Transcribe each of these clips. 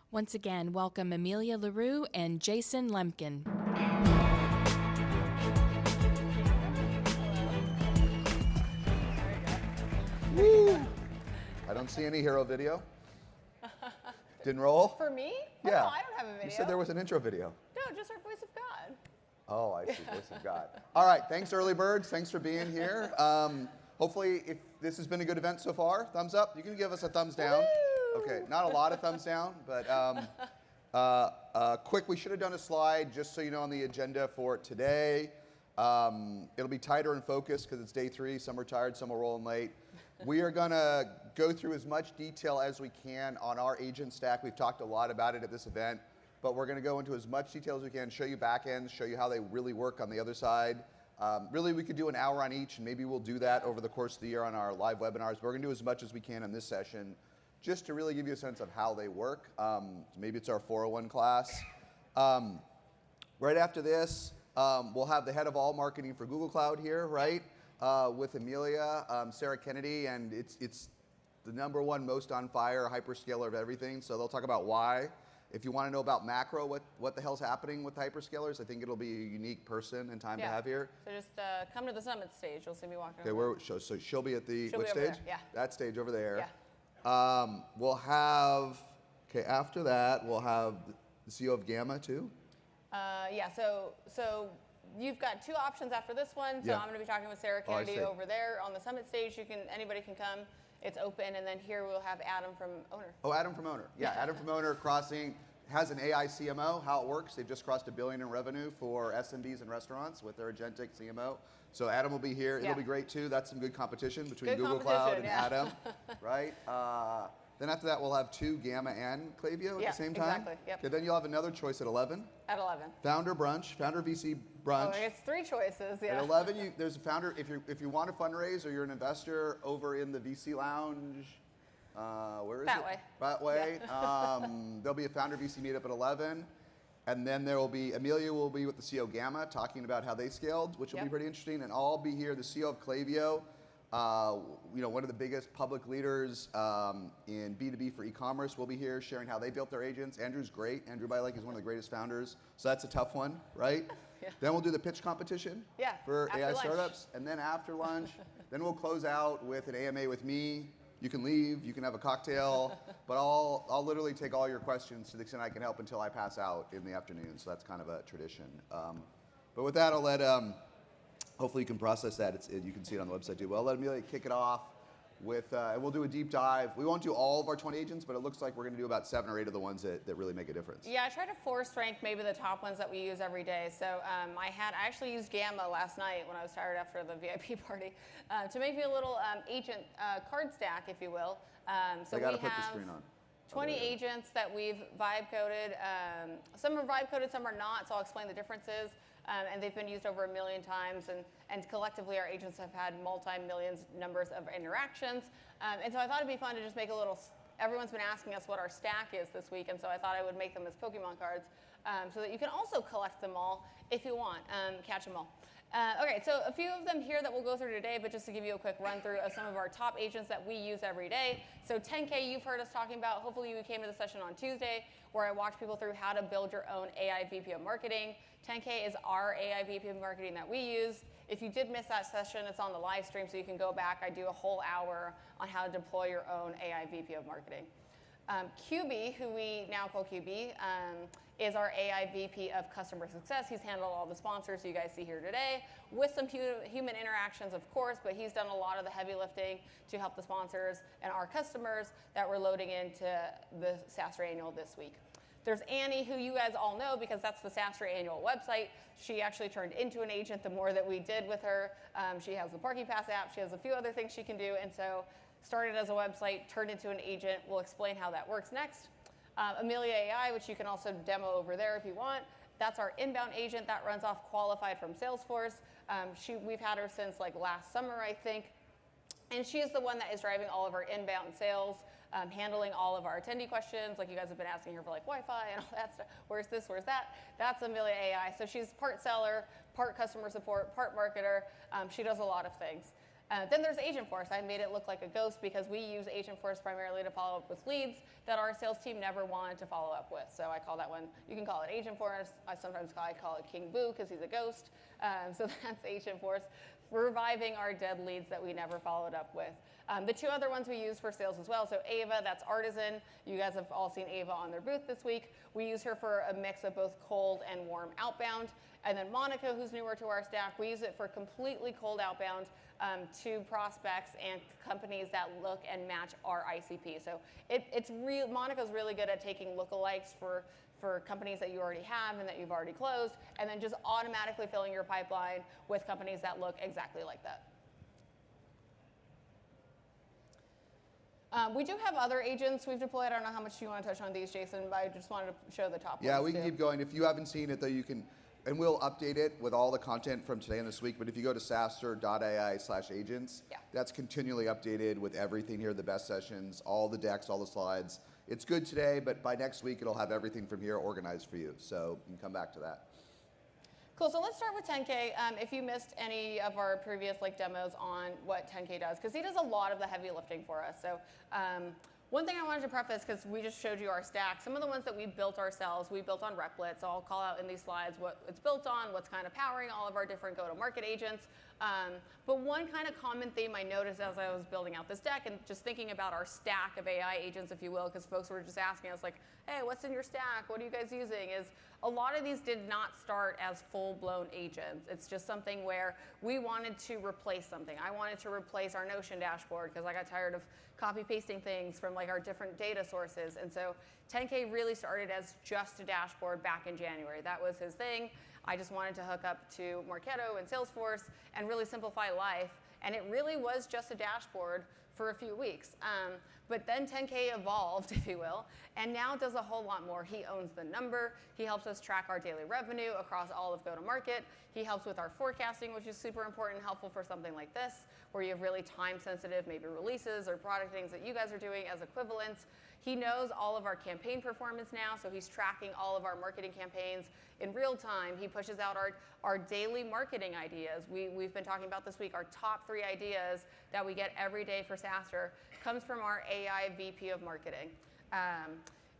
Once again, welcome Amelia LaRue and Jason Lemkin. Woo! I don't see any hero video. Didn't roll? For me? Yeah. Oh, I don't have a video. You said there was an intro video. No, just our voice of God. Oh, I see. Voice of God. All right. Thanks, early birds. Thanks for being here. Hopefully, if this has been a good event so far, thumbs up. You can give us a thumbs down. Woo! Okay. Not a lot of thumbs down, but quick. We should have done a slide just so you know on the agenda for today. It'll be tighter and focused because it's day 3. Some are tired, some are rolling late. We are going to go through as much detail as we can on our agent stack. We've talked a lot about it at this event, but we're going to go into as much detail as we can, show you backends, show you how they really work on the other side. Really, we could do an hour on each, and maybe we'll do that over the course of the year on our live webinars. But we're going to do as much as we can in this session just to really give you a sense of how they work. Maybe it's our 401 class. Right after this, we'll have the head of all marketing for Google Cloud here, right? With Amelia, Sarah Kennedy, and it's the #1 most on fire hyperscaler of everything. So they'll talk about why. If you want to know about macro, what the hell's happening with hyperscalers, I think it'll be a unique person and time to have here. So just come to the summit stage. You'll see me walking Okay, over. so she'll be at the She'll which be over stage? there, yeah. That stage over there. Yeah. We'll have after that we'll have the CEO of Gamma too. Yeah. So you've got 2 options after this one. So Yeah. I'm going to be talking with Sarah Kennedy over there on the summit stage. Anybody can come. It's open, and then here we'll have Adam from Owner. Oh, Adam from Owner. Yeah, Adam from Owner crossing has an AI CMO. How it works? They've just crossed $1 billion in revenue for SMBs and restaurants with their agentic CMO. So Adam will be here. It'll be great too. That's some good competition between Google Cloud and Adam, right? Then after that, we'll have 2 Gamma and Klaviyo at the same time. Exactly. Yep. Okay, then you'll have another choice at 11. At 11. Founder brunch, founder VC brunch. Oh, it's 3 choices. Yeah. At 11, there's a founder. If you want to fundraise or you're an investor, over in the VC lounge. Where is that it? Way. That way. There'll be a founder VC meetup at 11. And then there will be, Amelia will be with the CEO Gamma talking about how they scaled, which will be pretty interesting. And I'll be here, the CEO of Klaviyo, one of the biggest public leaders in B2B for e-commerce will be here sharing how they built their agents. Andrew's great. Andrew Bylake is one of the greatest founders. So that's a tough one, right? Yeah. Then we'll do the pitch competition for AI startups. And then after lunch, then we'll close out with an AMA with me. You can leave, you can have a cocktail, but I'll literally take all your questions to the extent I can help until I pass out in the afternoon. So that's kind of a tradition. But with that, I'll let, hopefully you can process that. You can see it on the website too. Well, I'll let Amelia kick it off with, and we'll do a deep dive. We won't do all of our 20 agents, but it looks like we're going to do about 7 or 8 of the ones that really make a difference. Yeah, I try to force rank maybe the top ones that we use every day. So I actually used Gamma last night when I was tired after the VIP party to make me a little agent card stack, if you will. So I got to we put the have screen on. 20 agents that we've vibe coded. Some are vibe coded, some are not, so I'll explain the differences. And they've been used over 1 million times, and collectively our agents have had multi-millions numbers of interactions. And so I thought it'd be fun to just make a little, everyone's been asking us what our stack is this week, and so I thought I would make them as Pokemon cards so that you can also collect them all if you want, catch them all. Okay, so a few of them here that we'll go through today, but just to give you a quick run through of some of our top agents that we use every day. So 10K you've heard us talking about. Hopefully you came to the session on Tuesday where I walked people through how to build your own AI VP of marketing. 10K is our AI VP of marketing that we use. If you did miss that session, it's on the live stream, so you can go back. I do a whole hour on how to deploy your own AI VP of marketing. QBee, who we now call QBee, is our AI VP of customer success. He's handled all the sponsors you guys see here today with some human interactions, of course, but he's done a lot of the heavy lifting to help the sponsors and our customers that we're loading into the SaaStr Annual this week. There's Annie, who you guys all know because that's the SaaStr Annual website. She actually turned into an agent the more that we did with her. She has the Parking Pass app. She has a few other things she can do. And so started as a website, turned into an agent. We'll explain how that works next. Amelia AI, which you can also demo over there if you want. That's our inbound agent that runs off qualified from Salesforce. We've had her since like last summer, I think. And she is the one that is driving all of our inbound sales, handling all of our attendee questions, like you guys have been asking her for like Wi-Fi and all that stuff. Where's this, where's that? That's Amelia AI. So she's part seller, part customer support, part marketer. She does a lot of things. Then there's Agentforce. I made it look like a ghost because we use Agentforce primarily to follow up with leads that our sales team never wanted to follow up with. So I call that one, you can call it Agentforce. I sometimes call it King Boo because he's a ghost. So that's Agentforce, reviving our dead leads that we never followed up with. The two other ones we use for sales as well. So Ava, that's Artisan. You guys have all seen Ava on their booth this week. We use her for a mix of both cold and warm outbound. And then Monaco, who's newer to our stack, we use it for completely cold outbound to prospects and companies that look and match our ICP. So Monaco's really good at taking lookalikes for companies that you already have and that you've already closed, and then just automatically filling your pipeline with companies that look exactly like that. We do have other agents we've deployed. I don't know how much you want to touch on these, Jason, but I just wanted to show the top ones. Yeah, we can keep going. If you haven't seen it, though, you can, and we'll update it with all the content from today and this week, but if you go to SaaStr AI/agents, that's continually updated with everything here, the best sessions, all the decks, all the slides. It's good today, but by next week, it'll have everything from here organized for you. So you can come back to that. Cool, so let's start with 10K. If you missed any of our previous demos on what 10K does, because he does a lot of the heavy lifting for us. So one thing I wanted to preface, because we just showed you our stack, some of the ones that we built ourselves, we built on Replit. So I'll call out in these slides what it's built on, what's kind of powering all of our different go-to-market agents. But one kind of common theme I noticed as I was building out this deck and just thinking about our stack of AI agents, if you will, because folks were just asking us hey, what's in your stack? What are you guys using? Is a lot of these did not start as full-blown agents. It's just something where we wanted to replace something. I wanted to replace our Notion dashboard because I got tired of copy-pasting things from our different data sources. And so 10K really started as just a dashboard back in January. That was his thing. I just wanted to hook up to Marketo and Salesforce and really simplify life. And it really was just a dashboard for a few weeks. But then 10K evolved, if you will, and now does a whole lot more. He owns the number. He helps us track our daily revenue across all of go-to-market. He helps with our forecasting, which is super important and helpful for something like this, where you have really time-sensitive, maybe releases or product things that you guys are doing as equivalents. He knows all of our campaign performance now, so he's tracking all of our marketing campaigns in real time. He pushes out our daily marketing ideas. We've been talking about this week, our top 3 ideas that we get every day for SaaStr comes from our AI VP of marketing.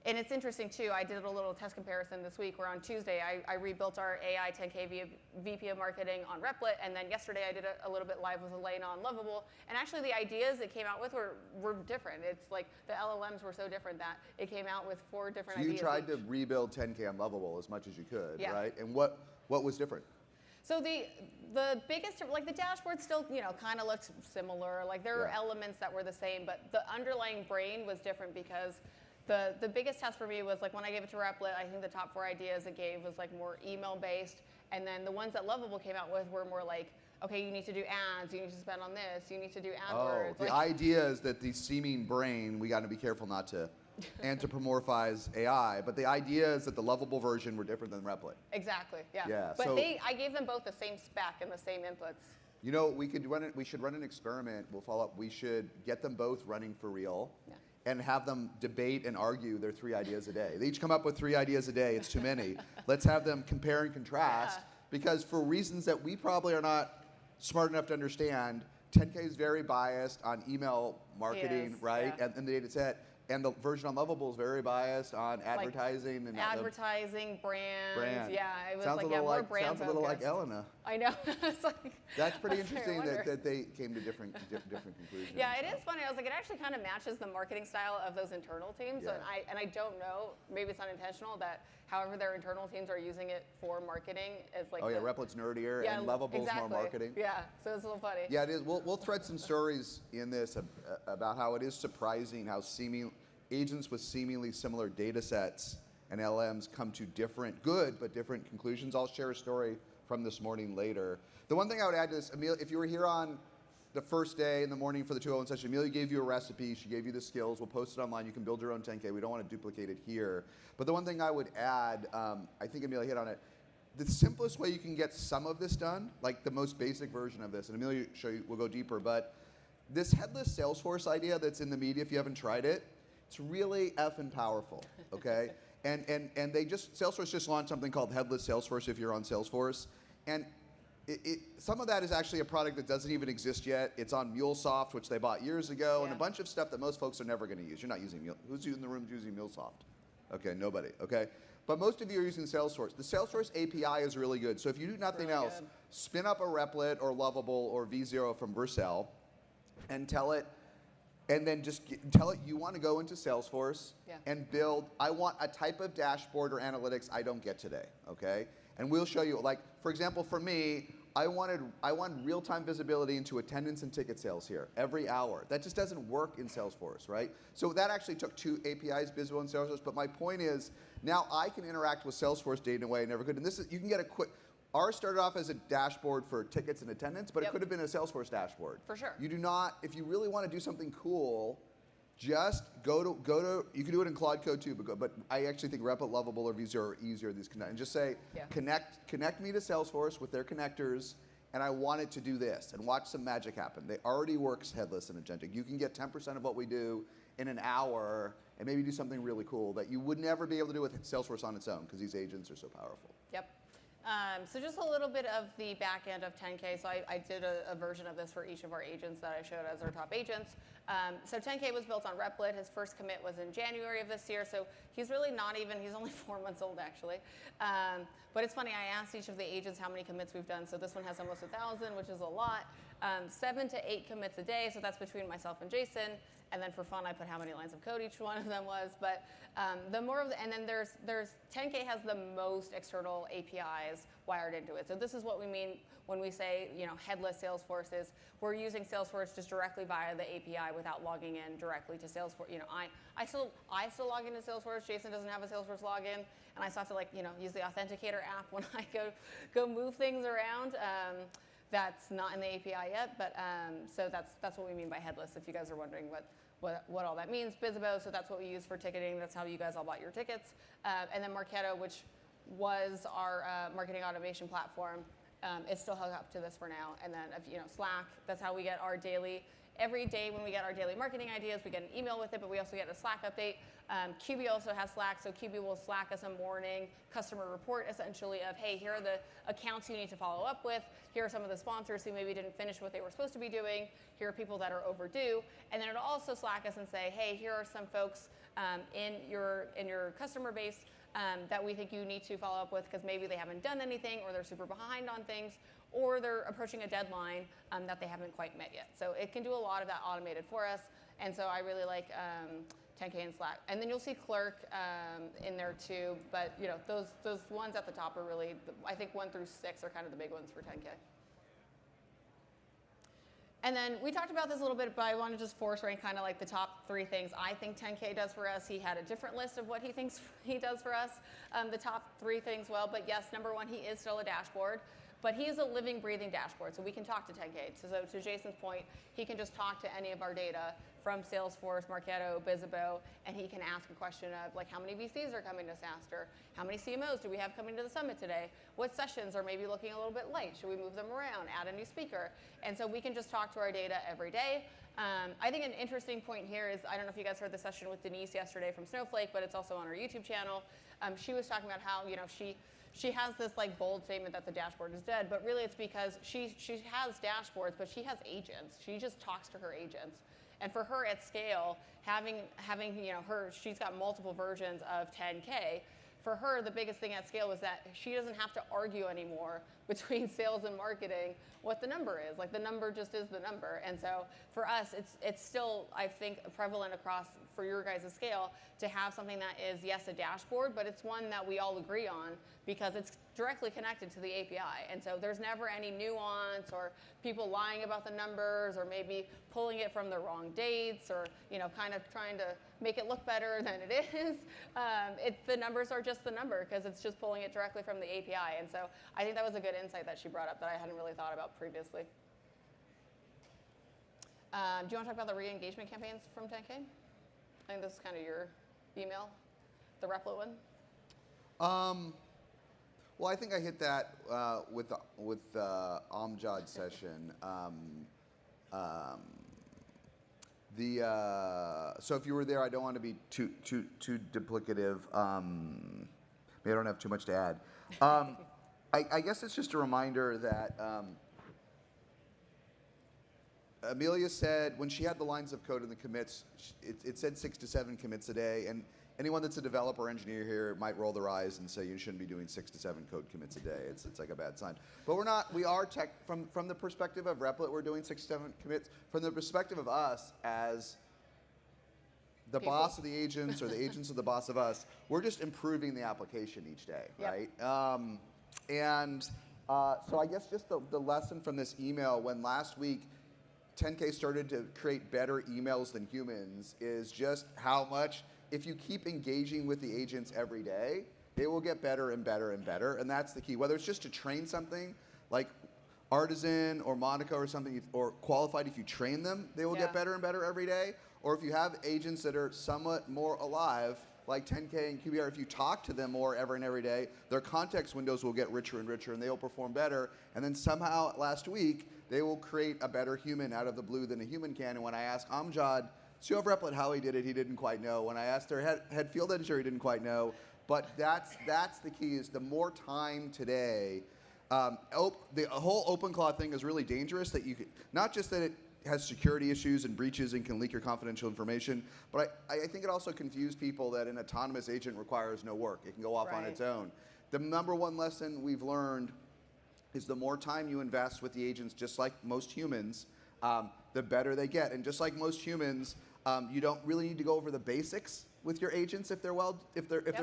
And it's interesting too, I did a little test comparison this week where on Tuesday I rebuilt our AI 10K VP of marketing on Replit, and then yesterday I did a little bit live with Elena on Lovable, and actually the ideas it came out with were different. It's the LLMs were so different that it came out with 4 different ideas. You tried to rebuild 10K on Lovable as much as you could, yeah. right? And what was different? So the biggest, the dashboard still, kind of looked similar. There are elements that were the same, but the underlying brain was different because the biggest test for me was when I gave it to Replit, I think the top 4 ideas it gave was more email based, and then the ones that Lovable came out with were more okay, you need to do ads, you need to spend on this, you need to do AdWords. Oh, the idea is that the seeming brain, we got to be careful not to anthropomorphize AI, but the idea is that the Lovable version were different than Replit. Exactly, yeah. But so, I gave them both the same spec and the same inputs. We should run an experiment. We'll follow up. We should get them both running for real. Yeah. And have them debate and argue their 3 ideas a day. They each come up with 3 ideas a day. It's too many. Let's have them compare and contrast, because for reasons that we probably are not smart enough to understand, 10K is very biased on email marketing, right? Yeah. And the data set. And the version on Lovable is very biased on advertising and advertising, brands. Yeah, it was sounds more brand sounds a little like Elena. I know. It's that's pretty interesting that they came to different conclusions. Yeah, it is funny. I was it actually kind of matches the marketing style of those internal teams, yeah. and I don't know, maybe it's unintentional that however their internal teams are using it for marketing is Replit's nerdier and Lovable's more marketing. Yeah, so it's a little funny. Yeah, it is. We'll thread some stories in this about how it is surprising how agents with seemingly similar data sets and LMs come to different conclusions. I'll share a story from this morning later. The one thing I would add to this, Amelia, if you were here on the first day in the morning for the 201 session, Amelia gave you a recipe, she gave you the skills, we'll post it online, you can build your own 10K, we don't want to duplicate it here. But the one thing I would add, I think Amelia hit on it, the simplest way you can get some of this done, the most basic version of this, and Amelia will go deeper, but this headless Salesforce idea that's in the media, if you haven't tried it, it's really effing powerful, okay? and Salesforce just launched something called headless Salesforce if you're on Salesforce. And some of that is actually a product that doesn't even exist yet. It's on MuleSoft, which they bought years ago, and a bunch of stuff that most folks are never going to use. You're not using who's in the room using MuleSoft? Okay, nobody. Okay, but most of you are using Salesforce. The Salesforce API is really good. So if you do nothing else, spin up a Replit or Lovable or V0 from Vercel, and tell it. And then just tell it you want to go into Salesforce and build, I want a type of dashboard or analytics I don't get today, okay? And we'll show you, like, for example, for me, I wanted real-time visibility into attendance and ticket sales here every hour. That just doesn't work in Salesforce, right? So that actually took 2 APIs, Visible and Salesforce, but my point is, now I can interact with Salesforce data in a way I never could. And this is, you can get a quick, ours started off as a dashboard for tickets and attendance, but it could have been a Salesforce dashboard. For sure. You do not, if you really want to do something cool, just go to, you can do it in Claude Code too, but I actually think Replit, Lovable, or V0 are easier, these connect, and just say, connect me to Salesforce with their connectors, and I want it to do this, and watch some magic happen. They already works headless and agentic. You can get 10% of what we do in an hour, and maybe do something really cool that you would never be able to do with Salesforce on its own, because these agents are so powerful. Yep. So just a little bit of the back end of 10K. So I did a version of this for each of our agents that I showed as our top agents. So 10K was built on Replit. His first commit was in January of this year. So he's really not even, he's only 4 months old actually. But it's funny, I asked each of the agents how many commits we've done. So this one has almost 1,000, which is a lot. 7 to 8 commits a day. So that's between myself and Jason. And then for fun, I put how many lines of code each one of them was. But the more of the, and then there's 10K has the most external APIs wired into it. So this is what we mean when we say, headless Salesforce is we're using Salesforce just directly via the API without logging in directly to Salesforce. I still log into Salesforce. Jason doesn't have a Salesforce login, and I still have to use the Authenticator app when I go move things around. That's not in the API yet, but so that's what we mean by headless. If you guys are wondering what all that means, Bizzabo, so that's what we use for ticketing. That's how you guys all bought your tickets. And then Marketo, which was our marketing automation platform, is still hooked up to this for now. And then Slack, that's how we get our daily. Every day when we get our daily marketing ideas, we get an email with it, but we also get a Slack update. QBee also has Slack, so QBee will Slack us a morning customer report, essentially, of, hey, here are the accounts you need to follow up with. Here are some of the sponsors who maybe didn't finish what they were supposed to be doing. Here are people that are overdue. And then it'll also Slack us and say, hey, here are some folks in your customer base that we think you need to follow up with because maybe they haven't done anything or they're super behind on things, or they're approaching a deadline that they haven't quite met yet. So it can do a lot of that automated for us. And so I really like 10K and Slack. And then you'll see Clerk in there too. But those ones at the top are really, I think 1 through 6 are kind of the big ones for 10K. And then we talked about this a little bit, but I want to just force rank kind of like the top 3 things I think 10K does for us. He had a different list of what he thinks he does for us. The top 3 things, well, but yes, number 1, he is still a dashboard. But he is a living, breathing dashboard, so we can talk to 10K. So to Jason's point, he can just talk to any of our data from Salesforce, Marketo, Bizzabo, and he can ask a question of, like, how many VCs are coming to SaaStr? How many CMOs do we have coming to the summit today? What sessions are maybe looking a little bit light? Should we move them around, add a new speaker? And so we can just talk to our data every day. I think an interesting point here is, I don't know if you guys heard the session with Denise yesterday from Snowflake, but it's also on our YouTube channel. She was talking about how, she has this like bold statement that the dashboard is dead, but really it's because she has dashboards, but she has agents. She just talks to her agents. And for her at scale, having she's got multiple versions of 10K. For her, the biggest thing at scale was that she doesn't have to argue anymore between sales and marketing what the number is. Like, the number just is the number. And so for us, it's still, I think, prevalent across, for your guys' scale, to have something that is, yes, a dashboard, but it's one that we all agree on because it's directly connected to the API. And so there's never any nuance or people lying about the numbers or maybe pulling it from the wrong dates or, kind of trying to make it look better than it is. The numbers are just the number because it's just pulling it directly from the API. And so I think that was a good insight that she brought up that I hadn't really thought about previously. Do you want to talk about the re-engagement campaigns from 10K? I think this is kind of your email, the Replit one. Well, I think I hit that with the Amjad session. So if you were there, I don't want to be too duplicative. Maybe I don't have too much to add. I guess it's just a reminder that Amelia said when she had the lines of code and the commits, it said 6 to 7 commits a day, and anyone that's a developer or engineer here might roll their eyes and say you shouldn't be doing 6 to 7 code commits a day. It's like a bad sign. But we're not. We are tech from the perspective of Replit. We're doing 6 to 7 commits. From the perspective of us as the boss of the agents or the agents of the boss of us, we're just improving the application each day, right? So I guess just the lesson from this email, when last week 10K started to create better emails than humans, is just how much, if you keep engaging with the agents every day, they will get better and better and better, and that's the key. Whether it's just to train something, like Artisan or Monaco or something, or Qualified, if you train them, they will get better and better every day. Or if you have agents that are somewhat more alive, like 10K and QBR, if you talk to them more every day, their context windows will get richer and richer, and they will perform better. And then somehow last week, they will create a better human out of the blue than a human can. And when I asked Amjad, CEO of Replit, how he did it, he didn't quite know. When I asked their head field engineer, he didn't quite know. But that's the key, is the more time today. The whole OpenClaw thing is really dangerous, that you could, not just that it has security issues and breaches and can leak your confidential information, but I think it also confused people that an autonomous agent requires no work. It can go off on its own. The number one lesson we've learned is the more time you invest with the agents, just like most humans, the better they get. And just like most humans, you don't really need to go over the basics with your agents if they're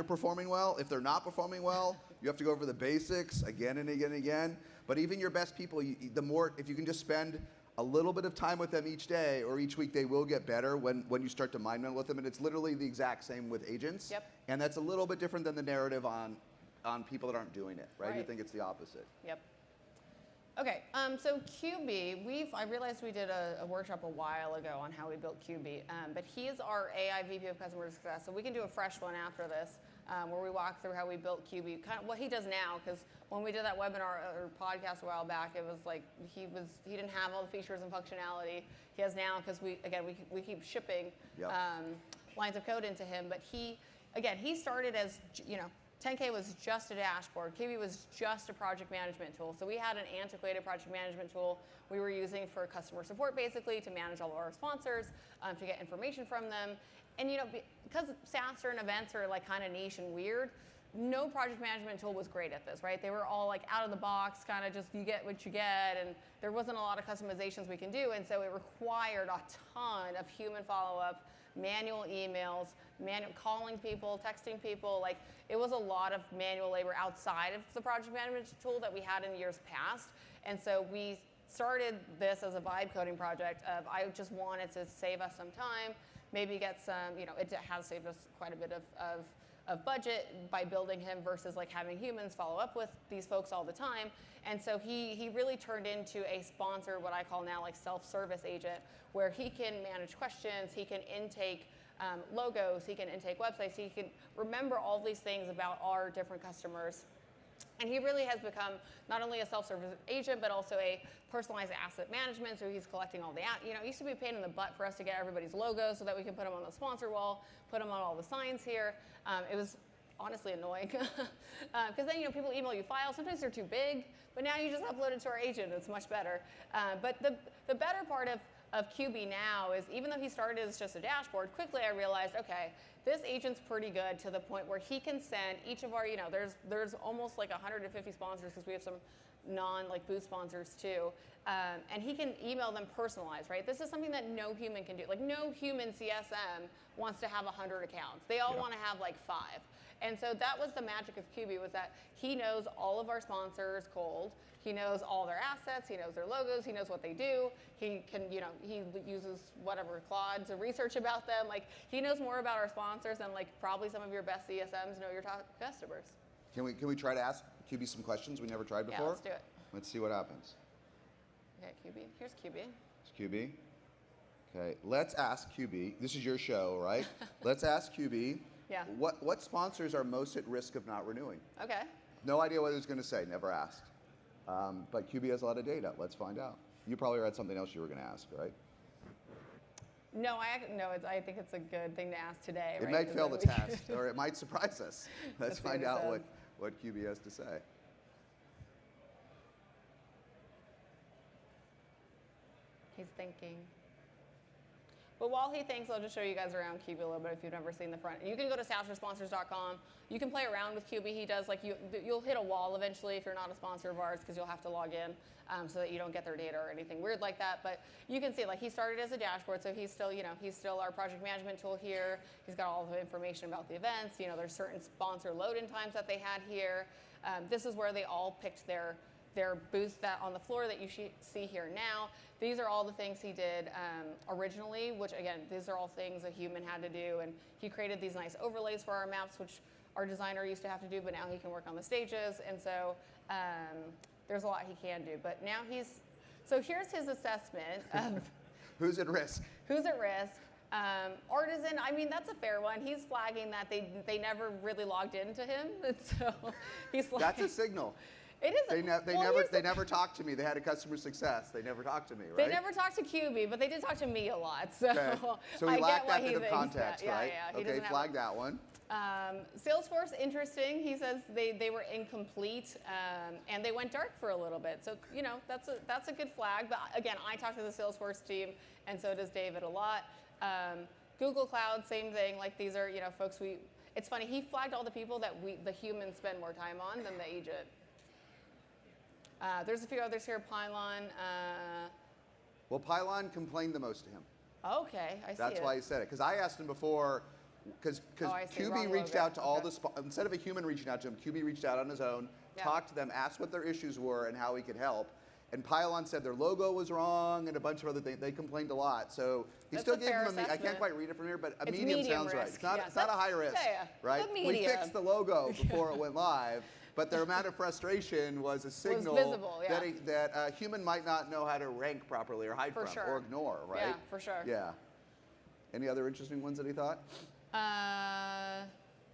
performing well. If they're not performing well, you have to go over the basics again and again and again. But even your best people, if you can just spend a little bit of time with them each day or each week, they will get better when you start to mind meld with them. And it's literally the exact same with agents. And that's a little bit different than the narrative on people that aren't doing it, right? You think it's the opposite. Okay, so QBee, I realized we did a workshop a while ago on how we built QBee, but he's our AI VP of Customer Success, so we can do a fresh one after this, where we walk through how we built QBee, kind of what he does now, because when we did that webinar or podcast a while back, it was like he didn't have all the features and functionality he has now, because we keep shipping lines of code into him, but he started as, 10K was just a dashboard. QBee was just a project management tool. So we had an antiquated project management tool we were using for customer support, basically, to manage all of our sponsors, to get information from them. And because SaaStr and events are like kind of niche and weird, no project management tool was great at this, right? They were all like out of the box, kind of just you get what you get, and there wasn't a lot of customizations we can do. And so it required a ton of human follow-up, manual emails, calling people, texting people. Like, it was a lot of manual labor outside of the project management tool that we had in years past. And so we started this as a vibe coding project of, I just wanted to save us some time, maybe get some, it has saved us quite a bit of budget by building him versus like having humans follow up with these folks all the time. And so he really turned into a sponsor, what I call now like self-service agent, where he can manage questions, he can intake logos, he can intake websites, he can remember all these things about our different customers. And he really has become not only a self-service agent, but also a personalized asset management. So he's collecting all the, it used to be a pain in the butt for us to get everybody's logos so that we can put them on the sponsor wall, put them on all the signs here. It was honestly annoying because then people email you files. Sometimes they're too big, but now you just upload it to our agent. It's much better. But the better part of QBee now is, even though he started as just a dashboard, quickly I realized, okay, this agent's pretty good to the point where he can send each of our, there's almost like 150 sponsors because we have some booth sponsors too, and he can email them personalized, right? This is something that no human can do. Like, no human CSM wants to have 100 accounts. They all want to have like 5. And so that was the magic of QBee, was that he knows all of our sponsors cold. He knows all their assets. He knows their logos. He knows what they do. He can, he uses whatever Claude to research about them. Like, he knows more about our sponsors than like probably some of your best CSMs know your top customers. Can we try to ask QBee some questions we never tried before? Yeah, let's do it. Let's see what happens. Okay, QBee. Here's QBee. It's QBee. Okay, let's ask QBee. This is your show, right? Let's ask QBee. Yeah. What sponsors are most at risk of not renewing? Okay. No idea what it's going to say. Never asked. But QBee has a lot of data. Let's find out. You probably had something else you were going to ask, right? No, I think it's a good thing to ask today. It right? might fail the test, or it might surprise us. Let's find out what QBee has to say. He's thinking. But while he thinks, I'll just show you guys around QBee a little bit if you've never seen the front. You can go to SaaStrSponsors.com. You can play around with QBee. He does, like, you'll hit a wall eventually if you're not a sponsor of ours because you'll have to log in so that you don't get their data or anything weird like that. But you can see, like, he started as a dashboard, so he's still, he's still our project management tool here. He's got all the information about the events. There's certain sponsor load-in times that they had here. This is where they all picked their booth that on the floor that you see here now. These are all the things he did originally, which again, these are all things a human had to do. And he created these nice overlays for our maps, which our designer used to have to do, but now he can work on the stages. And so there's a lot he can do. But now so here's his assessment of Who's at risk? Who's at risk. Artisan, I mean, that's a fair one. He's flagging that they never really logged into him. And so he's flagging. That's a signal. It is. They never talked to me. They had a customer success. They never talked to me, right? They never talked to QBee, but they did talk to me a lot. So, okay. So I we lacked get that bit of context, right? Yeah. Okay, flag that one. Salesforce, interesting. He says they were incomplete and they went dark for a little bit. So that's a good flag. But again, I talk to the Salesforce team, and so does David a lot. Google Cloud, same thing. Like these are folks we. It's funny. He flagged all the people that the humans spend more time on than the agent. There's a few others here. Pylon. Well, Pylon complained the most to him. Okay, I see. That's why he said it. Because I asked him before, because QBee reached out to all the, instead of a human reaching out to him, QBee reached out on his own, talked to them, asked what their issues were and how he could help. And Pylon said their logo was wrong and a bunch of other things. They complained a lot. So he still gave them I can't quite read it from here, but a medium sounds right. It's not a high risk, right? We fixed the logo before it went live. But their amount of frustration was a signal that a human might not know how to rank properly or hide from or ignore, right? Yeah, for sure. Yeah. Any other interesting ones that he thought?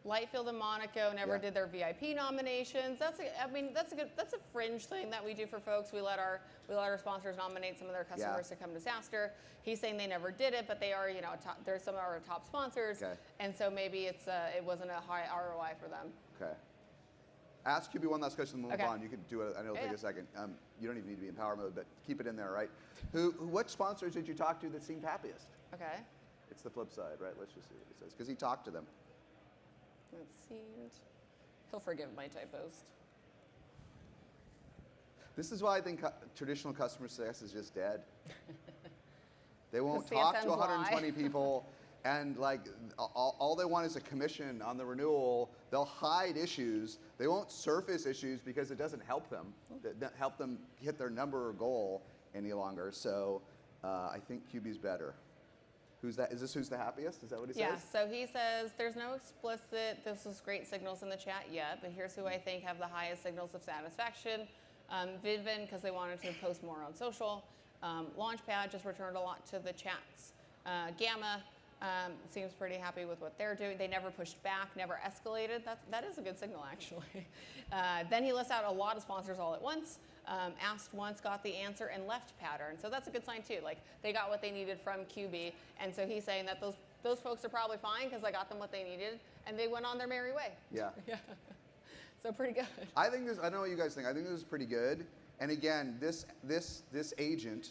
Lightfield and Monaco never did their VIP nominations. That's a fringe thing that we do for folks. We let our sponsors nominate some of their customers to come to SaaStr. He's saying they never did it, but they are, they're some of our top sponsors, and so maybe it wasn't a high ROI for them. Okay. Ask QBee one last question and move on. You can do it. I know it'll take a second. You don't even need to be in power mode, but keep it in there, right? What sponsors did you talk to that seemed happiest? Okay. It's the flip side, right? Let's just see what he says. Because he talked to them. He'll forgive my typos. This is why I think traditional customer success is just dead. They won't talk to 120 people. And like all they want is a commission on the renewal. They'll hide issues. They won't surface issues because it doesn't help them. Help them hit their number or goal any longer. So I think QBee's better. Who's that? Is this who's the happiest? Is that what he says? Yeah, so he says, there's no explicit, this was great signals in the chat yet, but here's who I think have the highest signals of satisfaction. Vidvin, because they wanted to post more on social. Launchpad just returned a lot to the chats. Gamma seems pretty happy with what they're doing. They never pushed back, never escalated. That is a good signal, actually. Then he lists out a lot of sponsors all at once. Asked once, got the answer, and left pattern. So that's a good sign too. Like they got what they needed from QBee, and so he's saying that those folks are probably fine because I got them what they needed, and they went on their merry way. Yeah. So pretty good. I think this. I know what you guys think. I think this is pretty good. And again, this agent,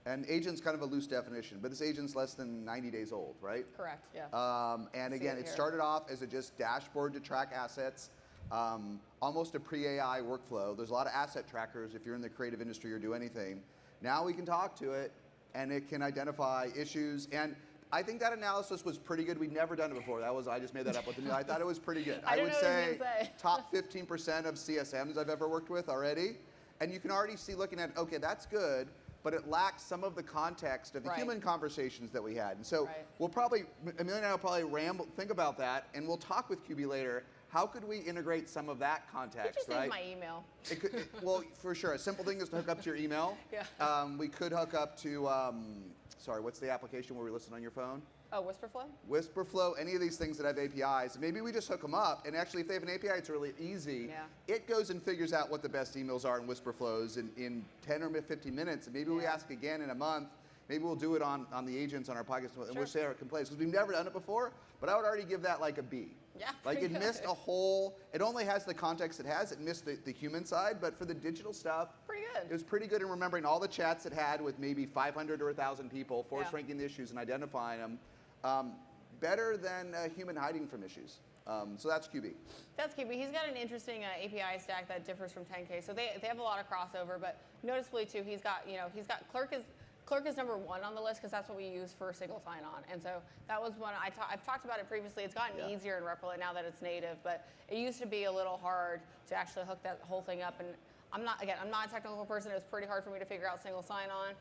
and agent's kind of a loose definition, but this agent's less than 90 days old, right? Correct. Yeah. And again, it started off as a just dashboard to track assets. Almost a pre-AI workflow. There's a lot of asset trackers if you're in the creative industry or do anything. Now we can talk to it and it can identify issues. And I think that analysis was pretty good. We'd never done it before. I just made that up with the I thought it was pretty good. I would say top 15% of CSMs I've ever worked with already. And you can already see looking at, okay, that's good, but it lacks some of the context of the human conversations that we had. And so we'll probably, Amelia and I will probably think about that, and we'll talk with QBee later. How could we integrate some of that context, just use my email. Well, for sure. A simple thing is to hook up to your email. We could hook up to, sorry, what's the application where we listen on your phone? Oh, Whisperflow? Whisperflow, any of these things that have APIs. Maybe we just hook them up, and actually if they have an API, it's really easy. It goes and figures out what the best emails are in Whisperflows in 10 or 15 minutes, and maybe we ask again in a month, maybe we'll do it on the agents on our podcast, and Sure. we'll share our complaints, because we've never done it before, but I would already give that like a B. Yeah, Like pretty it missed good. a whole, it only has the context it has, it missed the human side, but for the digital stuff, Pretty good. it was pretty good in remembering all the chats it had with maybe 500 or 1,000 people, force Yeah. ranking the issues and identifying them. Better than human hiding from issues. So that's QBee. That's QBee. He's got an interesting API stack that differs from 10K. So they have a lot of crossover, but noticeably too, he's got Clerk is number 1 on the list because that's what we use for single sign-on. And so that was one I've talked about it previously. It's gotten easier in Replit now that it's native, but it used to be a little hard to actually hook that whole thing up. And I'm not a technical person. It was pretty hard for me to figure out single sign-on,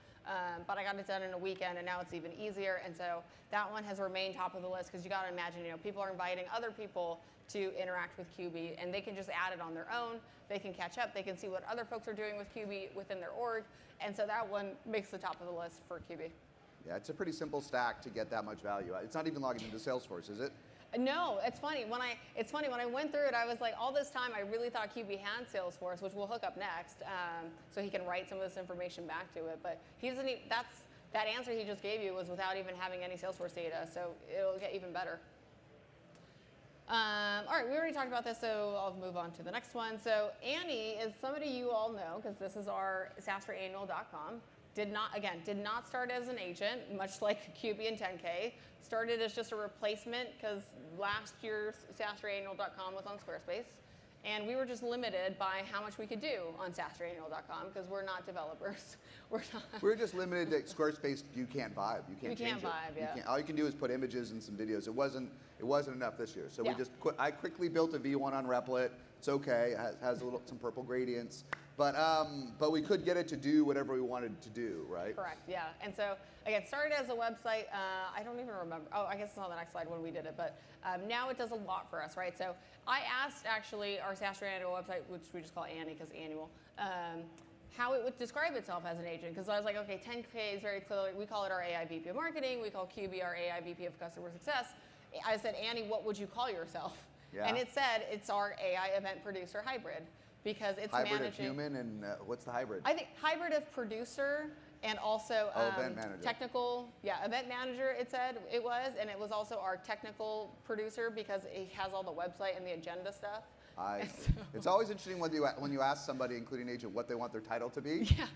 but I got it done in a weekend, and now it's even easier. And so that one has remained top of the list because you got to imagine, people are inviting other people to interact with QBee, and they can just add it on their own. They can catch up. They can see what other folks are doing with QBee within their org, and so that one makes the top of the list for QBee. Yeah, it's a pretty simple stack to get that much value. It's not even logging into Salesforce, is it? No, it's funny. When I went through it, I was like, all this time I really thought QBee had Salesforce, which we'll hook up next, so he can write some of this information back to it. But he doesn't. That answer he just gave you was without even having any Salesforce data, so it'll get even better. All right, we already talked about this, so I'll move on to the next one. So Annie is somebody you all know because this is our SaaStrAnnual.com. Did not start as an agent, much like QBee and 10K. Started as just a replacement because last year's SaaStrAnnual.com was on Squarespace. And we were just limited by how much we could do on SaaStrAnnual.com because we're not developers. We're just limited to Squarespace. You can't vibe. You can't change it. vibe, yeah. All you can do is put images and some videos. It wasn't enough this year. So Yeah. I quickly built a V1 on Replit. It's okay. It has some purple gradients. But we could get it to do whatever we wanted it to do, right? Correct, yeah. And so, again, started as a website. I don't even remember. Oh, I guess it's on the next slide when we did it. But now it does a lot for us, right? So I asked, actually, our SaaStr Annual website, which we just call Annie because annual, how it would describe itself as an agent. Because I was like, okay, 10K is very clearly, we call it our AI VP of Marketing. We call QBee our AI VP of Customer Success. I said, Annie, what would you call yourself? Yeah. And it said it's our AI event producer hybrid. Because it's Hybrid managing. of human and what's the hybrid? I think hybrid of producer and also event manager. technical. Yeah, event manager. It said it was, and it was also our technical producer because it has all the website and the agenda stuff. It's always interesting when you ask somebody, including agent, what they want their title to be. Yeah.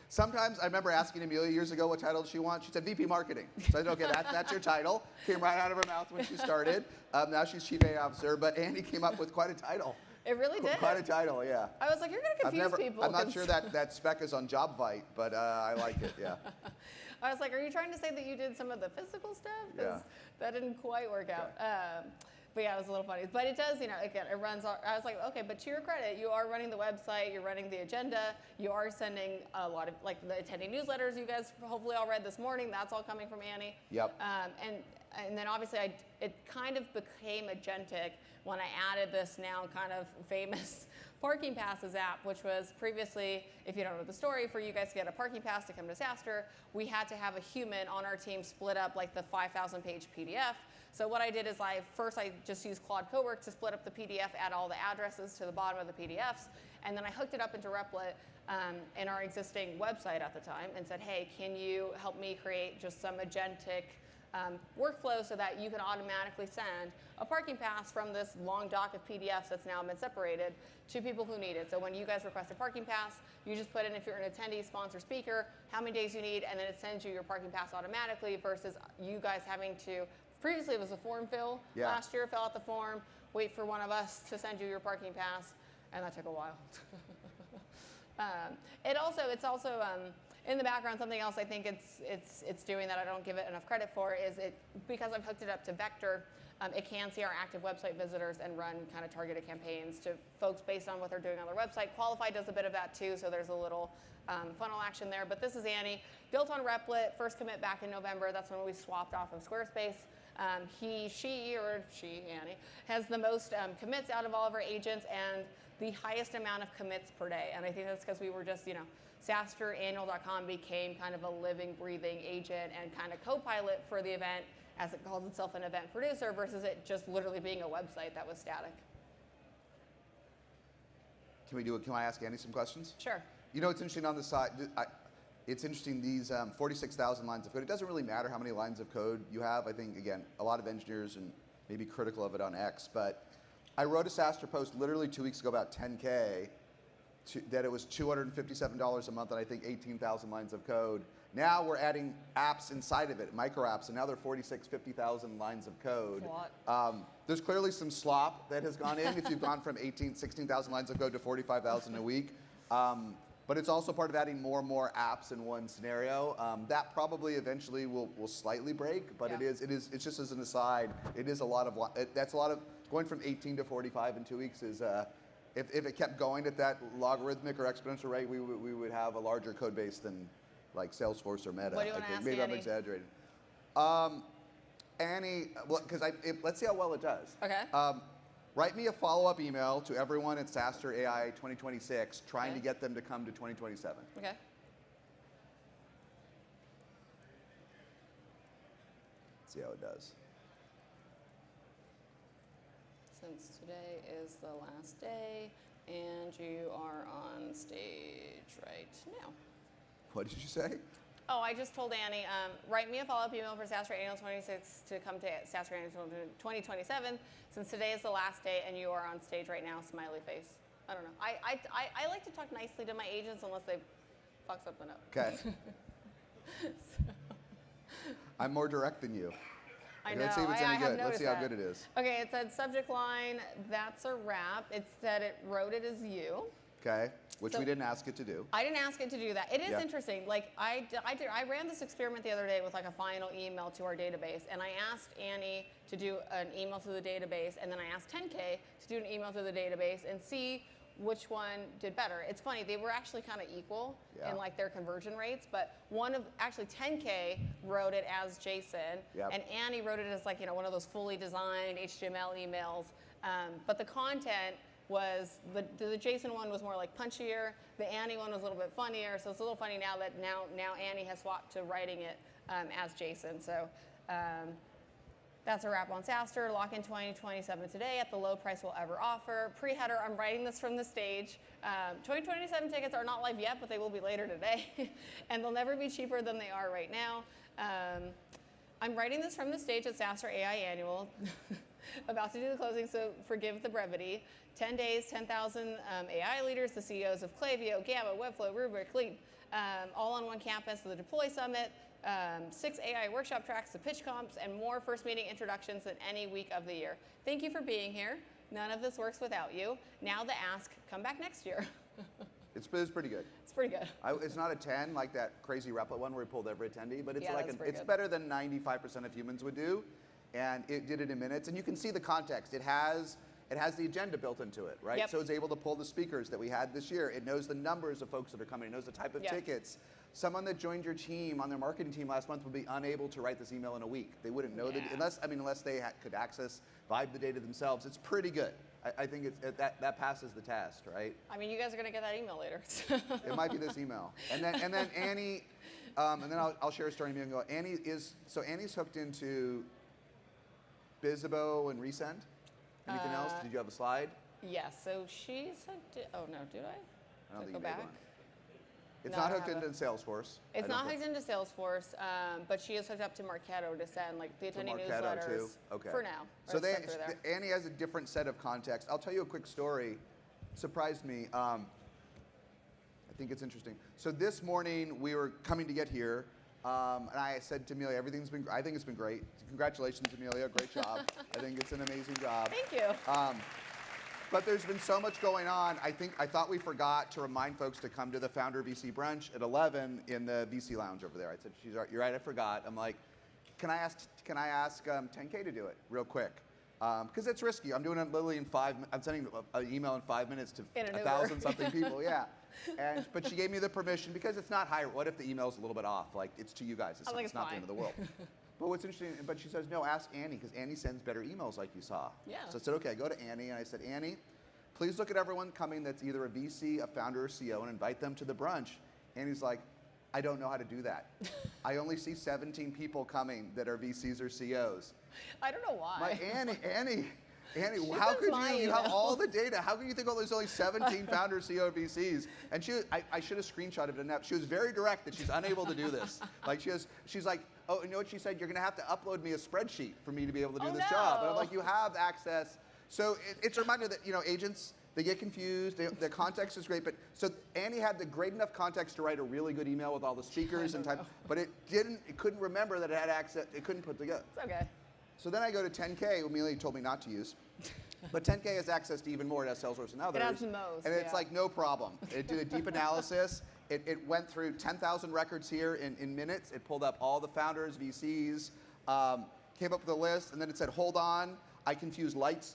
Sometimes I remember asking Amelia years ago what title did she want. She said VP Marketing. So I said, okay, that's your title. Came right out of her mouth when she started. Now she's Chief AI Officer, but Andy came up with quite a title. It really did. Quite a title, yeah. I was like, you're going to confuse people. I'm not sure that spec is on JobVite, but I like it, yeah. I was like, are you trying to say that you did some of the physical stuff? Because that didn't quite work out. But yeah, it was a little funny. But it does, again, it runs. I was like, okay, but to your credit, you are running the website, you're running the agenda, you are sending a lot of, like the attendee newsletters you guys hopefully all read this morning. That's all coming from Annie. Yep. And then obviously it kind of became agentic when I added this now kind of famous parking passes app, which was previously, if you don't know the story, for you guys to get a parking pass to come to SaaStr, we had to have a human on our team split up like the 5,000 page PDF. So what I did is I just used Claude Cowork to split up the PDF, add all the addresses to the bottom of the PDFs, and then I hooked it up into Replit in our existing website at the time and said, hey, can you help me create just some agentic workflow so that you can automatically send a parking pass from this long doc of PDFs that's now been separated to people who need it. So when you guys request a parking pass, you just put in if you're an attendee, sponsor, speaker, how many days you need, and then it sends you your parking pass automatically versus you guys having to, previously it was a form fill. Yeah. Last year, fill out the form, wait for one of us to send you your parking pass, and that took a while. It's also in the background, something else I think it's doing that I don't give it enough credit for is because I've hooked it up to Vector, it can see our active website visitors and run kind of targeted campaigns to folks based on what they're doing on their website. Qualify does a bit of that too, so there's a little funnel action there. But this is Annie, built on Replit, first commit back in November. That's when we swapped off of Squarespace. Annie, has the most commits out of all of our agents and the highest amount of commits per day. And I think that's because we were just, SaaStrAnnual.com became kind of a living, breathing agent and kind of co-pilot for the event as it calls itself an event producer versus it just literally being a website that was static. Can I ask Andy some questions? Sure. It's interesting on the side. it's interesting, these 46,000 lines of code, it doesn't really matter how many lines of code you have. I think, again, a lot of engineers and maybe critical of it on X, but I wrote a SaaStr post literally 2 weeks ago about 10K, that it was $257 a month and I think 18,000 lines of code. Now we're adding apps inside of it, micro apps, and now they're 46, 50,000 lines of code. There's clearly some slop that has gone in if you've gone from 16,000 lines of code to 45,000 a week. But it's also part of adding more and more apps in one scenario. That probably eventually will slightly break, but it's just as an aside, it is a lot of, that's a lot of, going from 18 to 45 in 2 weeks is, if it kept going at that logarithmic or exponential rate, we would have a larger code base than like Salesforce or Meta. What do you want to ask Maybe Annie? I'm exaggerating. Annie, well, because let's see how well it does. Okay. Write me a follow-up email to everyone at SaaStr AI 2026, trying to get them to come to 2027. Okay. See how it does. Since today is the last day, and you are on stage right now. What did you say? Oh, I just told Annie, write me a follow-up email for SaaStr Annual 26 to come to SaaStr Annual 2027, since today is the last day and you are on stage right now, smiley face. I don't know. I like to talk nicely to my agents unless they fuck something up. Okay. I'm more direct than you. I know. Let's see if it's I any have good. Let's see how noticed good it is. Okay, it said subject line, that's a wrap. It said it wrote it as you. Okay, which So- we didn't ask it to do. I didn't ask it to do that. It is Yeah. interesting. Like I ran this experiment the other day with like a final email to our database, and I asked Annie to do an email to the database, and then I asked 10K to do an email to the database and see which one did better. It's funny, they were actually kind of equal in like their conversion rates, but actually 10K wrote it as Jason, and Annie wrote it as like, one of those fully designed HTML emails, but the content was, the Jason one was more like punchier, the Annie one was a little bit funnier, so it's a little funny now that now Annie has swapped to writing it as Jason. So that's a wrap on SaaStr. Lock in 2027 today at the low price we'll ever offer. Pre-header, I'm writing this from the stage. 2027 tickets are not live yet, but they will be later today. And they'll never be cheaper than they are right now. I'm writing this from the stage at SaaStr AI Annual. About to do the closing, so forgive the brevity. 10 days, 10,000 AI leaders, the CEOs of Klaviyo, Gamma, Webflow, Rubrik, Leap, all on one campus, the Deploy Summit, 6 AI workshop tracks, the pitch comps, and more first meeting introductions than any week of the year. Thank you for being here. None of this works without you. Now the ask, come back next year. It's pretty good. It's pretty good. It's not a 10 like that crazy Replit one where we pulled every attendee, but it's it's good. better than 95% of humans would do, and it did it in minutes. And you can see the context. It has the agenda built into it, right? Yep. So it's able to pull the speakers that we had this year. It knows the numbers of folks that are coming. It knows the type of tickets. Someone that joined your team on their marketing team last month would be unable to write this email in a week. They wouldn't know that unless they could access Vibe the data themselves. It's pretty good. I think that passes the test, right? I mean, you guys are gonna get that email later. It might be this email. And then Annie, and then I'll share a story and you can go. Annie's hooked into Bizzabo and Resend. Anything else? Did you have a slide? Yes, so she said, oh no, did I? I don't think Go you made back. one. It's No, not I hooked into haven't. Salesforce. It's not hooked into Salesforce, but she is hooked up to Marketo to send like the attendee Marketo newsletters too? Okay. for now. So Or sent through there. Annie has a different set of context. I'll tell you a quick story. Surprised me. I think it's interesting. So this morning we were coming to get here, and I said to Amelia, I think it's been great. Congratulations, Amelia, great job. I think it's an amazing job. Thank you. But there's been so much going on. I thought we forgot to remind folks to come to the Founder VC brunch at 11 in the VC lounge over there. I said, you're right, I forgot. I'm like, can I ask 10K to do it real quick? Because it's risky. I'm doing it literally I'm sending an email in 5 minutes to 1,000 something people. Yeah. But she gave me the permission because it's not high. What if the email's a little bit off? Like, it's to you guys. It's not the end of the world. But what's interesting, but she says, no, ask Annie, because Annie sends better emails like you saw. Yeah. So I said, okay, go to Annie, and I said, Annie, please look at everyone coming that's either a VC, a founder, or CEO, and invite them to the brunch. Annie's like, I don't know how to do that. I only see 17 people coming that are VCs or CEOs. I don't know why. Like, Annie, Annie, how could my you have email. all the data? How can you think, oh, there's only 17 founders, CEO, VCs? And I should have screenshotted it. She was very direct that she's unable to do this. Like she's like, oh, you know what she said? You're going to have to upload me a spreadsheet for me to be able to do this job. And I'm like, you have access. So it's a reminder that, agents, they get confused. The context is great, but so Annie had the great enough context to write a really good email with all the speakers and type, but it couldn't remember that it had access. It couldn't put together. It's okay. So then I go to 10K, Amelia told me not to use. But 10K has access to even more. It has Salesforce and others. It has the most, and it's like, no problem. It did a deep analysis. It went through 10,000 records here in minutes. It pulled up all the founders, VCs, came up with a list, and then it said, hold on. I confused Lightfield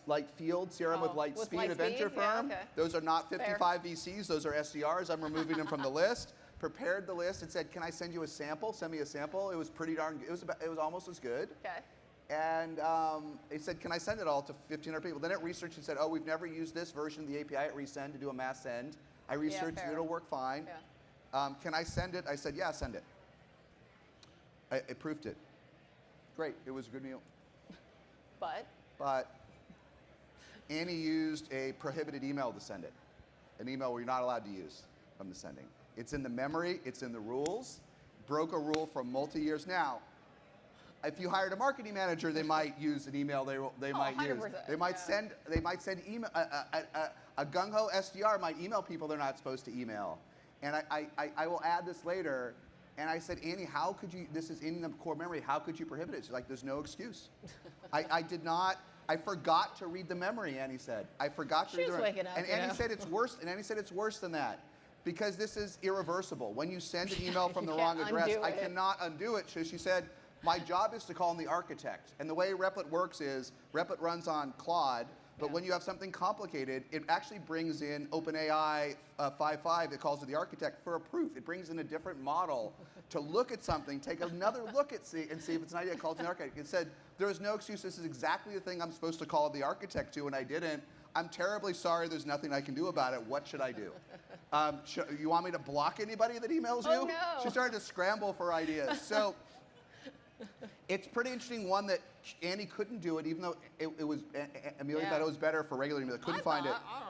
CRM with Lightspeed, a venture firm. Yeah, okay. Those are not 55 VCs. Those are SDRs. I'm removing them from the list. Prepared the list. It said, can I send you a sample? Send me a sample. It was pretty darn good. It was almost as good. Okay. And it said, can I send it all to 1,500 people? Then it researched and said, oh, we've never used this version of the API at Resend to do a mass send. I researched it, it'll work fine. Yeah. Can I send it? I said, yeah, send it. I proofed it. Great, it was a good meal. But Annie used a prohibited email to send it. An email where you're not allowed to use from the sending. It's in the memory, it's in the rules. Broke a rule from multi-years. Now, if you hired a marketing manager, they might use an email they might use. They might send email. A gung-ho SDR might email people they're not supposed to email. And I will add this later. And I said, Annie, how could you? This is in the core memory. How could you prohibit it? She's like, there's no excuse. I did not. I forgot to read the memory. Annie said, I forgot to read the memory. Waking up, and Annie said it's worse. And Annie said it's worse than that. Because this is irreversible. When you send an email from the wrong address, I cannot undo it. So she said, my job is to call in the architect. And the way Replit works is, Replit runs on Claude, but when you have something complicated, it actually brings in OpenAI 5.5, it calls it the architect, for a proof. It brings in a different model to look at something, take another look at and see if it's an idea. It calls it the architect. It said, there is no excuse. This is exactly the thing I'm supposed to call the architect to, and I didn't. I'm terribly sorry. There's nothing I can do about it. What should I do? You want me to block anybody that emails you? Oh, no. She started to scramble for ideas. So it's pretty interesting, one that Annie couldn't do it, even though it was, Amelia thought it was better for regular email. Couldn't find it. I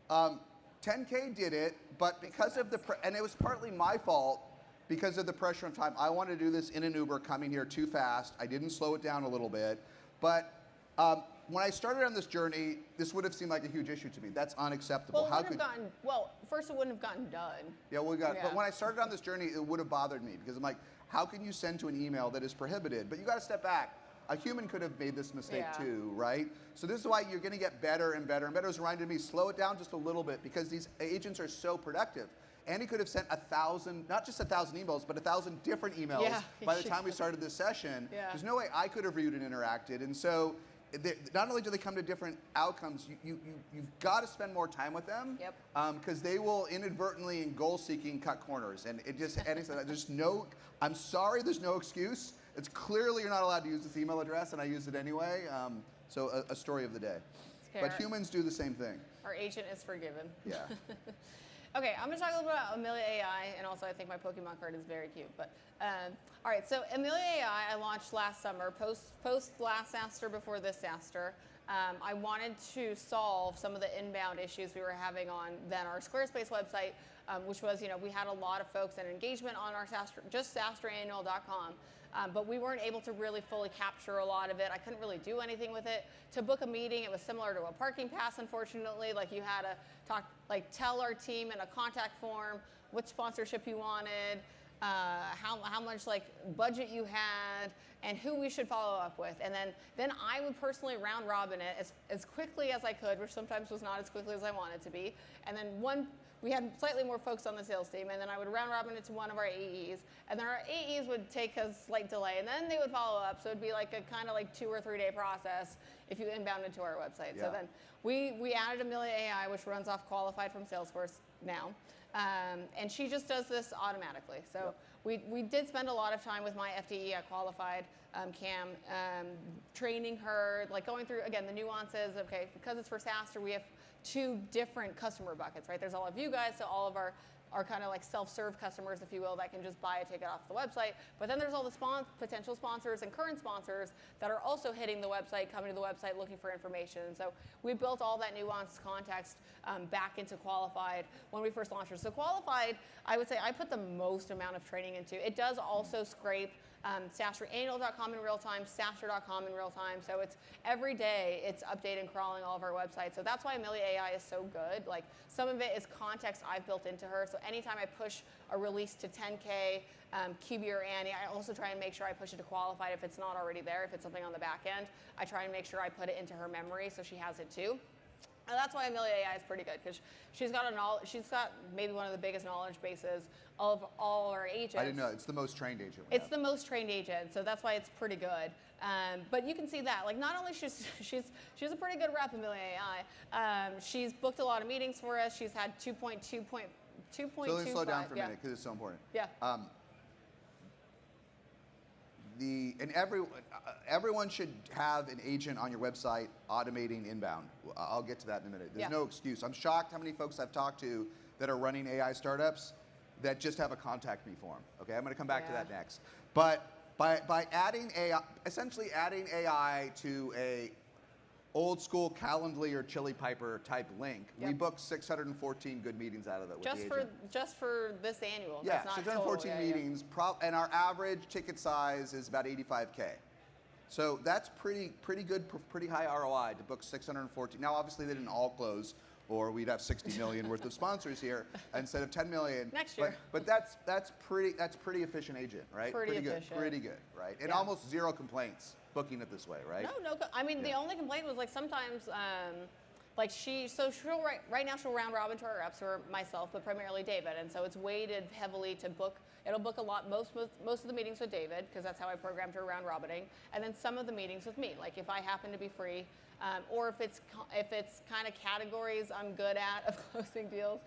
don't know. 10K did it, but because of and it was partly my fault, because of the pressure of time. I wanted to do this in an Uber coming here too fast. I didn't slow it down a little bit. But when I started on this journey, this would have seemed like a huge issue to me. That's unacceptable. First it wouldn't have gotten done. Yeah, but when I started on this journey, it would have bothered me, because I'm like, how can you send to an email that is prohibited? But you got to step back. A human could have made this mistake too, right? So this is why you're going to get better and better and better. It was reminded me, slow it down just a little bit, because these agents are so productive. Annie could have sent 1,000, not just 1,000 emails, but 1,000 different emails by the time we started this session. Yeah. There's no way I could have reviewed and interacted. And so not only do they come to different outcomes, you've got to spend more time with them, because they will inadvertently, in goal-seeking, cut corners. And it just, Annie said, I'm sorry, there's no excuse. It's clearly you're not allowed to use this email address, and I use it anyway. So a story of the day. But humans do the same thing. Our agent is forgiven. Yeah. Okay, I'm going to talk a little bit about Amelia AI, and also I think my Pokemon card is very cute. But all right, so Amelia AI I launched last summer, post last SaaStr, before this SaaStr. I wanted to solve some of the inbound issues we were having on then our Squarespace website, which was, we had a lot of folks and engagement on our SaaStr, just SaaStrAnnual.com. But we weren't able to really fully capture a lot of it. I couldn't really do anything with it. To book a meeting, it was similar to a parking pass, unfortunately. Like, you had to tell our team in a contact form which sponsorship you wanted, how much budget you had, and who we should follow up with. And then I would personally round robin it as quickly as I could, which sometimes was not as quickly as I wanted to be. And then we had slightly more folks on the sales team, and then I would round robin it to one of our AEs, and then our AEs would take a slight delay, and then they would follow up. So it'd be like a kind of 2 or 3 day process if you inbounded to our website. Yeah. So then we added Amelia AI, which runs off Qualified from Salesforce now, and she just does this automatically. So we did spend a lot of time with my FTE at Qualified, Cam, training her, going through, again, the nuances. Okay, because it's for SaaStr, we have 2 different customer buckets, right? There's all of you guys, so all of our are kind of like self-serve customers, if you will, that can just buy a ticket off the website. But then there's all the potential sponsors and current sponsors that are also hitting the website, coming to the website looking for information. So we built all that nuanced context back into Qualified when we first launched it. So Qualified, I would say I put the most amount of training into. It does also scrape SaaStrAnnual.com in real time, SaaStr.com in real time. So it's every day it's updating, crawling all of our websites. So that's why Amelia AI is so good. Like some of it is context I've built into her. So anytime I push a release to 10K, QBee or Annie, I also try and make sure I push it to Qualified if it's not already there. If it's something on the back end, I try and make sure I put it into her memory so she has it too. And that's why Amelia AI is pretty good, because she's got maybe one of the biggest knowledge bases of all our agents. I didn't know. It's the most trained agent. It's the most trained agent, so that's why it's pretty good. But you can see that, like, not only she's a pretty good rep, Amelia AI. She's booked a lot of meetings for us. She's had 2.25. So let's slow down for a minute because it's so important. Yeah. Everyone should have an agent on your website automating inbound. I'll get to that in a minute. There's no excuse. I'm shocked how many folks I've talked to that are running AI startups that just have a contact me form. Okay, I'm going to come back to that next. But by adding AI, essentially adding AI to a old school Calendly or Chili Piper type link, we booked 614 good meetings out of it with the agent. Just for this annual. Yeah, that's not 614 total. meetings, and our average ticket size is about 85K. So that's pretty good, pretty high ROI to book 614. Now, obviously, they didn't all close, or we'd have 60 million worth of sponsors here instead of 10 million. Next year. But that's pretty efficient agent, right? Pretty good, right? And almost zero complaints booking it this way, right? No. I mean, the only complaint was like sometimes, like right now she'll round robin to our reps, who are myself, but primarily David, and so it's weighted heavily to book. It'll book a lot, most of the meetings with David, because that's how I programmed her round robining, and then some of the meetings with me, like if I happen to be free, or if it's kind of categories I'm good at of closing deals,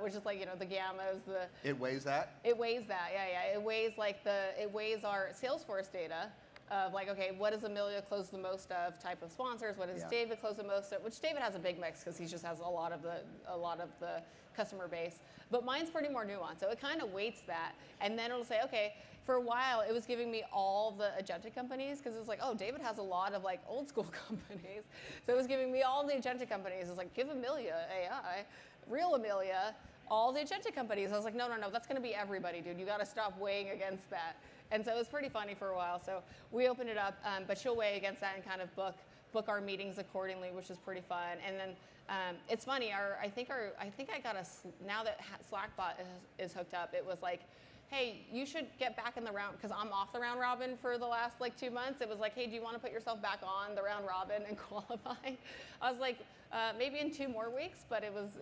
which is like the gammas, It weighs that. It weighs that, yeah. It weighs our Salesforce data. Of like, okay, what does Amelia close the most of type of sponsors? What does David close the most of? Which David has a big mix because he just has a lot of the customer base. But mine's pretty more nuanced, so it kind of weights that, and then it'll say, okay. For a while, it was giving me all the agentic companies because it was like, oh, David has a lot of like old school companies, so it was giving me all the agentic companies. It's like, give Amelia AI, real Amelia, all the agentic companies. I was like, no, that's going to be everybody, dude. You got to stop weighing against that. And so it was pretty funny for a while. So we opened it up, but she'll weigh against that and kind of book our meetings accordingly, which is pretty fun. And then it's funny. I think I got now that Slackbot is hooked up. It was like, hey, you should get back in the round, because I'm off the round robin for the last like 2 months. It was like, hey, do you want to put yourself back on the round robin and qualify? I was like, maybe in 2 more weeks, but it was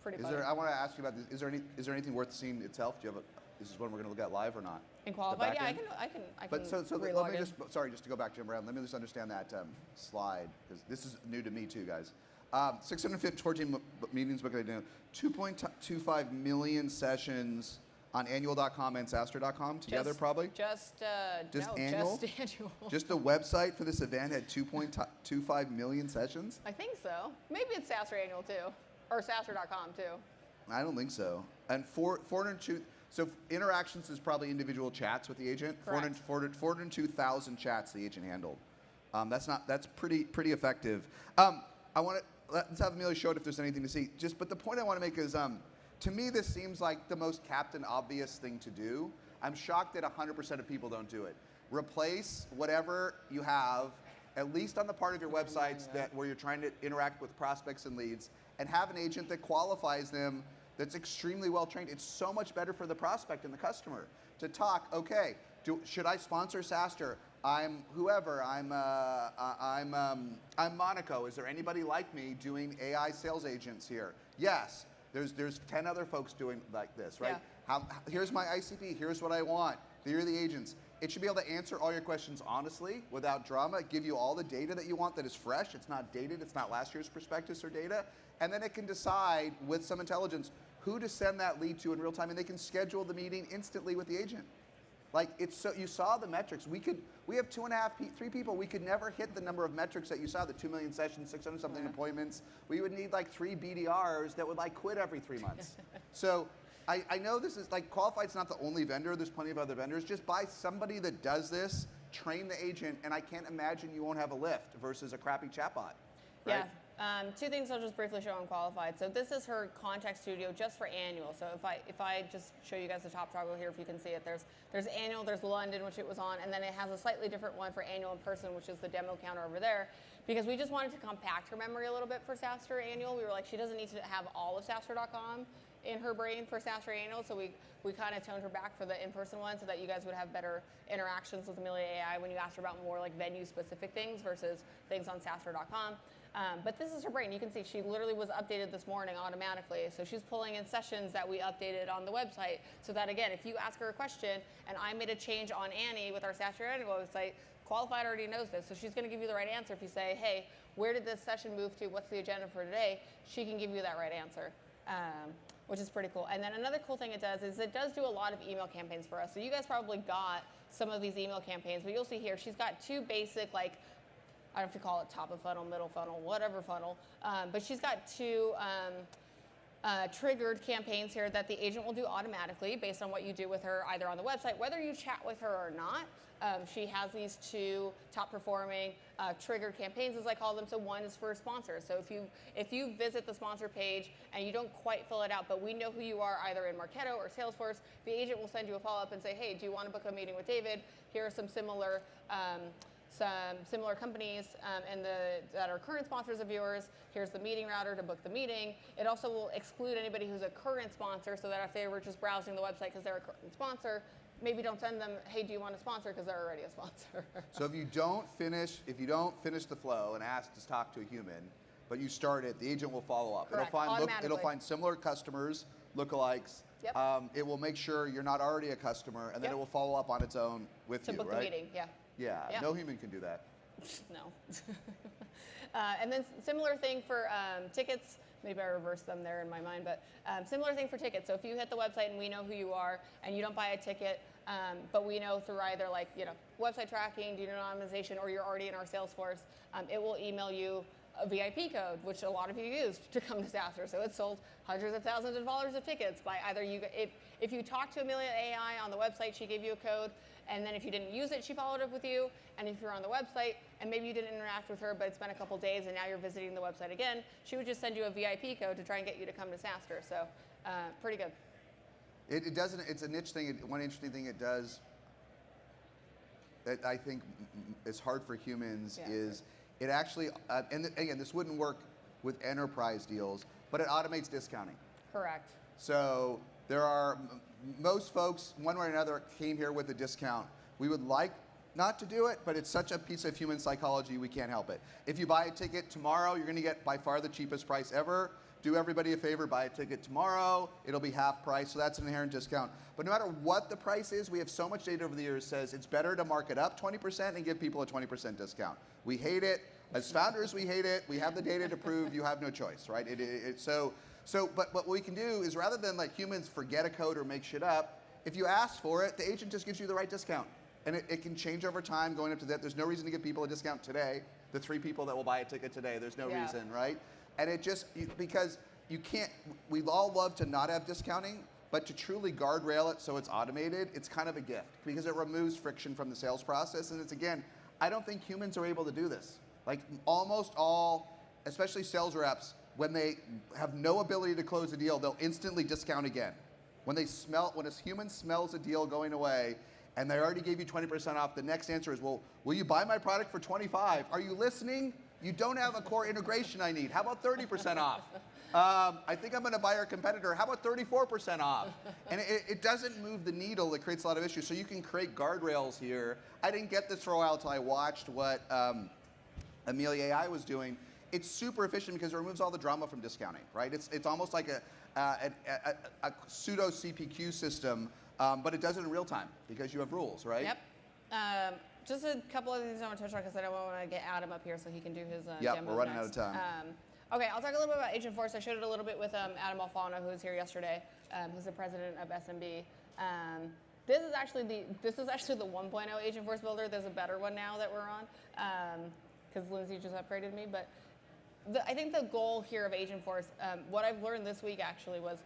pretty fun. I want to ask you about this. Is there anything worth seeing itself? Do you have this is one we're going to look at live or not? In Qualified, yeah, I can. But so let me just to go back to him around. Let me just understand that slide, because this is new to me too, guys. 614 meetings booked. 2.25 million sessions on Annual.com and SaaStr.com together, probably. Just Annual. Just Annual. Just the website for this event had 2.25 million sessions. I think so. Maybe it's SaaStr Annual too, or SaaStr.com too. I don't think so. And 402. So interactions is probably individual chats with the agent. 402,000 chats the agent handled. That's pretty effective. Let's have Amelia show it if there's anything to see. But the point I want to make is, to me, this seems like the most Captain Obvious thing to do. I'm shocked that 100% of people don't do it. Replace whatever you have, at least on the part of your websites where you're trying to interact with prospects and leads, and have an agent that qualifies them, that's extremely well trained. It's so much better for the prospect and the customer to talk. Okay, should I sponsor SaaStr? I'm whoever. I'm Monaco. Is there anybody like me doing AI sales agents here? Yes. There's 10 other folks doing like this, right? Yeah. Here's my ICP. Here's what I want. Here are the agents. It should be able to answer all your questions honestly, without drama, give you all the data that you want that is fresh. It's not dated. It's not last year's prospectus or data. And then it can decide with some intelligence who to send that lead to in real time, and they can schedule the meeting instantly with the agent. Like, you saw the metrics. We have 2.5, 3 people. We could never hit the number of metrics that you saw, the 2 million sessions, 600 something appointments. We would need like 3 BDRs that would like quit every 3 months. So I know this is like Qualified's not the only vendor. There's plenty of other vendors. Just buy somebody that does this, train the agent, and I can't imagine you won't have a lift versus a crappy chatbot. Right? Yeah. Two things I'll just briefly show on Qualified. So this is her contact studio just for annual. So if I just show you guys the top toggle here, if you can see it, there's annual, there's London, which it was on, and then it has a slightly different one for annual in person, which is the demo counter over there, because we just wanted to compact her memory a little bit for SaaStr Annual. We were like, she doesn't need to have all of SaaStr.com in her brain for SaaStr Annual, so we kind of toned her back for the in-person one so that you guys would have better interactions with Amelia AI when you asked her about more like venue-specific things versus things on SaaStr.com. But this is her brain. You can see she literally was updated this morning automatically. So she's pulling in sessions that we updated on the website so that, again, if you ask her a question and I made a change on Annie with our SaaStr Annual website, Qualified already knows this. So she's going to give you the right answer. If you say, hey, where did this session move to? What's the agenda for today? She can give you that right answer, which is pretty cool. And then another cool thing it does is it does do a lot of email campaigns for us. So you guys probably got some of these email campaigns, but you'll see here she's got two basic, like, I don't know if you call it top of funnel, middle funnel, whatever funnel, but she's got two triggered campaigns here that the agent will do automatically based on what you do with her either on the website, whether you chat with her or not. She has these two top performing triggered campaigns, as I call them. So one is for sponsors. So if you visit the sponsor page and you don't quite fill it out, but we know who you are either in Marketo or Salesforce, the agent will send you a follow-up and say, hey, do you want to book a meeting with David? Here are some similar companies that are current sponsors of yours. Here's the meeting router to book the meeting. It also will exclude anybody who's a current sponsor so that if they were just browsing the website because they're a current sponsor, maybe don't send them, hey, do you want to sponsor, because they're already a sponsor. So if you don't finish the flow and ask to talk to a human, but you start it, the agent will follow up. Correct. It'll find similar customers, lookalikes. Yep. It will make sure you're not already a customer, and then it will follow up on its own with you, to book right? the meeting, yeah. Yeah, no human can do that. No. And then similar thing for tickets. Maybe I reversed them there in my mind, but similar thing for tickets. So if you hit the website and we know who you are and you don't buy a ticket, but we know through either like, website tracking, de-anonymization, or you're already in our Salesforce, it will email you a VIP code, which a lot of you used to come to SaaStr. So it's sold hundreds of thousands of dollars of tickets by either you, if you talked to Amelia AI on the website, she gave you a code, and then if you didn't use it, she followed up with you, and if you're on the website, and maybe you didn't interact with her, but it's been a couple days, and now you're visiting the website again, she would just send you a VIP code to try and get you to come to SaaStr. So pretty good. It doesn't. It's a niche thing. One interesting thing it does that I think is hard for humans is it actually, and again, this wouldn't work with enterprise deals, but it automates discounting. Correct. So there are, most folks, one way or another, came here with a discount. We would like not to do it, but it's such a piece of human psychology, we can't help it. If you buy a ticket tomorrow, you're gonna get by far the cheapest price ever. Do everybody a favor, buy a ticket tomorrow, it'll be half price, so that's an inherent discount. But no matter what the price is, we have so much data over the years says it's better to mark it up 20% and give people a 20% discount. We hate it. As founders, we hate it. We have the data to prove you have no choice, right? But what we can do is rather than let humans forget a code or make shit up, if you ask for it, the agent just gives you the right discount. And it can change over time going up to that. There's no reason to give people a discount today. The 3 people that will buy a ticket today, there's no reason, right? And it just, because you can't, we all love to not have discounting, but to truly guardrail it so it's automated, it's kind of a gift because it removes friction from the sales process. And it's, again, I don't think humans are able to do this. Like almost all, especially sales reps, when they have no ability to close a deal, they'll instantly discount again. When a human smells a deal going away and they already gave you 20% off, the next answer is, well, will you buy my product for 25? Are you listening? You don't have a core integration I need. How about 30% off? I think I'm gonna buy our competitor. How about 34% off? And it doesn't move the needle. It creates a lot of issues. So you can create guardrails here. I didn't get this for a while until I watched what Amelia AI was doing. It's super efficient because it removes all the drama from discounting, right? It's almost like a pseudo CPQ system, but it does it in real time because you have rules, right? Yep. Just a couple of things I want to touch on because I don't want to get Adam up here so he can do his demo. Yep, we're running out of time. Okay, I'll talk a little bit about Agentforce. I showed it a little bit with Adam Alfano, who was here yesterday. Who's the president of SMB. This is actually the 1.0 Agentforce builder. There's a better one now that we're on because Lindsay just upgraded me. But I think the goal here of Agentforce, what I've learned this week actually was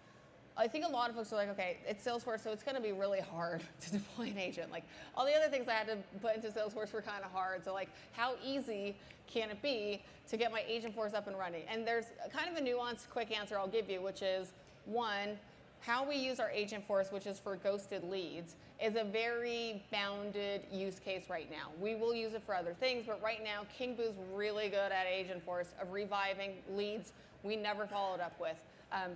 I think a lot of folks are like, okay, it's Salesforce, so it's going to be really hard to deploy an agent. Like all the other things I had to put into Salesforce were kind of hard. So like, how easy can it be to get my Agentforce up and running? And there's kind of a nuanced, quick answer I'll give you, which is one, how we use our Agentforce, which is for ghosted leads, is a very bounded use case right now. We will use it for other things, but right now, King Boo's really good at Agentforce of reviving leads we never followed up with.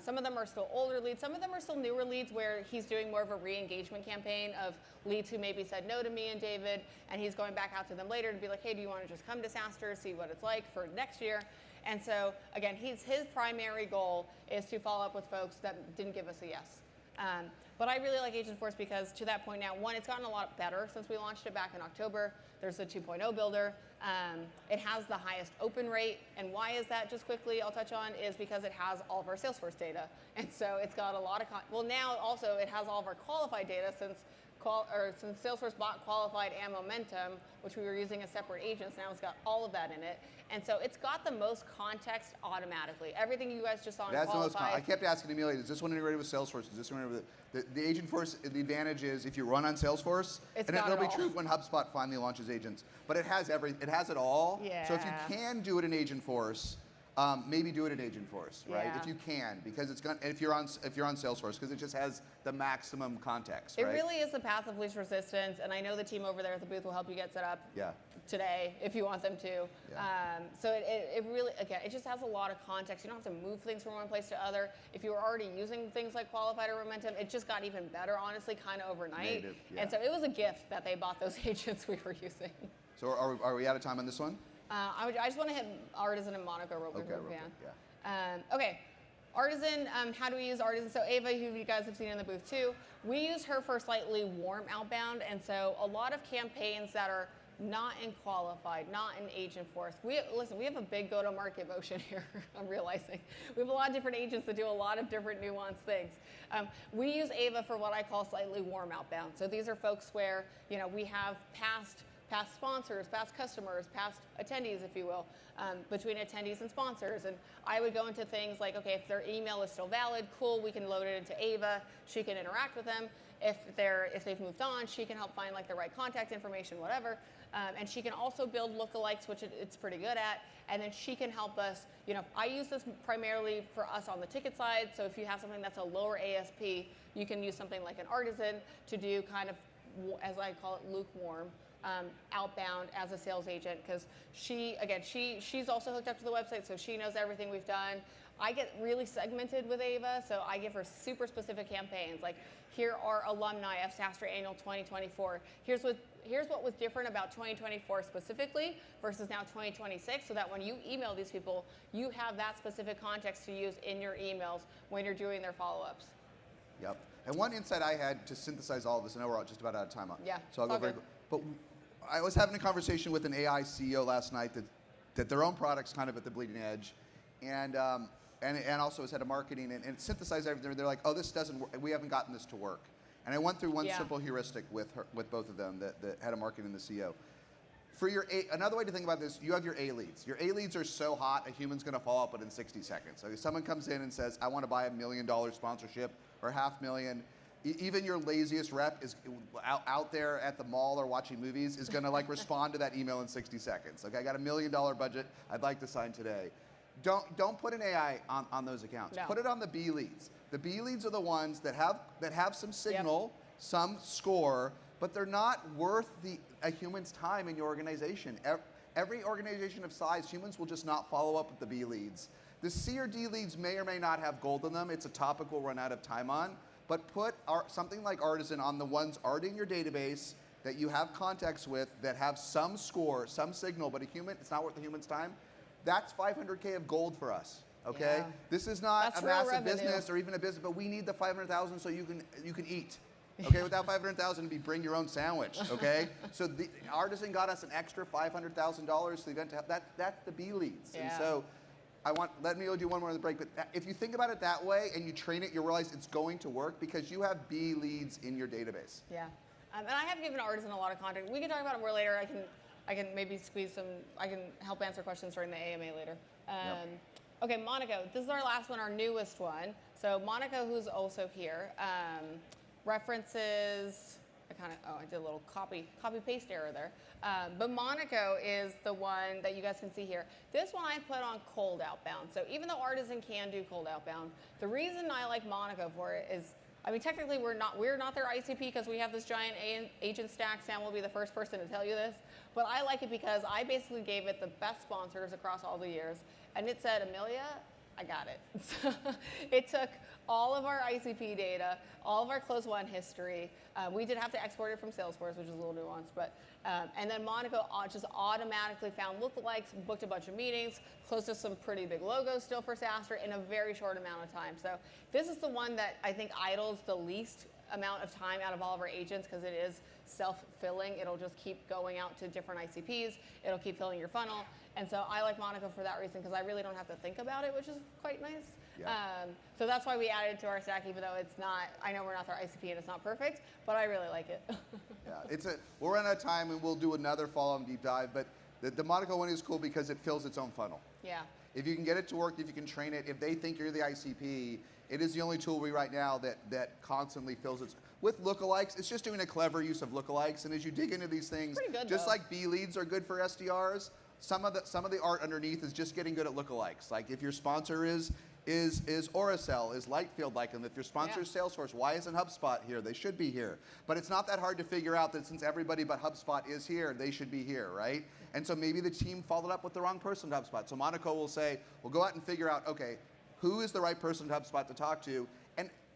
Some of them are still older leads. Some of them are still newer leads where he's doing more of a re-engagement campaign of leads who maybe said no to me and David, and he's going back out to them later to be like, hey, do you want to just come to SaaStr, see what it's like for next year? And so, again, his primary goal is to follow up with folks that didn't give us a yes. But I really like Agentforce because to that point now, one, it's gotten a lot better since we launched it back in October. There's the 2.0 builder. It has the highest open rate. And why is that, just quickly, I'll touch on, is because it has all of our Salesforce data. And so it's got a lot of, well, now also it has all of our qualified data since Salesforce bought Qualified and Momentum, which we were using as separate agents. Now it's got all of that in it. And so it's got the most context automatically. Everything you guys just saw in That's the most Qualified. I kept asking Amelia, is this one integrated with Salesforce? Is this one integrated with the Agentforce? The advantage is if you run on Salesforce, It's and got it'll it be all. true when HubSpot finally launches agents. But it has it has it all. Yeah. So if you can do it in Agentforce, maybe do it in Agentforce, right? Yeah. If you can, because it's going. If you're on Salesforce, because it just has the maximum context. It right? really is the path of least resistance, and I know the team over there at the booth will help you get set up Yeah. today if you want them to. Yeah. So it really, again, it just has a lot of context. You don't have to move things from one place to other. If you were already using things like Qualified or Momentum, it just got even better, honestly, kind of overnight. Native, yeah. And so it was a gift that they bought those agents we were using. So are we out of time on this one? I just want to hit Artisan and Monaco real quick. Okay, if we real can. quick, yeah. Okay, Artisan, how do we use Artisan? So Ava, who you guys have seen in the booth too, we use her for slightly warm outbound, and so a lot of campaigns that are not in Qualified, not in Agentforce. Listen, we have a big go-to-market motion here, I'm realizing. We have a lot of different agents that do a lot of different nuanced things. We use Ava for what I call slightly warm outbound. So these are folks where, we have past sponsors, past customers, past attendees, if you will, between attendees and sponsors. And I would go into things like, okay, if their email is still valid, cool, we can load it into Ava. She can interact with them. If they've moved on, she can help find like the right contact information, whatever. And she can also build lookalikes, which it's pretty good at. And then she can help us, I use this primarily for us on the ticket side. So if you have something that's a lower ASP, you can use something like an Artisan to do kind of, as I call it, lukewarm. Outbound as a sales agent, because she's also hooked up to the website, so she knows everything we've done. I get really segmented with Ava, so I give her super specific campaigns. Like, here are alumni of SaaStr Annual 2024. Here's what was different about 2024 specifically versus now 2026, so that when you email these people, you have that specific context to use in your emails when you're doing their follow-ups. Yep. And one insight I had to synthesize all of this, I know we're just about out of time. Yeah, So I'll go it's all very good. quick. But I was having a conversation with an AI CEO last night that their own product's kind of at the bleeding edge, and also as head of marketing, and it synthesized everything. They're like, oh, this doesn't work. We haven't gotten this to work. And I went through one simple heuristic with both of them, the head of marketing and the CEO. For another way to think about this, you have your A leads. Your A leads are so hot, a human's going to follow up within 60 seconds. So if someone comes in and says, I want to buy $1 million sponsorship or $500,000, even your laziest rep is out there at the mall or watching movies is going to respond to that email in 60 seconds. Okay, I got $1 million budget. I'd like to sign today. Don't put an AI on those accounts. No. Put it on the B leads. The B leads are the ones that have some signal, some score, but they're not worth a human's time in your organization. Every organization of size, humans will just not follow up with the B leads. The C or D leads may or may not have gold in them. It's a topic we'll run out of time on. But put something like Artisan on the ones already in your database that you have contacts with that have some score, some signal, but it's not worth a human's time. That's $500K of gold for us. Okay, Yeah. This is not That's a real massive revenue. business or even a business, but we need the $500,000 so you can eat. Okay, without $500,000, it'd be bring your own sandwich. Okay, so the Artisan got us an extra $500,000 to the event. That's the B leads, and Yeah. so. Let me do one more on the break, but if you think about it that way and you train it, you'll realize it's going to work because you have B leads in your database. Yeah, and I have given Artisan a lot of content. We can talk about it more later. I can maybe squeeze some. I can help answer questions during the AMA later. Yep. Okay, Monaco. This is our last one, our newest one. So Monaco, who's also here, references. I did a little copy paste error there. But Monaco is the one that you guys can see here. This one I put on cold outbound. So even though Artisan can do cold outbound, the reason I like Monaco for it is, I mean, technically we're not their ICP because we have this giant agent stack. Sam will be the first person to tell you this. But I like it because I basically gave it the best sponsors across all the years. And it said, Amelia, I got it. So it took all of our ICP data, all of our close won history. We did have to export it from Salesforce, which is a little nuanced, but and then Monaco just automatically found lookalikes, booked a bunch of meetings, closed to some pretty big logos still for SaaStr in a very short amount of time. So this is the one that I think idles the least amount of time out of all of our agents because it is self-filling. It'll just keep going out to different ICPs. It'll keep filling your funnel. And so I like Monaco for that reason because I really don't have to think about it, which is quite nice. Yeah. So that's why we added it to our stack, even though it's not, I know we're not their ICP and it's not perfect, but I really like it. Yeah, we're running out of time and we'll do another follow-on deep dive, but the Monaco one is cool because it fills its own funnel. Yeah. If you can get it to work, if you can train it, if they think you're the ICP, it is the only tool right now that constantly fills its, with lookalikes, it's just doing a clever use of lookalikes, and as you dig into these things, good, just though. like B leads are good for SDRs, some of the art underneath is just getting good at lookalikes. Like if your sponsor is Oracell, is Lightfield like them? If your sponsor is Salesforce, why isn't HubSpot here? They should be here. But it's not that hard to figure out that since everybody but HubSpot is here, they should be here, right? And so maybe the team followed up with the wrong person to HubSpot. So Monaco will say, we'll go out and figure out, okay, who is the right person to HubSpot to talk to?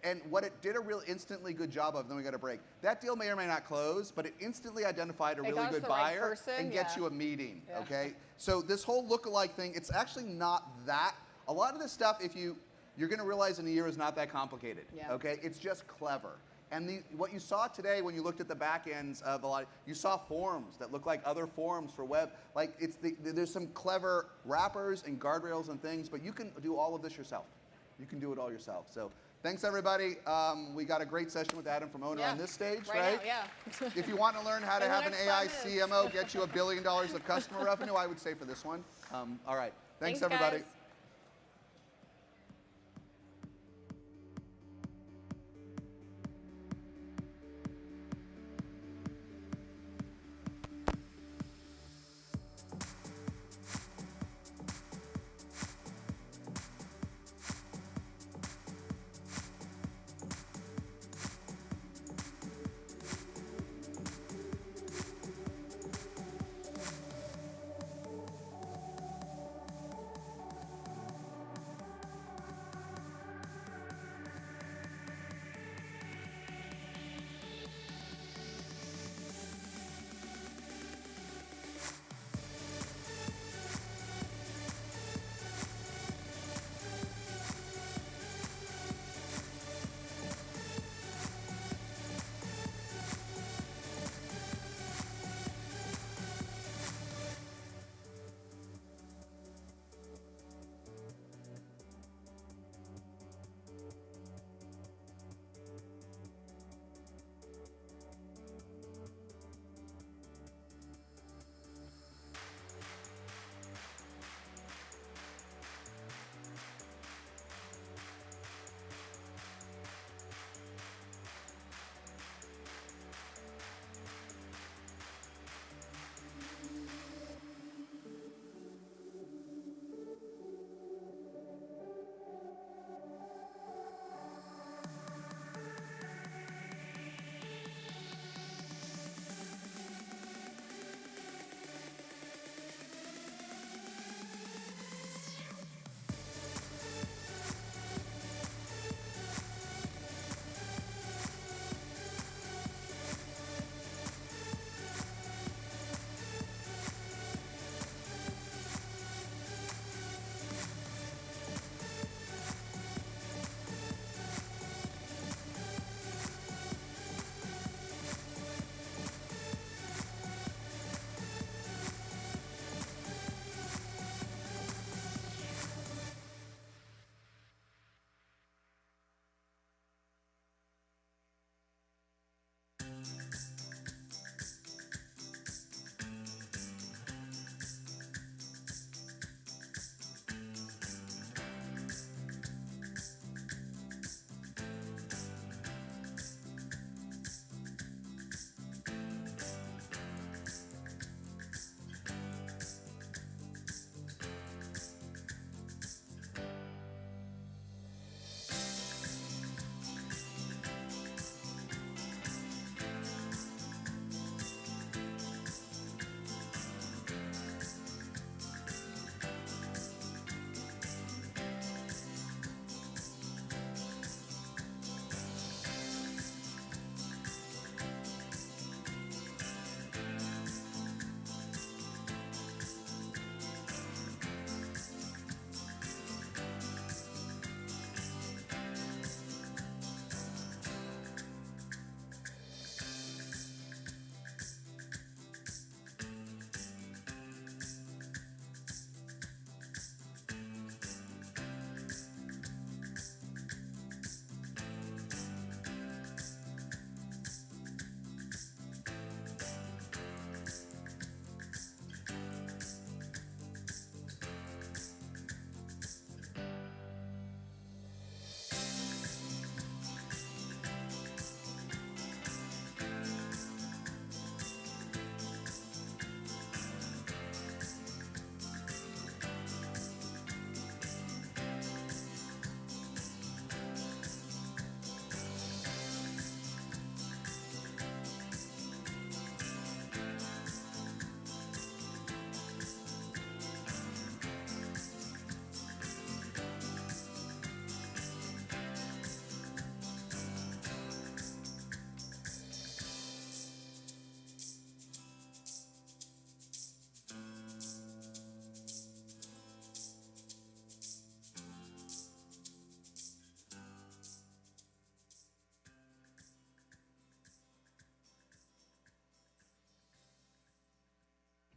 And what it did a real instantly good job of, then we got a break. That deal may or may not close, but it instantly identified a really good buyer and gets you a meeting, okay? So this whole lookalike thing, it's actually not that, a lot of this stuff, you're gonna realize in a year is not that complicated, okay? It's just clever. And what you saw today when you looked at the back ends of a lot, you saw forms that look like other forms for web. Like there's some clever wrappers and guardrails and things, but you can do all of this yourself. You can do it all yourself. So thanks everybody. We got a great session with Adam from Owner on this stage, right? Now, If you want to learn how to have an AI CMO get you $1 billion of customer revenue, I would say for this one. All right. Thanks everybody. Guys.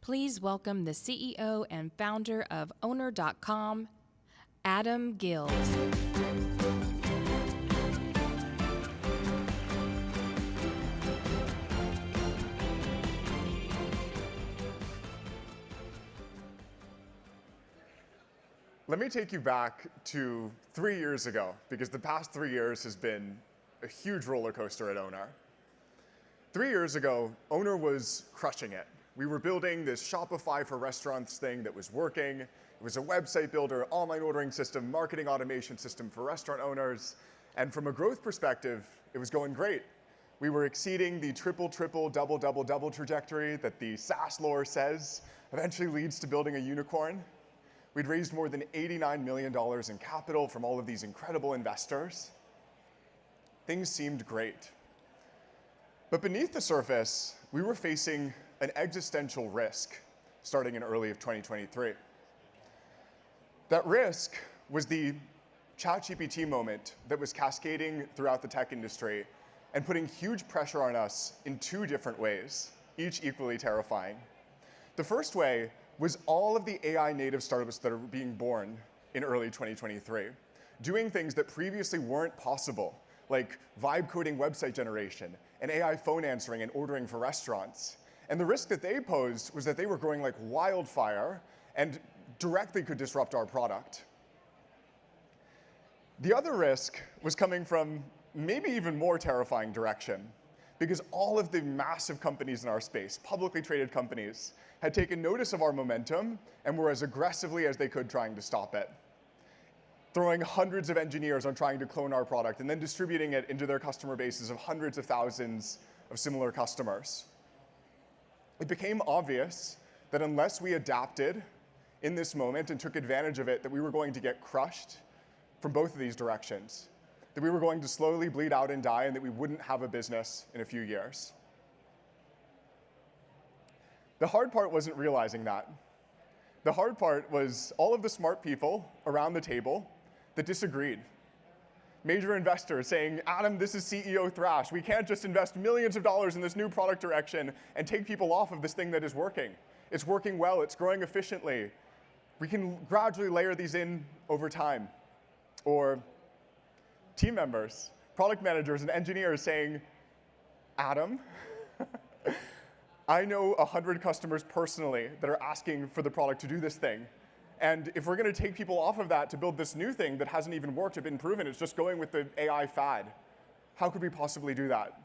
Please welcome the CEO and founder of Owner.com, Adam Guild. Let me take you back to 3 years ago, because the past 3 years has been a huge roller coaster at Owner. 3 years ago, Owner was crushing it. We were building this Shopify for restaurants thing that was working. It was a website builder, online ordering system, marketing automation system for restaurant owners. And from a growth perspective, it was going great. We were exceeding the triple, double, double trajectory that the SaaS lore says eventually leads to building a unicorn. We'd raised more than $89 million in capital from all of these incredible investors. Things seemed great. But beneath the surface, we were facing an existential risk starting in early of 2023. That risk was the ChatGPT moment that was cascading throughout the tech industry and putting huge pressure on us in two different ways, each equally terrifying. The first way was all of the AI native startups that are being born in early 2023, doing things that previously weren't possible, like vibe coding website generation and AI phone answering and ordering for restaurants. And the risk that they posed was that they were growing like wildfire and directly could disrupt our product. The other risk was coming from maybe even more terrifying direction, because all of the massive companies in our space, publicly traded companies, had taken notice of our momentum and were as aggressively as they could trying to stop it, throwing hundreds of engineers on trying to clone our product and then distributing it into their customer bases of hundreds of thousands of similar customers. It became obvious that unless we adapted in this moment and took advantage of it, that we were going to get crushed from both of these directions, that we were going to slowly bleed out and die, and that we wouldn't have a business in a few years. The hard part wasn't realizing that. The hard part was all of the smart people around the table that disagreed. Major investors saying, Adam, this is CEO thrash. We can't just invest millions of dollars in this new product direction and take people off of this thing that is working. It's working well, it's growing efficiently. We can gradually layer these in over time. Or team members, product managers, and engineers saying, Adam, I know 100 customers personally that are asking for the product to do this thing. And if we're going to take people off of that to build this new thing that hasn't even worked or been proven, it's just going with the AI fad, how could we possibly do that?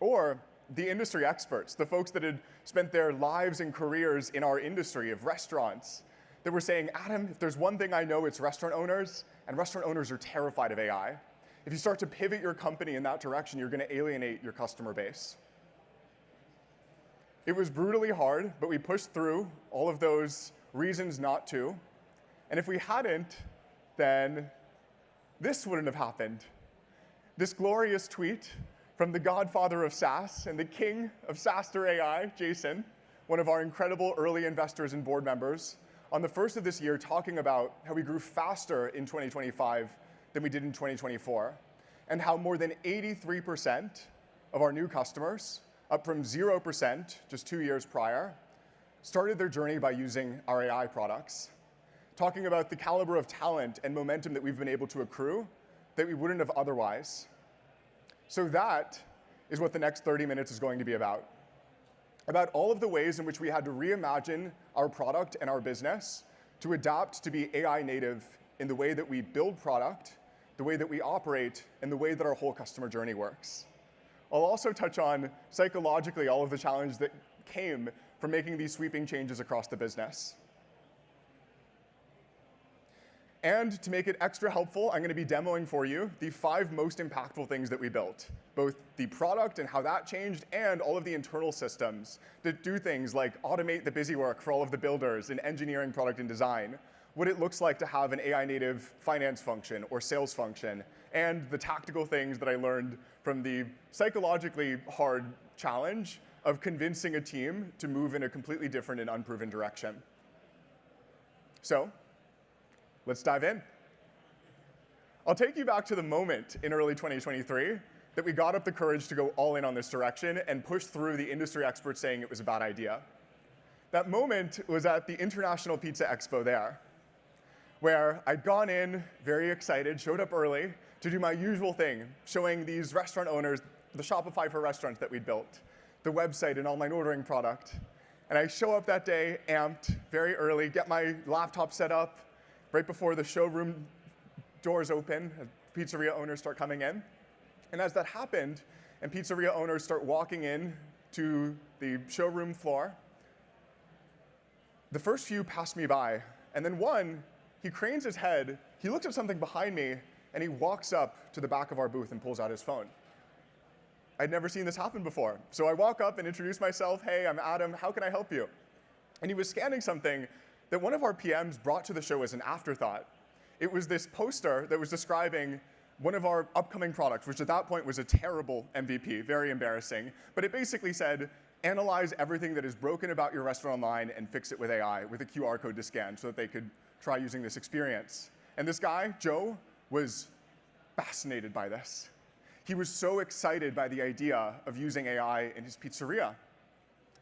Or the industry experts, the folks that had spent their lives and careers in our industry of restaurants, that were saying, Adam, if there's one thing I know, it's restaurant owners, and restaurant owners are terrified of AI. If you start to pivot your company in that direction, you're going to alienate your customer base. It was brutally hard, but we pushed through all of those reasons not to. And if we hadn't, then this wouldn't have happened. This glorious tweet from the godfather of SaaS and the king of SaaStr AI, Jason, one of our incredible early investors and board members, on the first of this year talking about how we grew faster in 2025 than we did in 2024, and how more than 83% of our new customers, up from 0% just 2 years prior, started their journey by using our AI products, talking about the caliber of talent and momentum that we've been able to accrue that we wouldn't have otherwise. So that is what the next 30 minutes is going to be about all of the ways in which we had to reimagine our product and our business to adapt to be AI native in the way that we build product, the way that we operate, and the way that our whole customer journey works. I'll also touch on psychologically all of the challenges that came from making these sweeping changes across the business. And to make it extra helpful, I'm going to be demoing for you the 5 most impactful things that we built, both the product and how that changed, and all of the internal systems that do things like automate the busy work for all of the builders in engineering, product, and design, what it looks like to have an AI native finance function or sales function, and the tactical things that I learned from the psychologically hard challenge of convincing a team to move in a completely different and unproven direction. So, let's dive in. I'll take you back to the moment in early 2023 that we got up the courage to go all in on this direction and push through the industry experts saying it was a bad idea. That moment was at the International Pizza Expo there, where I'd gone in very excited, showed up early to do my usual thing, showing these restaurant owners the Shopify for restaurants that we'd built, the website and online ordering product. And I show up that day, amped, very early, get my laptop set up right before the showroom doors open, pizzeria owners start coming in. And as that happened, and pizzeria owners start walking in to the showroom floor, the first few passed me by, and then one, he cranes his head, he looks at something behind me, and he walks up to the back of our booth and pulls out his phone. I'd never seen this happen before. So I walk up and introduce myself, hey, I'm Adam, how can I help you? And he was scanning something that one of our PMs brought to the show as an afterthought. It was this poster that was describing one of our upcoming products, which at that point was a terrible MVP, very embarrassing. But it basically said, analyze everything that is broken about your restaurant online and fix it with AI, with a QR code to scan so that they could try using this experience. And this guy, Joe, was fascinated by this. He was so excited by the idea of using AI in his pizzeria.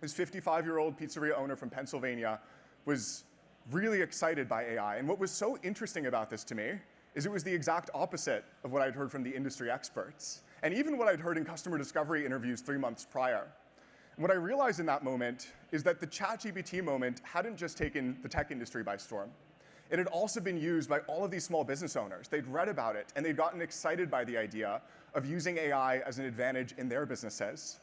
This 55-year-old pizzeria owner from Pennsylvania was really excited by AI. And what was so interesting about this to me is it was the exact opposite of what I'd heard from the industry experts, and even what I'd heard in customer discovery interviews 3 months prior. And what I realized in that moment is that the ChatGPT moment hadn't just taken the tech industry by storm. It had also been used by all of these small business owners. They'd read about it, and they'd gotten excited by the idea of using AI as an advantage in their businesses.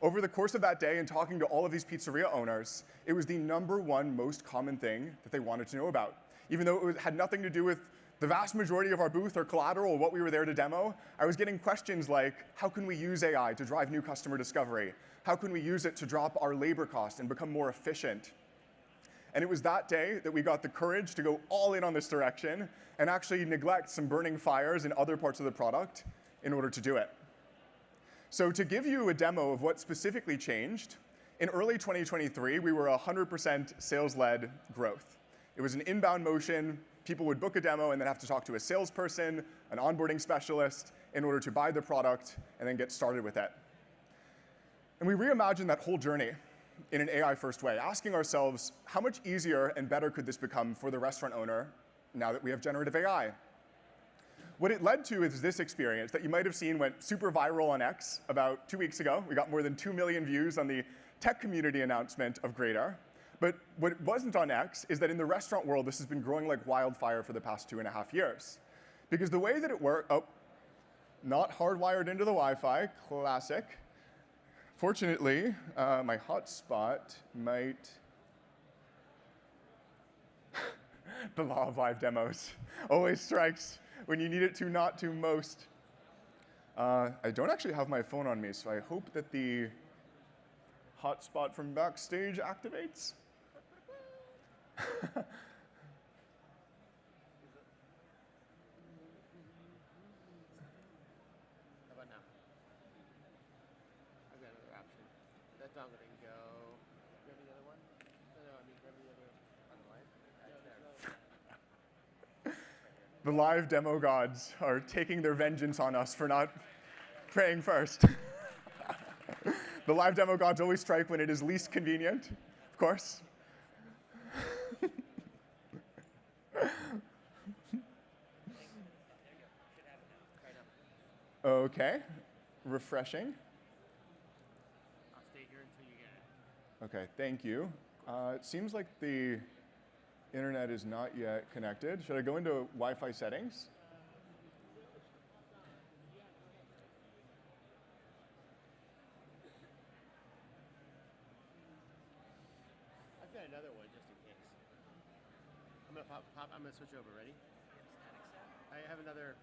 Over the course of that day and talking to all of these pizzeria owners, it was the #1 most common thing that they wanted to know about. Even though it had nothing to do with the vast majority of our booth or collateral or what we were there to demo, I was getting questions like, how can we use AI to drive new customer discovery? How can we use it to drop our labor cost and become more efficient? And it was that day that we got the courage to go all in on this direction and actually neglect some burning fires in other parts of the product in order to do it. So to give you a demo of what specifically changed, in early 2023, we were 100% sales-led growth. It was an inbound motion. People would book a demo and then have to talk to a salesperson, an onboarding specialist, in order to buy the product and then get started with it. And we reimagined that whole journey in an AI-first way, asking ourselves, how much easier and better could this become for the restaurant owner now that we have generative AI? What it led to is this experience that you might have seen went super viral on X about 2 weeks ago. We got more than 2 million views on the tech community announcement of Greater. But what wasn't on X is that in the restaurant world, this has been growing like wildfire for the past 2.5 years. Because the way that it worked, not hardwired into the Wi-Fi, classic. Fortunately, my hotspot might, the law of live demos always strikes when you need it to, not to most. I don't actually have my phone on me, so I hope that the hotspot from backstage activates. How about now? I've got another option. That's not going to go. Grab the other one? No, I mean grab the other on the live. The live demo gods are taking their vengeance on us for not praying first. The live demo gods always strike when it is least convenient, of course. Okay, refreshing. I'll stay here until you get it. Okay, thank you. It seems like the internet is not yet connected. Should I go into Wi-Fi settings? I've got another one just in case. I'm gonna switch over. Ready? I have another.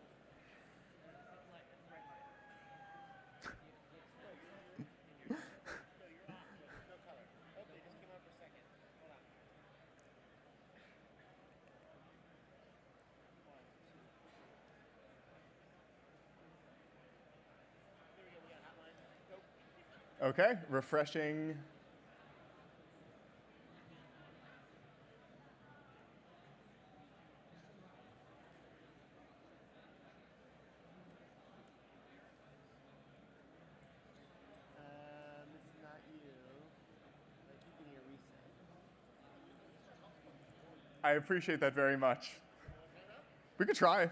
Okay, refreshing. This is not you. I keep getting a reset. I appreciate that very much. We could try.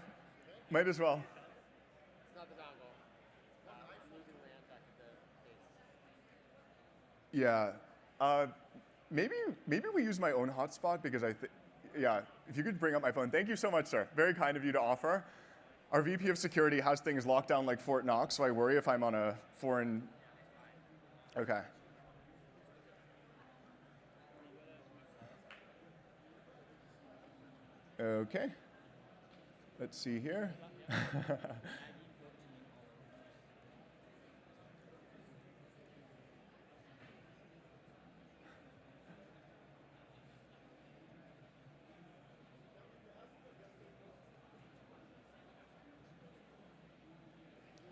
Might as well. It's not the dongle. I'm losing land back at the base. Yeah. Maybe we use my own hotspot because yeah, if you could bring up my phone. Thank you so much, sir. Very kind of you to offer. Our VP of security has things locked down like Fort Knox, so I worry if I'm on a foreign. Okay. Okay. Let's see here.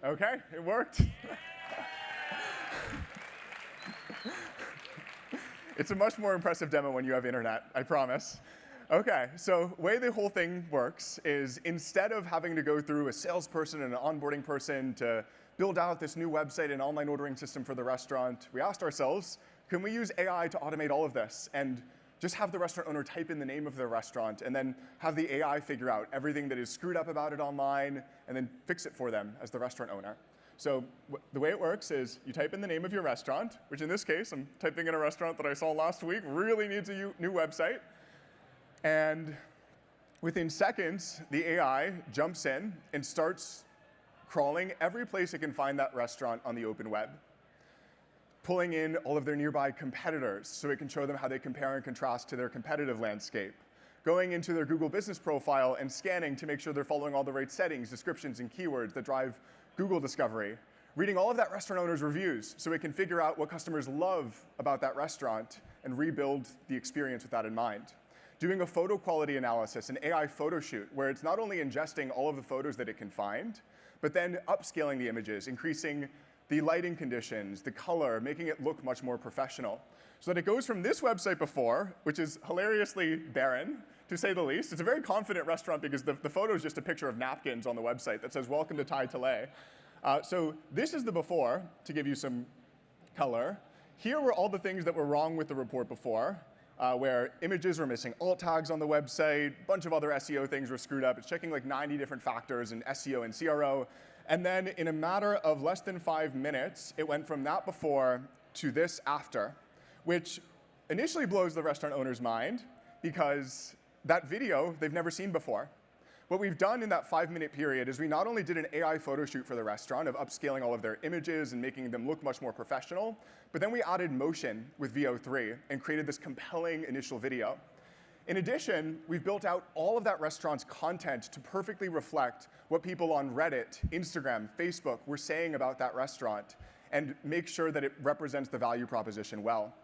Okay, it worked. It's a much more impressive demo when you have internet, I promise. Okay, so the way the whole thing works is instead of having to go through a salesperson and an onboarding person to build out this new website and online ordering system for the restaurant, we asked ourselves, can we use AI to automate all of this and just have the restaurant owner type in the name of their restaurant and then have the AI figure out everything that is screwed up about it online and then fix it for them as the restaurant owner. So the way it works is you type in the name of your restaurant, which in this case, I'm typing in a restaurant that I saw last week, really needs a new website. And within seconds, the AI jumps in and starts crawling every place it can find that restaurant on the open web, pulling in all of their nearby competitors so it can show them how they compare and contrast to their competitive landscape, going into their Google business profile and scanning to make sure they're following all the right settings, descriptions, and keywords that drive Google discovery, reading all of that restaurant owner's reviews so it can figure out what customers love about that restaurant and rebuild the experience with that in mind. Doing a photo quality analysis, an AI photo shoot, where it's not only ingesting all of the photos that it can find, but then upscaling the images, increasing the lighting conditions, the color, making it look much more professional. So that it goes from this website before, which is hilariously barren, to say the least. It's a very confident restaurant because the photo is just a picture of napkins on the website that says, "Welcome to Thai Tale." So this is the before, to give you some color. Here were all the things that were wrong with the report before, where images were missing alt tags on the website, a bunch of other SEO things were screwed up. It's checking like 90 different factors in SEO and CRO. And then in a matter of less than 5 minutes, it went from that before to this after, which initially blows the restaurant owner's mind because that video they've never seen before. What we've done in that 5-minute period is we not only did an AI photo shoot for the restaurant of upscaling all of their images and making them look much more professional, but then we added motion with VO3 and created this compelling initial video. In addition, we've built out all of that restaurant's content to perfectly reflect what people on Reddit, Instagram, Facebook were saying about that restaurant and make sure that it represents the value proposition well.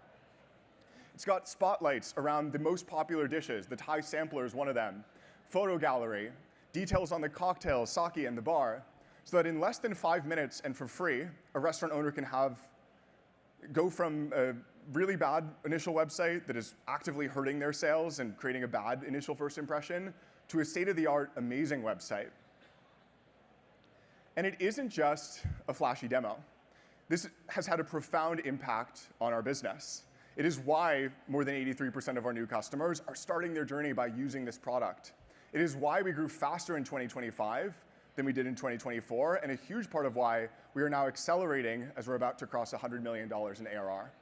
It's got spotlights around the most popular dishes. The Thai sampler is one of them. Photo gallery, details on the cocktails, sake, and the bar, so that in less than 5 minutes and for free, a restaurant owner can go from a really bad initial website that is actively hurting their sales and creating a bad initial first impression to a state-of-the-art amazing website. And it isn't just a flashy demo. This has had a profound impact on our business. It is why more than 83% of our new customers are starting their journey by using this product. It is why we grew faster in 2025 than we did in 2024, and a huge part of why we are now accelerating as we're about to cross $100 million in ARR.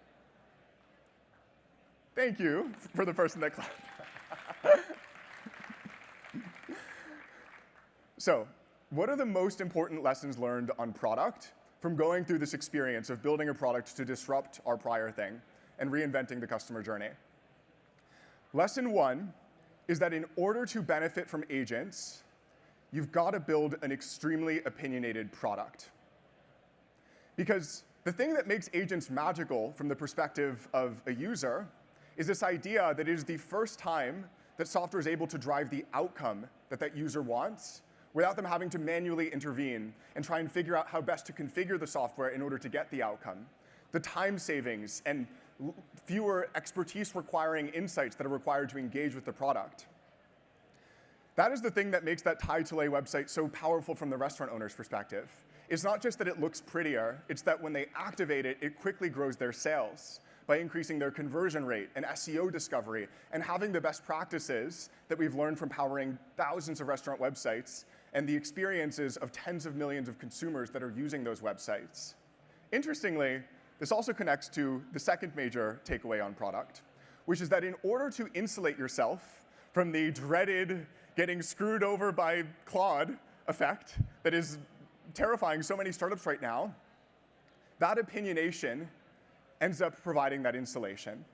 Thank you for the person that clapped. So, what are the most important lessons learned on product from going through this experience of building a product to disrupt our prior thing and reinventing the customer journey? Lesson 1 is that in order to benefit from agents, you've got to build an extremely opinionated product. Because the thing that makes agents magical from the perspective of a user is this idea that it is the first time that software is able to drive the outcome that that user wants without them having to manually intervene and try and figure out how best to configure the software in order to get the outcome. The time savings and fewer expertise requiring insights that are required to engage with the product. That is the thing that makes that Thai Tale website so powerful from the restaurant owner's perspective. It's not just that it looks prettier, it's that when they activate it, it quickly grows their sales. by increasing their conversion rate and SEO discovery and having the best practices that we've learned from powering thousands of restaurant websites and the experiences of tens of millions of consumers that are using those websites. Interestingly, this also connects to the second major takeaway on product, which is that in order to insulate yourself from the dreaded getting screwed over by Claude effect that is terrifying so many startups right now, that opinionation ends up providing that insulation.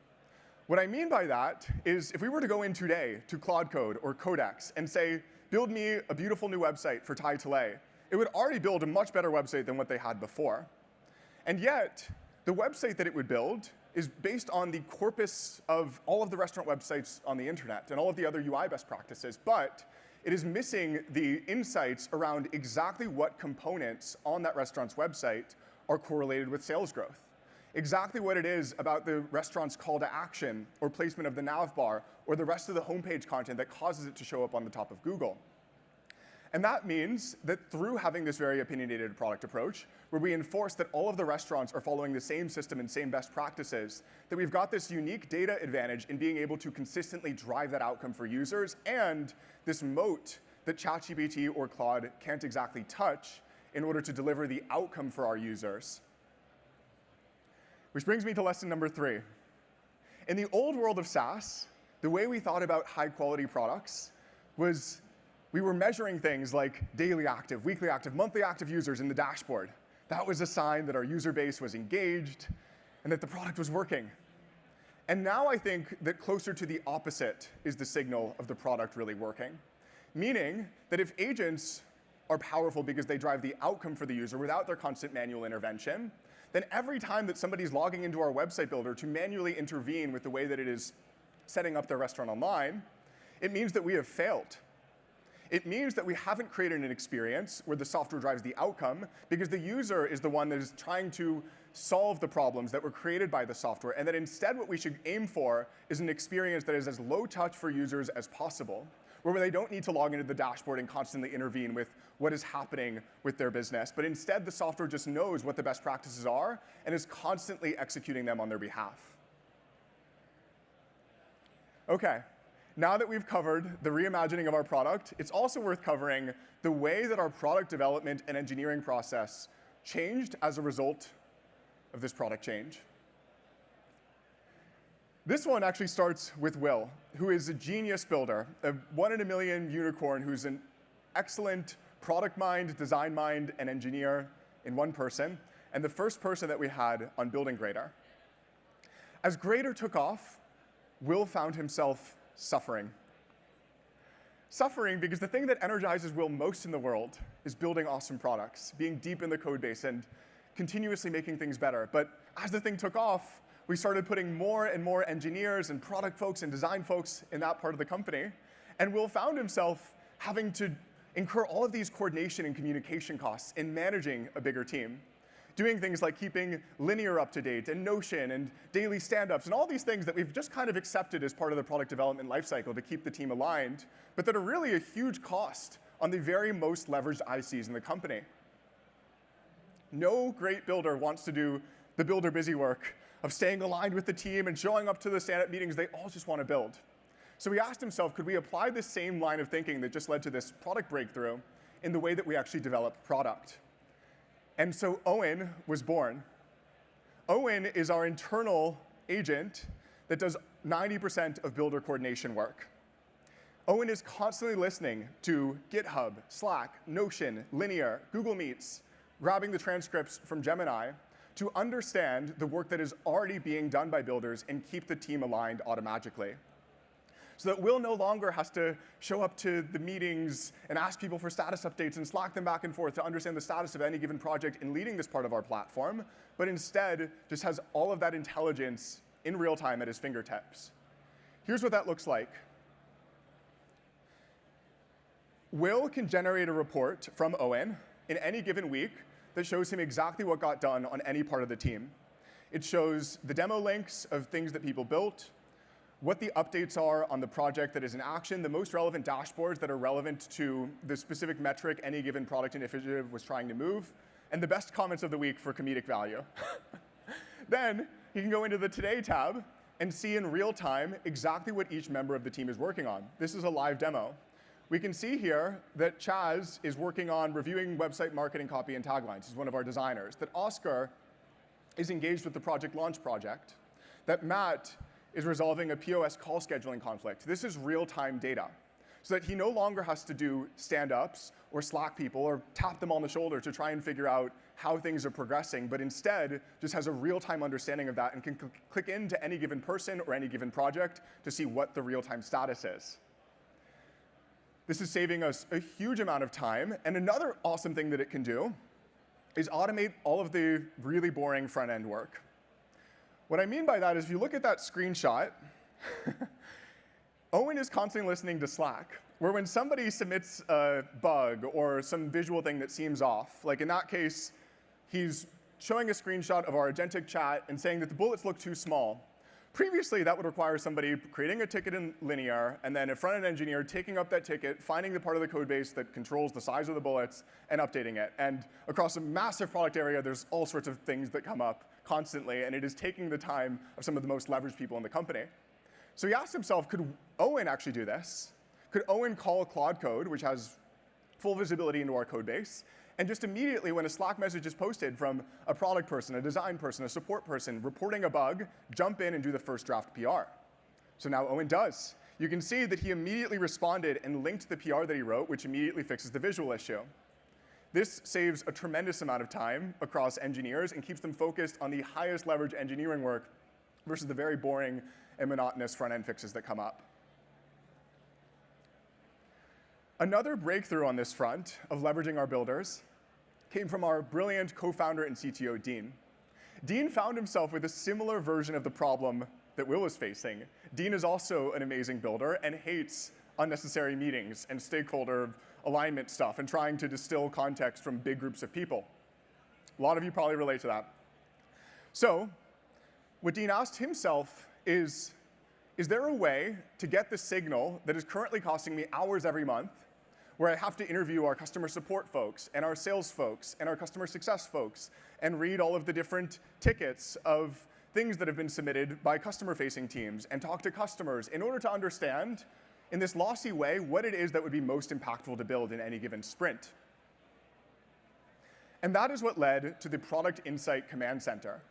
What I mean by that is if we were to go in today to Claude Code or Codex and say, build me a beautiful new website for Thai Tile, it would already build a much better website than what they had before. And yet, the website that it would build is based on the corpus of all of the restaurant websites on the internet and all of the other UI best practices, but it is missing the insights around exactly what components on that restaurant's website are correlated with sales growth. Exactly what it is about the restaurant's call to action or placement of the nav bar or the rest of the homepage content that causes it to show up on the top of Google. And that means that through having this very opinionated product approach, where we enforce that all of the restaurants are following the same system and same best practices, that we've got this unique data advantage in being able to consistently drive that outcome for users, and this moat that ChatGPT or Claude can't exactly touch in order to deliver the outcome for our users. Which brings me to lesson number 3. In the old world of SaaS, the way we thought about high-quality products was we were measuring things like daily active, weekly active, monthly active users in the dashboard. That was a sign that our user base was engaged and that the product was working. And now I think that closer to the opposite is the signal of the product really working. Meaning that if agents are powerful because they drive the outcome for the user without their constant manual intervention, then every time that somebody's logging into our website builder to manually intervene with the way that it is setting up their restaurant online, it means that we have failed. It means that we haven't created an experience where the software drives the outcome because the user is the one that is trying to solve the problems that were created by the software, and that instead what we should aim for is an experience that is as low touch for users as possible, where they don't need to log into the dashboard and constantly intervene with what is happening with their business, but instead the software just knows what the best practices are and is constantly executing them on their behalf. Okay. Now that we've covered the reimagining of our product, it's also worth covering the way that our product development and engineering process changed as a result of this product change. This one actually starts with Will, who is a genius builder, a 1 in a million unicorn who's an excellent product mind, design mind, and engineer in one person, and the first person that we had on building Grader. As Grader took off, Will found himself suffering. Suffering because the thing that energizes Will most in the world is building awesome products, being deep in the code base and continuously making things better. But as the thing took off, we started putting more and more engineers and product folks and design folks in that part of the company. And Will found himself having to incur all of these coordination and communication costs in managing a bigger team. Doing things like keeping Linear up to date and Notion and daily stand-ups and all these things that we've just kind of accepted as part of the product development lifecycle to keep the team aligned, but that are really a huge cost on the very most leveraged ICs in the company. No great builder wants to do the builder busy work of staying aligned with the team and showing up to the stand-up meetings. They all just want to build. So he asked himself, could we apply this same line of thinking that just led to this product breakthrough in the way that we actually develop product? And so Owen was born. Owen is our internal agent that does 90% of builder coordination work. Owen is constantly listening to GitHub, Slack, Notion, Linear, Google Meets, grabbing the transcripts from Gemini to understand the work that is already being done by builders and keep the team aligned automatically. So that Will no longer has to show up to the meetings and ask people for status updates and Slack them back and forth to understand the status of any given project in leading this part of our platform, but instead just has all of that intelligence in real time at his fingertips. Here's what that looks like. Will can generate a report from Owen in any given week that shows him exactly what got done on any part of the team. It shows the demo links of things that people built, what the updates are on the project that is in action, the most relevant dashboards that are relevant to the specific metric any given product initiative was trying to move, and the best comments of the week for comedic value. Then you can go into the Today tab and see in real time exactly what each member of the team is working on. This is a live demo. We can see here that Chaz is working on reviewing website marketing copy and taglines. He's one of our designers. That Oscar is engaged with the project launch project. That Matt is resolving a POS call scheduling conflict. This is real-time data, so that he no longer has to do stand-ups or Slack people or tap them on the shoulder to try and figure out how things are progressing, but instead just has a real-time understanding of that and can click into any given person or any given project to see what the real-time status is. This is saving us a huge amount of time, and another awesome thing that it can do is automate all of the really boring front-end work. What I mean by that is if you look at that screenshot, Owen is constantly listening to Slack, where when somebody submits a bug or some visual thing that seems off, like in that case, he's showing a screenshot of our agentic chat and saying that the bullets look too small. Previously, that would require somebody creating a ticket in Linear, and then a front-end engineer taking up that ticket, finding the part of the code base that controls the size of the bullets, and updating it. And across a massive product area, there's all sorts of things that come up constantly, and it is taking the time of some of the most leveraged people in the company. So he asked himself, could Owen actually do this? Could Owen call Claude Code, which has full visibility into our code base, and just immediately when a Slack message is posted from a product person, a design person, a support person reporting a bug, jump in and do the first draft PR? So now Owen does. You can see that he immediately responded and linked the PR that he wrote, which immediately fixes the visual issue. This saves a tremendous amount of time across engineers and keeps them focused on the highest leverage engineering work versus the very boring and monotonous front-end fixes that come up. Another breakthrough on this front of leveraging our builders came from our brilliant co-founder and CTO, Dean. Dean found himself with a similar version of the problem that Will was facing. Dean is also an amazing builder and hates unnecessary meetings and stakeholder alignment stuff and trying to distill context from big groups of people. A lot of you probably relate to that. So what Dean asked himself is there a way to get the signal that is currently costing me hours every month, where I have to interview our customer support folks and our sales folks and our customer success folks and read all of the different tickets of things that have been submitted by customer-facing teams and talk to customers in order to understand, in this lossy way, what it is that would be most impactful to build in any given sprint. And that is what led to the Product Insight Command Center.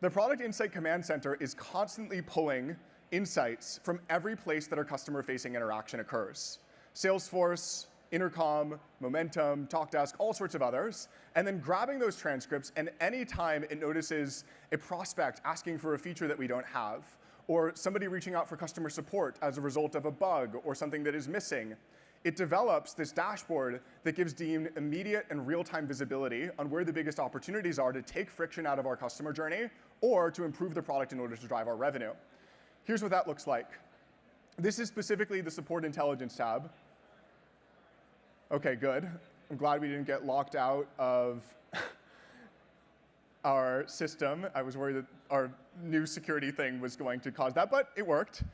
The Product Insight Command Center is constantly pulling insights from every place that our customer-facing interaction occurs. Salesforce, Intercom, Momentum, TalkDesk, all sorts of others, and then grabbing those transcripts, and any time it notices a prospect asking for a feature that we don't have, or somebody reaching out for customer support as a result of a bug or something that is missing, it develops this dashboard that gives Dean immediate and real-time visibility on where the biggest opportunities are to take friction out of our customer journey or to improve the product in order to drive our revenue. Here's what that looks like. This is specifically the Support Intelligence tab. Okay, good. I'm glad we didn't get locked out of our system. I was worried that our new security thing was going to cause that, but it worked.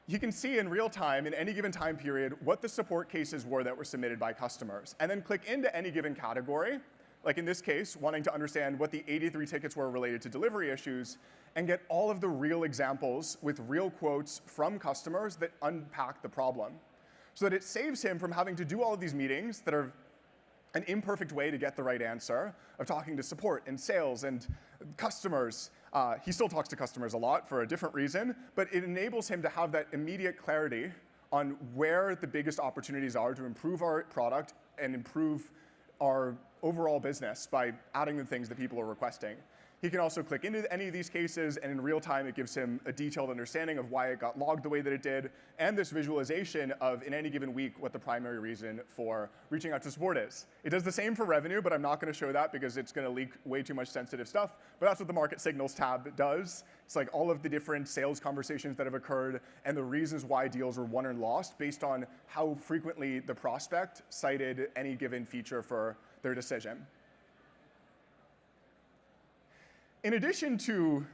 You can see in real time, in any given time period, what the support cases were that were submitted by customers, and then click into any given category, like in this case, wanting to understand what the 83 tickets were related to delivery issues, and get all of the real examples with real quotes from customers that unpack the problem, so that it saves him from having to do all of these meetings that are an imperfect way to get the right answer, of talking to support and sales and customers. He still talks to customers a lot for a different reason, but it enables him to have that immediate clarity on where the biggest opportunities are to improve our product and improve our overall business by adding the things that people are requesting. He can also click into any of these cases, and in real time, it gives him a detailed understanding of why it got logged the way that it did, and this visualization of, in any given week, what the primary reason for reaching out to support is. It does the same for revenue, but I'm not going to show that because it's going to leak way too much sensitive stuff, but that's what the Market Signals tab does. It's like all of the different sales conversations that have occurred and the reasons why deals were won and lost based on how frequently the prospect cited any given feature for their decision. In addition to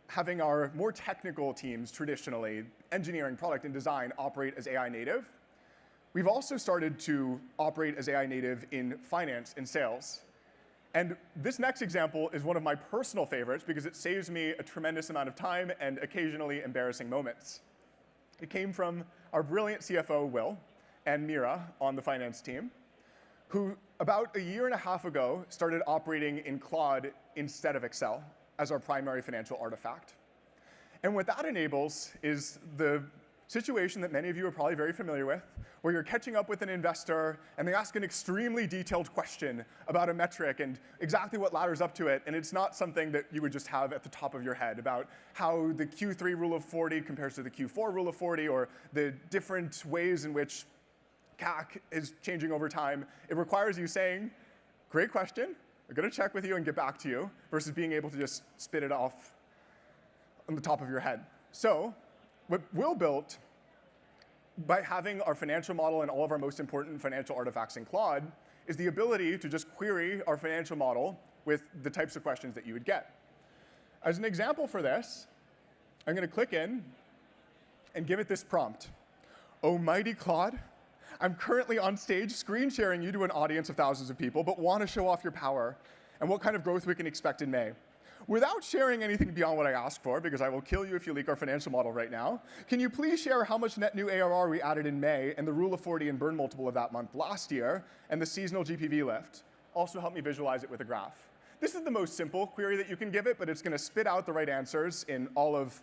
having our more technical teams traditionally, engineering, product, and design, operate as AI native, we've also started to operate as AI native in finance and sales. And this next example is one of my personal favorites because it saves me a tremendous amount of time and occasionally embarrassing moments. It came from our brilliant CFO, Will, and Mira on the finance team, who about a year and a half ago started operating in Claude instead of Excel as our primary financial artifact. And what that enables is the situation that many of you are probably very familiar with, where you're catching up with an investor and they ask an extremely detailed question about a metric and exactly what ladders up to it, and it's not something that you would just have at the top of your head about how the Q3 rule of 40 compares to the Q4 rule of 40 or the different ways in which CAC is changing over time. It requires you saying, great question, I'm going to check with you and get back to you, versus being able to just spit it off on the top of your head. So what Will built by having our financial model and all of our most important financial artifacts in Claude is the ability to just query our financial model with the types of questions that you would get. As an example for this, I'm going to click in and give it this prompt. Oh, mighty Claude, I'm currently on stage screen sharing you to an audience of thousands of people, but want to show off your power and what kind of growth we can expect in May. Without sharing anything beyond what I asked for, because I will kill you if you leak our financial model right now, can you please share how much net new ARR we added in May and the rule of 40 and burn multiple of that month last year and the seasonal GPV lift? Also help me visualize it with a graph. This is the most simple query that you can give it, but it's going to spit out the right answers in all of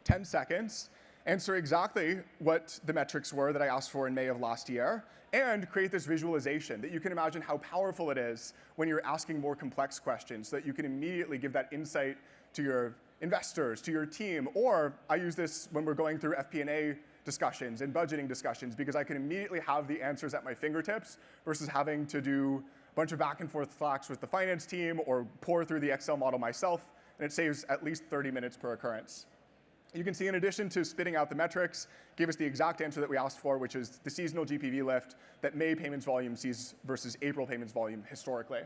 10 seconds, answer exactly what the metrics were that I asked for in May of last year, and create this visualization that you can imagine how powerful it is when you're asking more complex questions, so that you can immediately give that insight to your investors, to your team, or I use this when we're going through FP&A discussions and budgeting discussions, because I can immediately have the answers at my fingertips versus having to do a bunch of back and forth Slacks with the finance team or pour through the Excel model myself, and it saves at least 30 minutes per occurrence. You can see in addition to spitting out the metrics, gave us the exact answer that we asked for, which is the seasonal GPV lift that May payments volume sees versus April payments volume historically.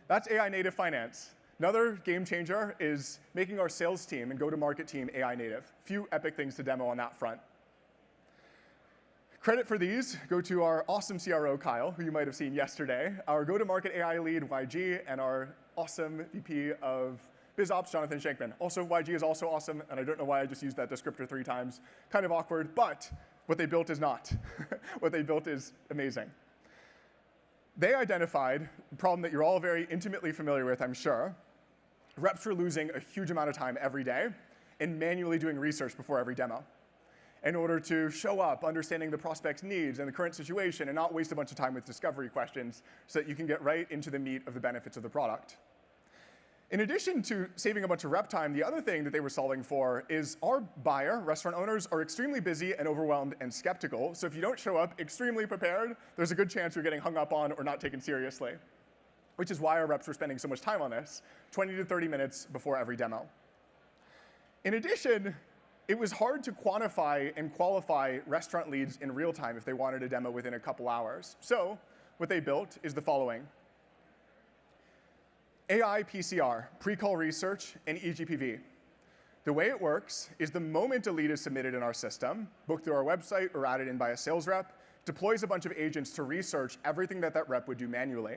That's AI native finance. Another game changer is making our sales team and go-to-market team AI native. Few epic things to demo on that front. Credit for these go to our awesome CRO, Kyle, who you might have seen yesterday, our go-to-market AI lead, YG, and our awesome VP of BizOps, Jonathan Shankman. Also, YG is also awesome, and I don't know why I just used that descriptor 3 times. Kind of awkward, but what they built is not. What they built is amazing. They identified a problem that you're all very intimately familiar with, I'm sure. Reps were losing a huge amount of time every day in manually doing research before every demo in order to show up, understanding the prospect's needs and the current situation, and not waste a bunch of time with discovery questions so that you can get right into the meat of the benefits of the product. In addition to saving a bunch of rep time, the other thing that they were solving for is our buyer, restaurant owners, are extremely busy and overwhelmed and skeptical. So if you don't show up extremely prepared, there's a good chance you're getting hung up on or not taken seriously, which is why our reps were spending so much time on this, 20 to 30 minutes before every demo. In addition, it was hard to quantify and qualify restaurant leads in real time if they wanted a demo within a couple hours. So what they built is the following. AI PCR, pre-call research, and eGPV. The way it works is the moment a lead is submitted in our system, booked through our website or added in by a sales rep, deploys a bunch of agents to research everything that that rep would do manually.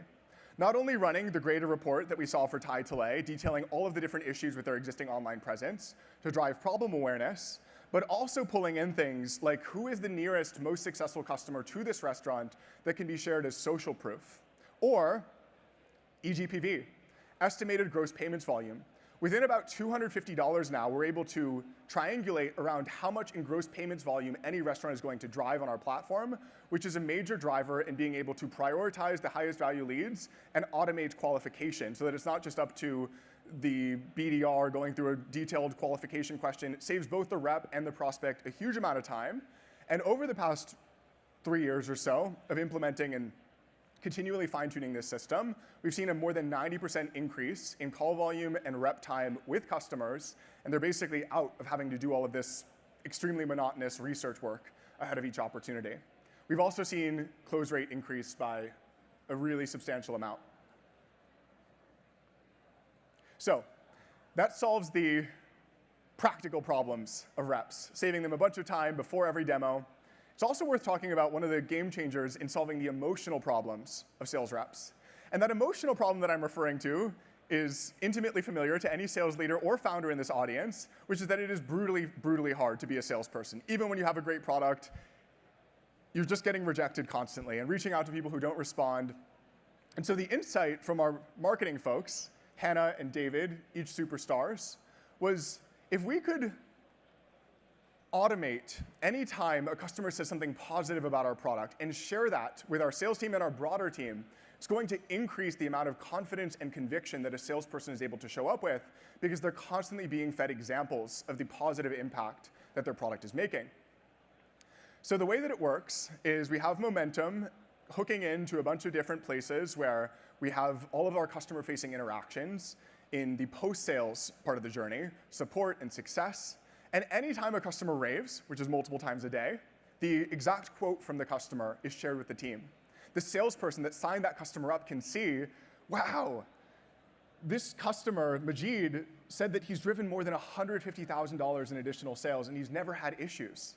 Not only running the grader report that we saw for Thai Tillet, detailing all of the different issues with their existing online presence to drive problem awareness, but also pulling in things like who is the nearest, most successful customer to this restaurant that can be shared as social proof, or eGPV, estimated gross payments volume. Within about $250 now, we're able to triangulate around how much in gross payments volume any restaurant is going to drive on our platform, which is a major driver in being able to prioritize the highest value leads and automate qualification so that it's not just up to the BDR going through a detailed qualification question. It saves both the rep and the prospect a huge amount of time. And over the past 3 years or so of implementing and continually fine-tuning this system, we've seen a more than 90% increase in call volume and rep time with customers, and they're basically out of having to do all of this extremely monotonous research work ahead of each opportunity. We've also seen close rate increase by a really substantial amount. So that solves the practical problems of reps, saving them a bunch of time before every demo, It's also worth talking about one of the game changers in solving the emotional problems of sales reps. And that emotional problem that I'm referring to is intimately familiar to any sales leader or founder in this audience, which is that it is brutally, brutally hard to be a salesperson. Even when you have a great product, you're just getting rejected constantly and reaching out to people who don't respond. And so the insight from our marketing folks, Hannah and David, each superstars, was if we could automate any time a customer says something positive about our product and share that with our sales team and our broader team, it's going to increase the amount of confidence and conviction that a salesperson is able to show up with because they're constantly being fed examples of the positive impact that their product is making. So the way that it works is we have momentum hooking into a bunch of different places where we have all of our customer-facing interactions in the post-sales part of the journey, support and success. And anytime a customer raves, which is multiple times a day, the exact quote from the customer is shared with the team. The salesperson that signed that customer up can see, wow, this customer, Majid, said that he's driven more than $150,000 in additional sales and he's never had issues.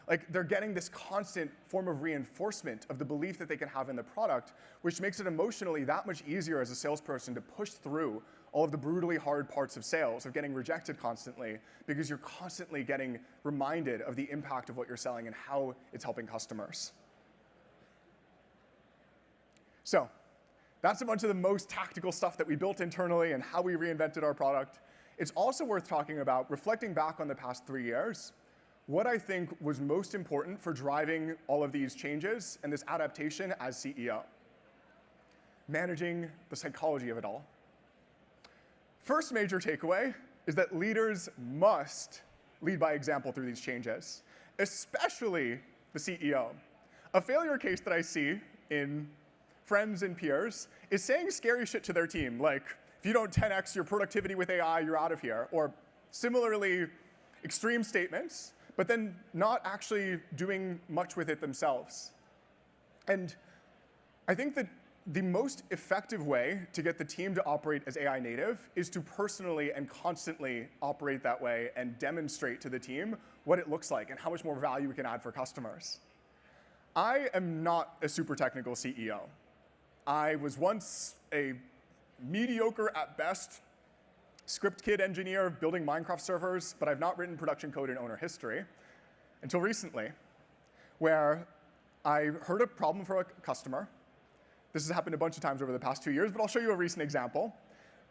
Like, they're getting this constant form of reinforcement of the belief that they can have in the product, which makes it emotionally that much easier as a salesperson to push through all of the brutally hard parts of sales, of getting rejected constantly, because you're constantly getting reminded of the impact of what you're selling and how it's helping customers. So that's a bunch of the most tactical stuff that we built internally and how we reinvented our product. It's also worth talking about, reflecting back on the past 3 years, what I think was most important for driving all of these changes and this adaptation as CEO. Managing the psychology of it all. First major takeaway is that leaders must lead by example through these changes, especially the CEO. A failure case that I see in friends and peers is saying scary shit to their team, like, if you don't 10x your productivity with AI, you're out of here, or similarly extreme statements, but then not actually doing much with it themselves. And I think that the most effective way to get the team to operate as AI native is to personally and constantly operate that way and demonstrate to the team what it looks like and how much more value we can add for customers. I am not a super technical CEO. I was once a mediocre at best script kid engineer building Minecraft servers, but I've not written production code in owner history until recently, where I heard a problem for a customer. This has happened a bunch of times over the past 2 years, but I'll show you a recent example,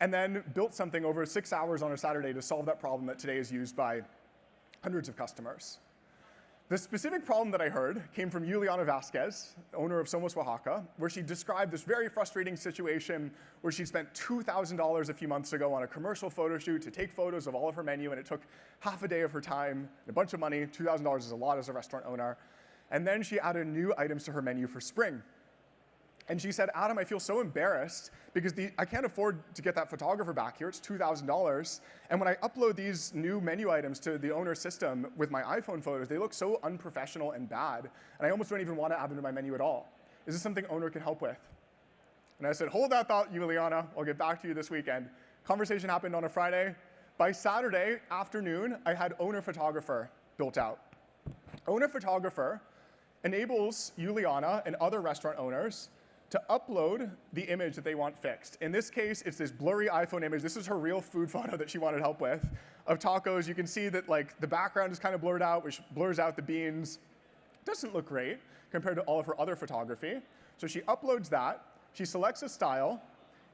and then built something over 6 hours on a Saturday to solve that problem that today is used by hundreds of customers. The specific problem that I heard came from Juliana Vasquez, owner of Somos Oaxaca, where she described this very frustrating situation where she spent $2,000 a few months ago on a commercial photo shoot to take photos of all of her menu, and it took half a day of her time, and a bunch of money. $2,000 is a lot as a restaurant owner. And then she added new items to her menu for spring. And she said, Adam, I feel so embarrassed because I can't afford to get that photographer back here. It's $2,000. And when I upload these new menu items to the owner system with my iPhone photos, they look so unprofessional and bad. And I almost don't even want to add them to my menu at all. Is this something owner can help with? And I said, hold that thought, Juliana. I'll get back to you this weekend. Conversation happened on a Friday. By Saturday afternoon, I had owner photographer built out. Owner photographer enables Juliana and other restaurant owners to upload the image that they want fixed. In this case, it's this blurry iPhone image. This is her real food photo that she wanted help with of tacos. You can see that like the background is kind of blurred out, which blurs out the beans. Doesn't look great compared to all of her other photography. So she uploads that. She selects a style.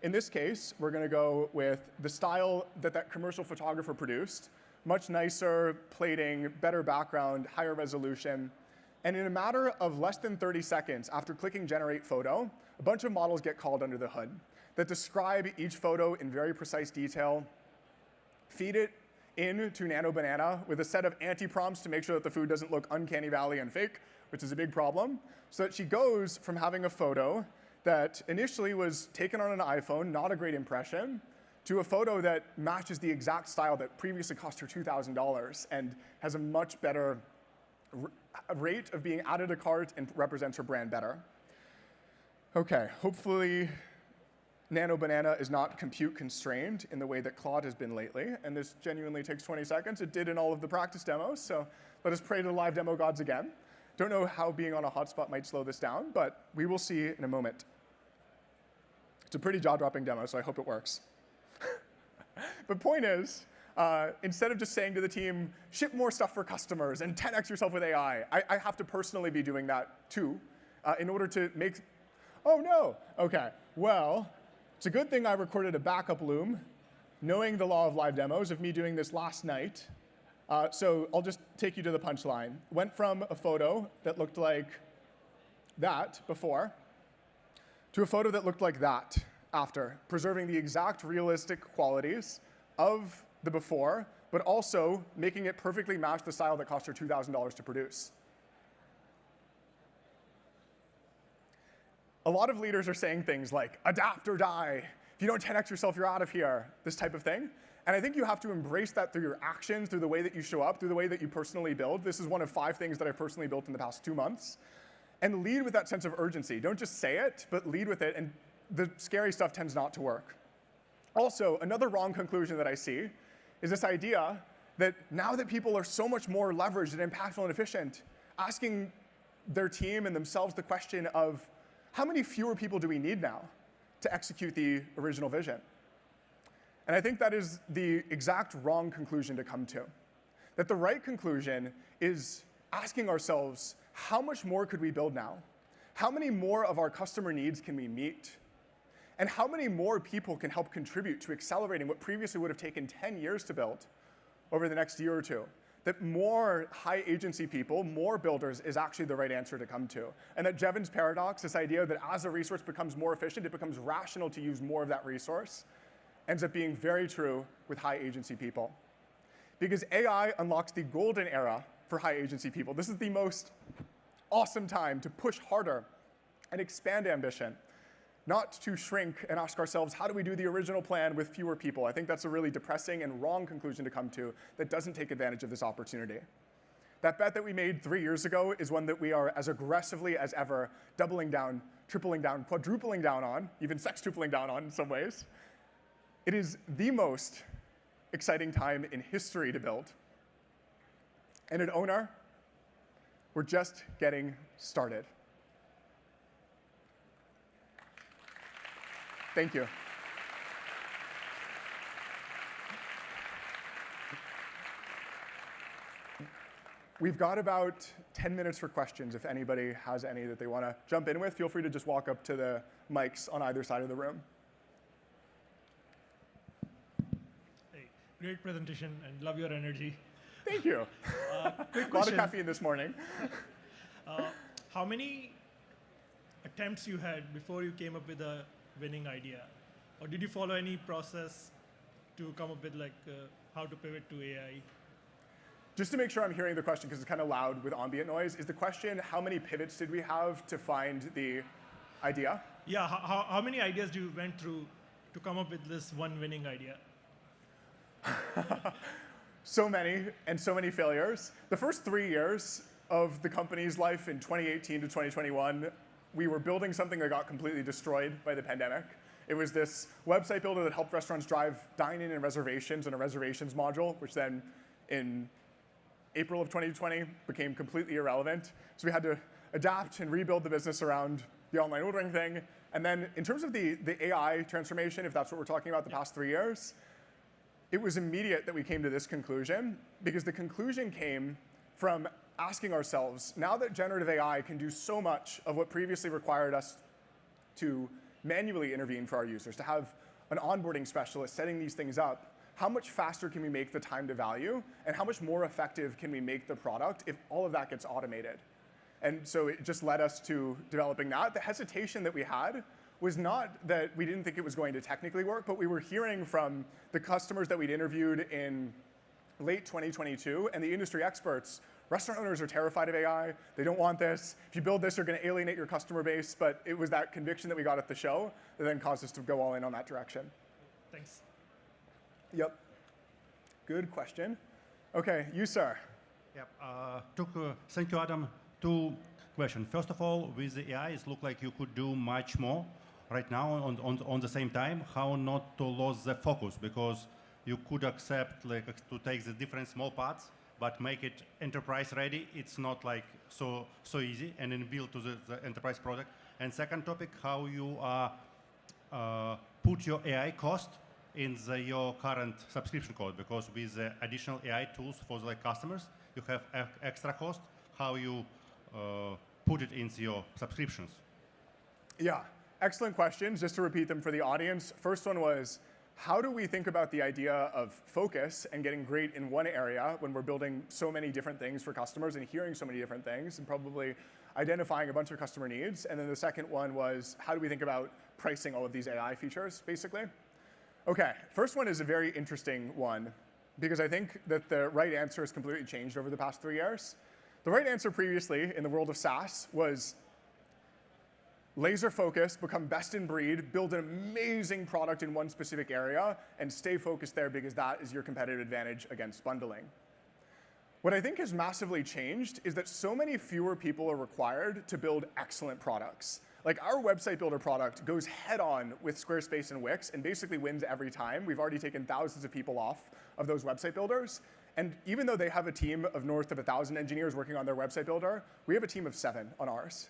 In this case, we're going to go with the style that that commercial photographer produced. Much nicer plating, better background, higher resolution. And in a matter of less than 30 seconds after clicking Generate Photo, a bunch of models get called under the hood that describe each photo in very precise detail, feed it into Nano Banana with a set of anti-prompts to make sure that the food doesn't look uncanny valley and fake, which is a big problem, so that she goes from having a photo that initially was taken on an iPhone, not a great impression, to a photo that matches the exact style that previously cost her $2,000 and has a much better rate of being added to cart and represents her brand better. Okay, hopefully Nano Banana is not compute constrained in the way that Claude has been lately, and this genuinely takes 20 seconds. It did in all of the practice demos, so let us pray to the live demo gods again. Don't know how being on a hotspot might slow this down, but we will see in a moment. It's a pretty jaw-dropping demo, so I hope it works. But point is, instead of just saying to the team, ship more stuff for customers and 10x yourself with AI, I have to personally be doing that too in order to make, oh no, okay, well, it's a good thing I recorded a backup loom, knowing the law of live demos of me doing this last night. So I'll just take you to the punchline. Went from a photo that looked like that before to a photo that looked like that after, preserving the exact realistic qualities of the before, but also making it perfectly match the style that cost her $2,000 to produce. A lot of leaders are saying things like, adapt or die. If you don't 10x yourself, you're out of here, this type of thing. And I think you have to embrace that through your actions, through the way that you show up, through the way that you personally build. This is one of 5 things that I've personally built in the past 2 months. And lead with that sense of urgency. Don't just say it, but lead with it, and the scary stuff tends not to work. Also, another wrong conclusion that I see is this idea that now that people are so much more leveraged and impactful and efficient, asking their team and themselves the question of, how many fewer people do we need now to execute the original vision? And I think that is the exact wrong conclusion to come to. That the right conclusion is asking ourselves, how much more could we build now? How many more of our customer needs can we meet? And how many more people can help contribute to accelerating what previously would have taken 10 years to build over the next year or two? That more high agency people, more builders, is actually the right answer to come to. And that Jevons paradox, this idea that as a resource becomes more efficient, it becomes rational to use more of that resource, ends up being very true with high agency people. Because AI unlocks the golden era for high agency people. This is the most awesome time to push harder and expand ambition, not to shrink and ask ourselves, how do we do the original plan with fewer people? I think that's a really depressing and wrong conclusion to come to that doesn't take advantage of this opportunity. That bet that we made 3 years ago is one that we are as aggressively as ever doubling down, tripling down, quadrupling down on, even sextupling down on in some ways. It is the most exciting time in history to build. And at Owner, we're just getting started. Thank you. We've got about 10 minutes for questions. If anybody has any that they want to jump in with, feel free to just walk up to the mics on either side of the room. Hey, great presentation and love your energy. Thank you. Quick A lot of question. caffeine this morning. How many attempts you had before you came up with a winning idea? Or did you follow any process to come up with how to pivot to AI? Just to make sure I'm hearing the question, because it's kind of loud with ambient noise, is the question, how many pivots did we have to find the idea? Yeah, how many ideas do you went through to come up with this one winning idea? So many, and so many failures. The first 3 years of the company's life in 2018 to 2021, we were building something that got completely destroyed by the pandemic. It was this website builder that helped restaurants drive dine-in and reservations and a reservations module, which then in April of 2020 became completely irrelevant. So we had to adapt and rebuild the business around the online ordering thing. And then in terms of the AI transformation, if that's what we're talking about the past 3 years, it was immediate that we came to this conclusion, because the conclusion came from asking ourselves, now that generative AI can do so much of what previously required us to manually intervene for our users, to have an onboarding specialist setting these things up, how much faster can we make the time to value, and how much more effective can we make the product if all of that gets automated? And so it just led us to developing that. The hesitation that we had was not that we didn't think it was going to technically work, but we were hearing from the customers that we'd interviewed in late 2022 and the industry experts, restaurant owners are terrified of AI. They don't want this. If you build this, you're going to alienate your customer base. But it was that conviction that we got at the show that then caused us to go all in on that direction. Thanks. Yep. Good question. OK, you, sir. Yep. Thank you, Adam. 2 questions. First of all, with the AI, it looks like you could do much more right now on the same time. How not to lose the focus? Because you could accept to take the different small parts, but make it enterprise ready. It's not like so easy and inbuilt to the enterprise product? And second topic, how you put your AI cost in your current subscription code, because with the additional AI tools for the customers, you have extra cost. How you put it into your subscriptions? Yeah, excellent questions. Just to repeat them for the audience. First one was, how do we think about the idea of focus and getting great in one area when we're building so many different things for customers and hearing so many different things and probably identifying a bunch of customer needs? And then the second one was, how do we think about pricing all of these AI features, basically? Okay, first one is a very interesting one because I think that the right answer has completely changed over the past 3 years. The right answer previously in the world of SaaS was laser focus, become best in breed, build an amazing product in one specific area, and stay focused there because that is your competitive advantage against bundling. What I think has massively changed is that so many fewer people are required to build excellent products. Like our website builder product goes head on with Squarespace and Wix and basically wins every time. We've already taken thousands of people off of those website builders. And even though they have a team of north of 1,000 engineers working on their website builder, we have a team of 7 on ours.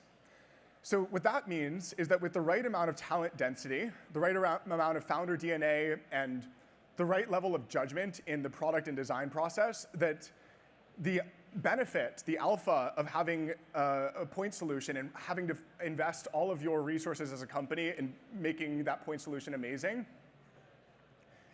So what that means is that with the right amount of talent density, the right amount of founder DNA, and the right level of judgment in the product and design process, that the benefit, the alpha of having a point solution and having to invest all of your resources as a company in making that point solution amazing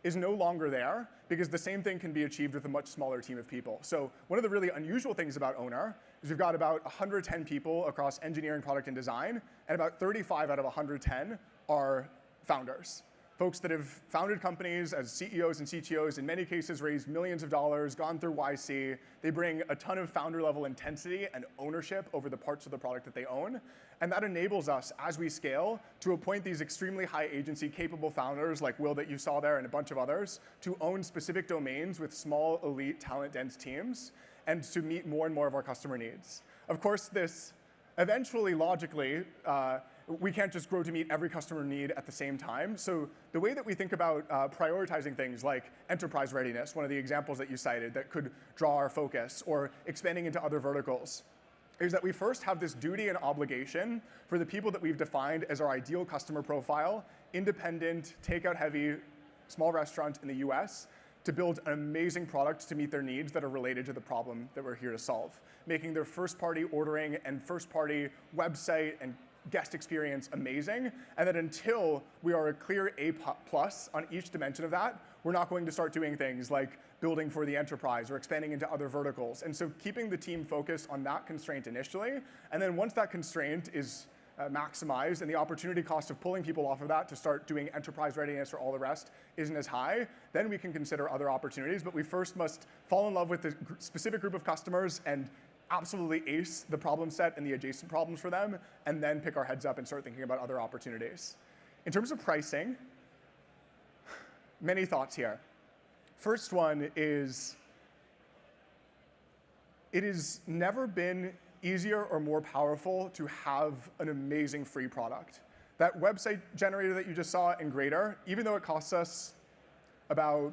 is no longer there, because the same thing can be achieved with a much smaller team of people. So one of the really unusual things about Owner is we've got about 110 people across engineering, product, and design, and about 35 out of 110 are founders. Folks that have founded companies as CEOs and CTOs, in many cases raised millions of dollars, gone through YC. They bring a ton of founder-level intensity and ownership over the parts of the product that they own. And that enables us, as we scale, to appoint these extremely high agency capable founders like Will that you saw there and a bunch of others, to own specific domains with small, elite, talent-dense teams, and to meet more and more of our customer needs. Of course, this eventually, logically, we can't just grow to meet every customer need at the same time. So the way that we think about prioritizing things like enterprise readiness, one of the examples that you cited that could draw our focus, or expanding into other verticals, is that we first have this duty and obligation for the people that we've defined as our ideal customer profile, independent, takeout heavy, small restaurant in the US, to build an amazing product to meet their needs that are related to the problem that we're here to solve, making their first-party ordering and first-party website and guest experience amazing, and that until we are a clear A+ on each dimension of that, we're not going to start doing things like building for the enterprise or expanding into other verticals. And so keeping the team focused on that constraint initially, and then once that constraint is maximized and the opportunity cost of pulling people off of that to start doing enterprise readiness or all the rest isn't as high, then we can consider other opportunities. But we first must fall in love with the specific group of customers and absolutely ace the problem set and the adjacent problems for them, and then pick our heads up and start thinking about other opportunities. In terms of pricing, many thoughts here. First one is, it has never been easier or more powerful to have an amazing free product. That website generator that you just saw in Grader, even though it costs us about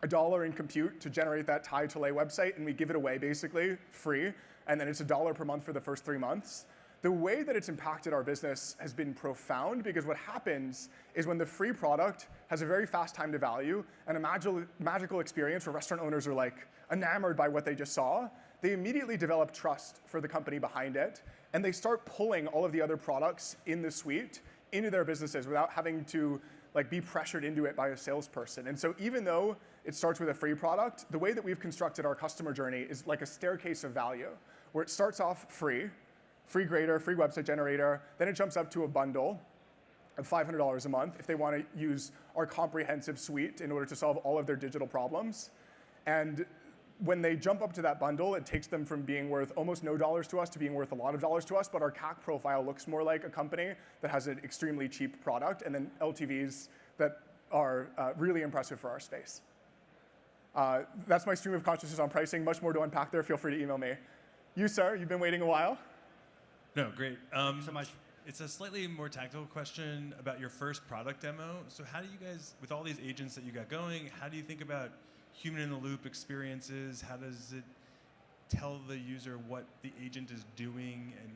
$1 in compute to generate that Thai to lay website, and we give it away basically free, and then it's $1 per month for the first 3 months. The way that it's impacted our business has been profound, because what happens is when the free product has a very fast time to value and a magical experience where restaurant owners are like enamored by what they just saw, they immediately develop trust for the company behind it, and they start pulling all of the other products in the suite into their businesses without having to be pressured into it by a salesperson. And so even though it starts with a free product, the way that we've constructed our customer journey is like a staircase of value, where it starts off free grader, free website generator, then it jumps up to a bundle of $500 a month if they want to use our comprehensive suite in order to solve all of their digital problems. And when they jump up to that bundle, it takes them from being worth almost no dollars to us to being worth a lot of dollars to us, but our CAC profile looks more like a company that has an extremely cheap product, and then LTVs that are really impressive for our space. That's my stream of consciousness on pricing. Much more to unpack there. Feel free to email me. You, sir, you've been waiting a while. No, great. Thank you so much. It's a slightly more tactical question about your first product demo. So how do you guys, with all these agents that you got going, how do you think about human-in-the-loop experiences? How does it tell the user what the agent is doing and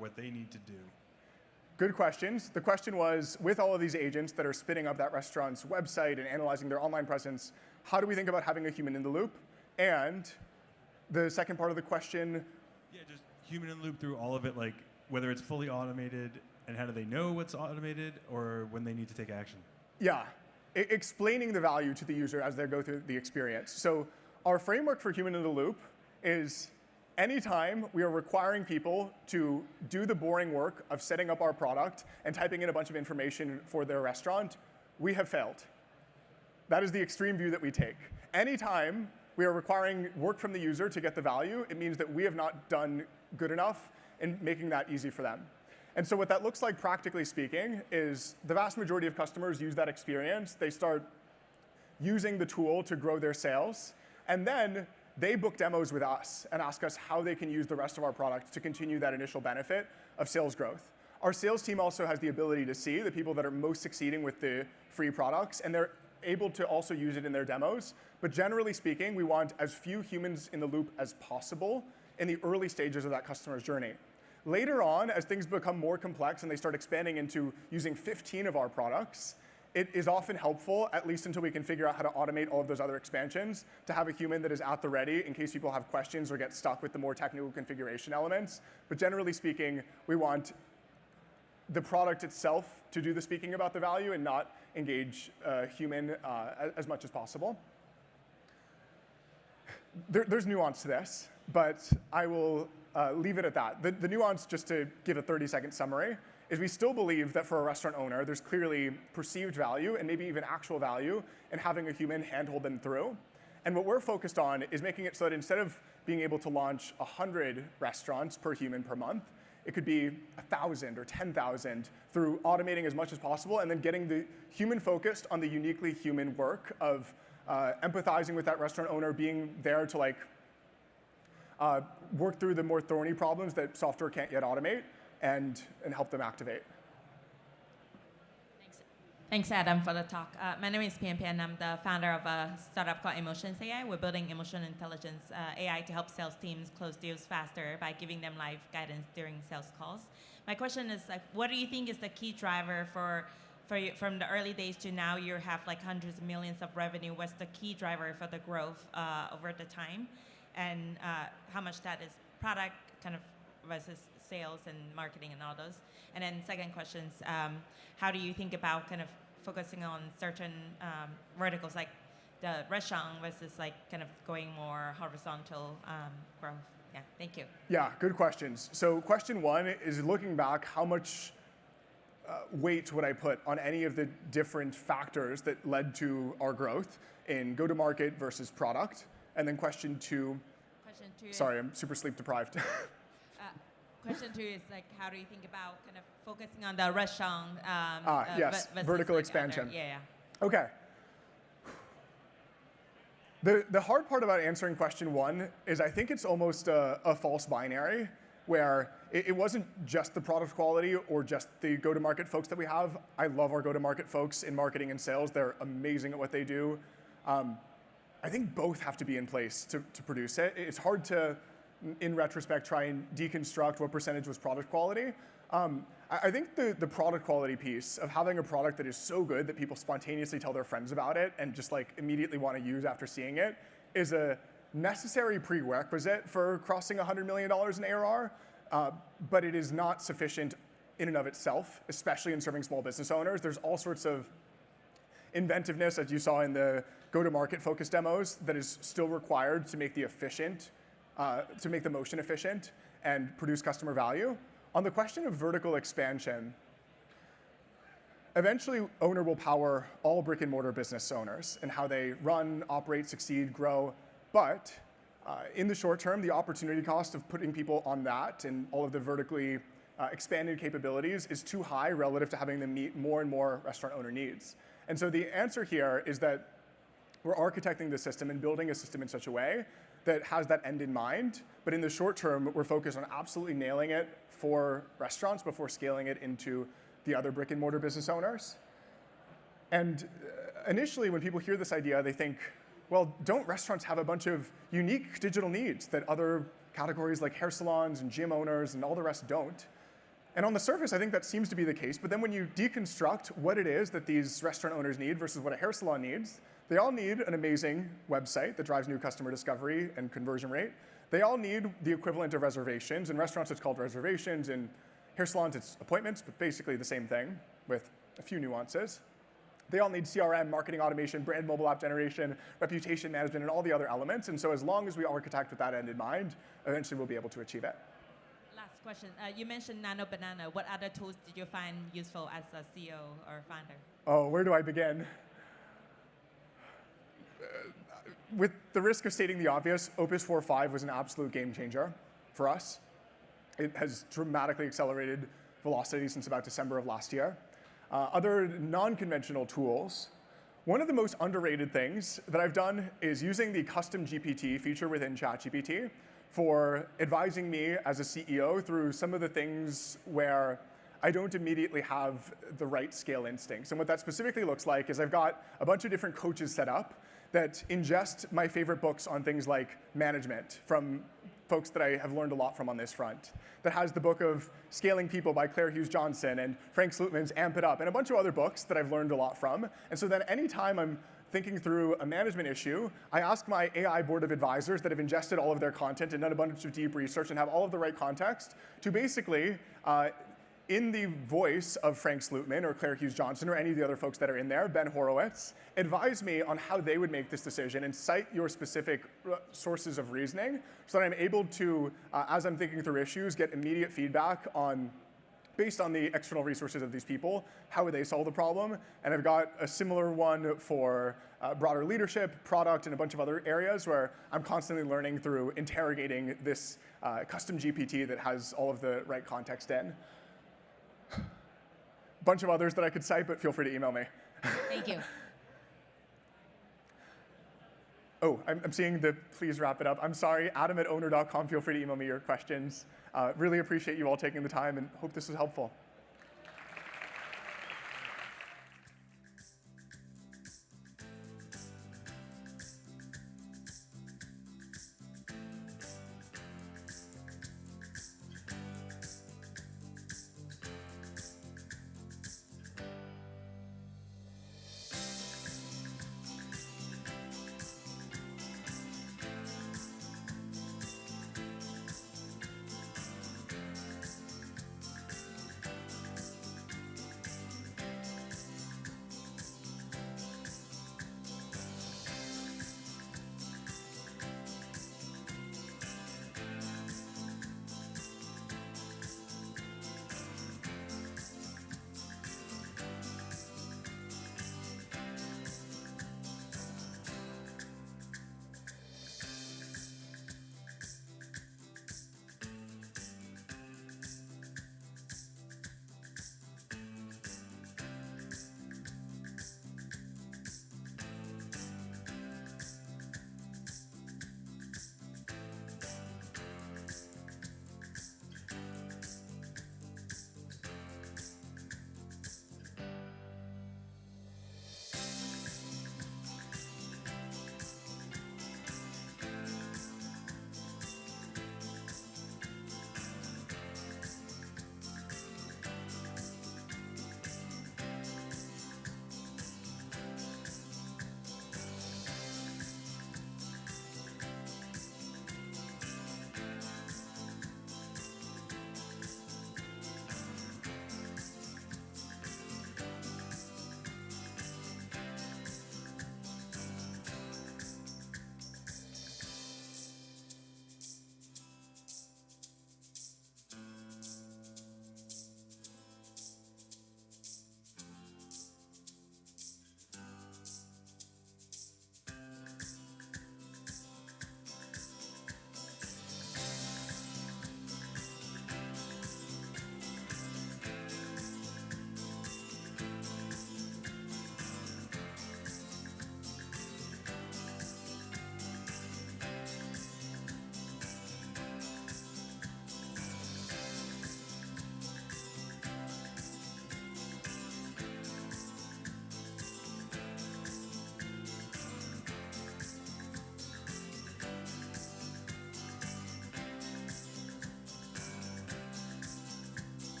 what they need to do? Good questions. The question was, with all of these agents that are spinning up that restaurant's website and analyzing their online presence, how do we think about having a human in the loop? And the second part of the question? Yeah, just human in the loop through all of it, like whether it's fully automated and how do they know what's automated or when they need to take action. Yeah, explaining the value to the user as they go through the experience. So our framework for human in the loop is anytime we are requiring people to do the boring work of setting up our product and typing in a bunch of information for their restaurant, we have failed. That is the extreme view that we take. Anytime we are requiring work from the user to get the value, it means that we have not done good enough in making that easy for them. And so what that looks like, practically speaking, is the vast majority of customers use that experience. They start using the tool to grow their sales, and then they book demos with us and ask us how they can use the rest of our product to continue that initial benefit of sales growth. Our sales team also has the ability to see the people that are most succeeding with the free products, and they're able to also use it in their demos. But generally speaking, we want as few humans in the loop as possible in the early stages of that customer's journey. Later on, as things become more complex and they start expanding into using 15 of our products, it is often helpful, at least until we can figure out how to automate all of those other expansions, to have a human that is at the ready in case people have questions or get stuck with the more technical configuration elements. But generally speaking, we want the product itself to do the speaking about the value and not engage a human as much as possible. There's nuance to this, but I will leave it at that. The nuance, just to give a 30-second summary, is we still believe that for a restaurant owner, there's clearly perceived value and maybe even actual value in having a human handhold them through. And what we're focused on is making it so that instead of being able to launch 100 restaurants per human per month, it could be 1,000 or 10,000 through automating as much as possible and then getting the human focused on the uniquely human work of empathizing with that restaurant owner, being there to work through the more thorny problems that software can't yet automate, and help them activate. Thanks, Adam, for the talk. My name is PNP, and I'm the founder of a startup called Emotions AI. We're building emotion intelligence AI to help sales teams close deals faster by giving them live guidance during sales calls. My question is, what do you think is the key driver for you, from the early days to now? You have hundreds of millions of revenue. What's the key driver for the growth over the time, and how much that is product kind of versus sales and marketing and all those? And then second question is, how do you think about kind of focusing on certain verticals like the restaurant versus kind of going more horizontal growth? Yeah, thank you. Yeah, good questions. So question one is looking back, how much weight would I put on any of the different factors that led to our growth in go-to-market versus product? And then question two, sorry, I'm super sleep deprived. Question two is how do you think about kind of focusing on the restaurant? Yes, vertical expansion. Yeah. Okay. The hard part about answering question one is I think it's almost a false binary where it wasn't just the product quality or just the go-to-market folks that we have. I love our go-to-market folks in marketing and sales. They're amazing at what they do. I think both have to be in place to produce it. It's hard to, in retrospect, try and deconstruct what percentage was product quality. I think the product quality piece of having a product that is so good that people spontaneously tell their friends about it and just immediately want to use after seeing it is a necessary prerequisite for crossing $100 million in ARR, but it is not sufficient in and of itself, especially in serving small business owners. There's all sorts of inventiveness, as you saw in the go-to-market focus demos, that is still required to make the motion efficient and produce customer value. On the question of vertical expansion, eventually owner will power all brick and mortar business owners and how they run, operate, succeed, grow. But in the short term, the opportunity cost of putting people on that and all of the vertically expanded capabilities is too high relative to having them meet more and more restaurant owner needs. And so the answer here is that we're architecting the system and building a system in such a way that has that end in mind. But in the short term, we're focused on absolutely nailing it for restaurants before scaling it into the other brick and mortar business owners. And initially, when people hear this idea, they think Well, don't restaurants have a bunch of unique digital needs that other categories like hair salons and gym owners and all the rest don't? And on the surface, I think that seems to be the case, but then when you deconstruct what it is that these restaurant owners need versus what a hair salon needs, they all need an amazing website that drives new customer discovery and conversion rate. They all need the equivalent of reservations. In restaurants, it's called reservations. In hair salons, it's appointments, but basically the same thing with a few nuances. They all need CRM, marketing automation, brand mobile app generation, reputation management, and all the other elements. And so as long as we architect with that end in mind, eventually we'll be able to achieve it. Last question. You mentioned Nano Banana. What other tools did you find useful as a CEO or founder? Oh, where do I begin? With the risk of stating the obvious, Opus 4.5 was an absolute game changer for us. It has dramatically accelerated velocity since about December of last year. Other non-conventional tools, one of the most underrated things that I've done is using the custom GPT feature within ChatGPT for advising me as a CEO through some of the things where I don't immediately have the right scale instincts. And what that specifically looks like is I've got a bunch of different coaches set up that ingest my favorite books on things like management from folks that I have learned a lot from on this front. That has the book of Scaling People by Claire Hughes Johnson and Frank Slootman's Amp It Up and a bunch of other books that I've learned a lot from. And so then anytime I'm thinking through a management issue, I ask my AI board of advisors that have ingested all of their content and done a bunch of deep research and have all of the right context to basically, in the voice of Frank Slootman or Claire Hughes Johnson or any of the other folks that are in there, Ben Horowitz, advise me on how they would make this decision and cite your specific sources of reasoning so that I'm able to, as I'm thinking through issues, get immediate feedback on, based on the external resources of these people, how would they solve the problem? And I've got a similar one for broader leadership, product, and a bunch of other areas where I'm constantly learning through interrogating this custom GPT that has all of the right context in. Bunch of others that I could cite, but feel free to email me. Thank you. Oh, I'm seeing the please wrap it up. I'm sorry, adam@owner.com. Feel free to email me your questions. Really appreciate you all taking the time and hope this was helpful.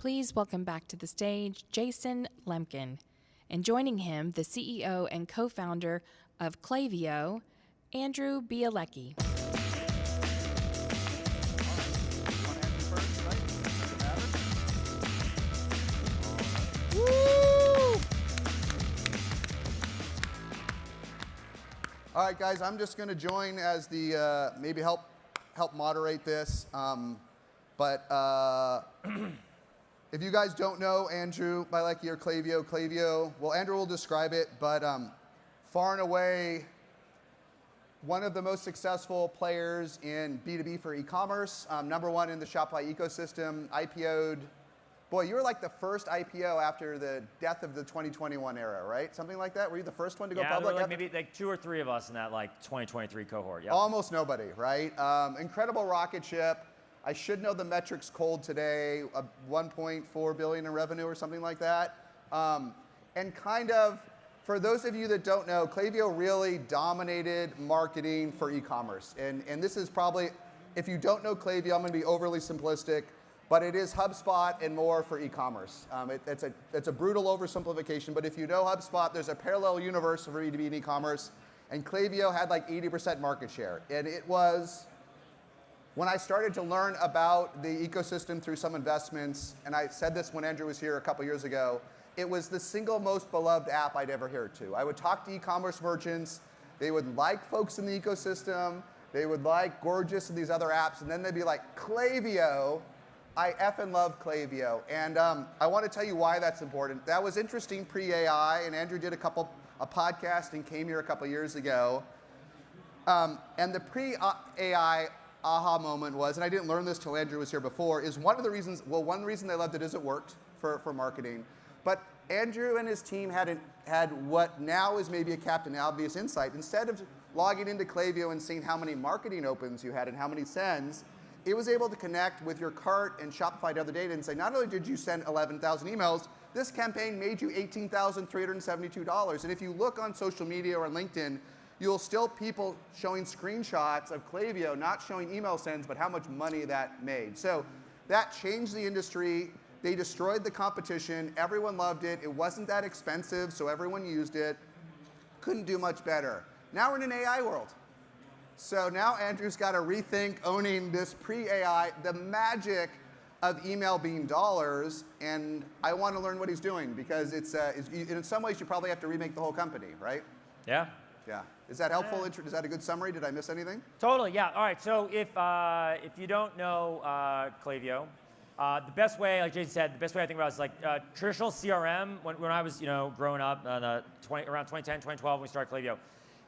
Please welcome back to the stage Jason Lemkin, and joining him, the CEO and co-founder of Klaviyo, Andrew Bielecki. All right, guys, I'm just going to join as the maybe help moderate this. If you guys don't know Andrew Bielecki or Klaviyo, well, Andrew will describe it, but far and away, one of the most successful players in B2B for e-commerce, number one in the Shopify ecosystem, IPO'd. Boy, you were like the first IPO after the death of the 2021 era, right? Something like that? Were you the first one to go public? Yeah, there were like maybe like 2 or 3 of us in that like 2023 cohort. Yep. Almost nobody, right? Incredible rocket ship. I should know the metrics cold today, 1.4 billion in revenue or something like that. And kind of, for those of you that don't know, Klaviyo really dominated marketing for e-commerce. And this is probably, if you don't know Klaviyo, I'm going to be overly simplistic, but it is HubSpot and more for e-commerce. It's a brutal oversimplification, but if you know HubSpot, there's a parallel universe for B2B and e-commerce, and Klaviyo had like 80% market share. And it was, when I started to learn about the ecosystem through some investments, and I said this when Andrew was here a couple years ago, it was the single most beloved app I'd ever heard to. I would talk to e-commerce merchants, they would like folks in the ecosystem, they would like Gorgeous and these other apps, and then they'd be like, Klaviyo, I effing love Klaviyo. And I want to tell you why that's important. That was interesting pre-AI, and Andrew did a podcast and came here a couple years ago. And the pre-AI aha moment was, and I didn't learn this till Andrew was here before, is one reason they loved it is it worked for marketing. But Andrew and his team had what now is maybe a Captain Obvious insight. Instead of logging into Klaviyo and seeing how many marketing opens you had and how many sends, it was able to connect with your cart and Shopify to other data and say, not only did you send 11,000 emails, this campaign made you $18,372. And if you look on social media or on LinkedIn, you'll still people showing screenshots of Klaviyo, not showing email sends, but how much money that made. So that changed the industry. They destroyed the competition. Everyone loved it. It wasn't that expensive, so everyone used it. Couldn't do much better. Now we're in an AI world. So now Andrew's got to rethink owning this pre-AI, the magic of email being dollars, and I want to learn what he's doing because in some ways you probably have to remake the whole company, right? Yeah. Yeah. Is that helpful? Is that a good summary? Did I miss anything? Totally, yeah. All right, so if you don't know Klaviyo, the best way, like Jason said, the best way I think about it is like traditional CRM, when I was growing up around 2010, 2012 when we started Klaviyo,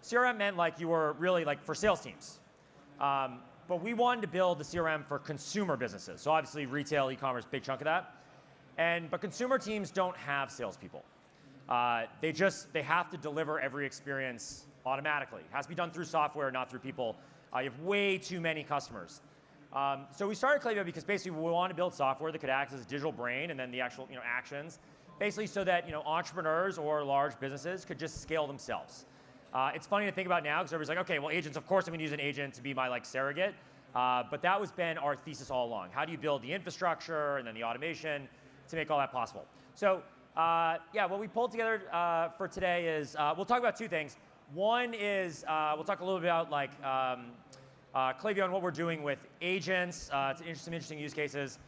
CRM meant like you were really like for sales teams. But we wanted to build the CRM for consumer businesses. So obviously retail, e-commerce, big chunk of that. But consumer teams don't have salespeople. They have to deliver every experience automatically. It has to be done through software, not through people. You have way too many customers. So we started Klaviyo because basically we wanted to build software that could act as a digital brain and then the actual actions, basically so that entrepreneurs or large businesses could just scale themselves. It's funny to think about now because everybody's like, okay, well agents, of course I'm going to use an agent to be my like surrogate. But that was been our thesis all along. How do you build the infrastructure and then the automation to make all that possible? So yeah, what we pulled together for today is we'll talk about 2 things. One is we'll talk a little bit about like Klaviyo and what we're doing with agents, some interesting use cases.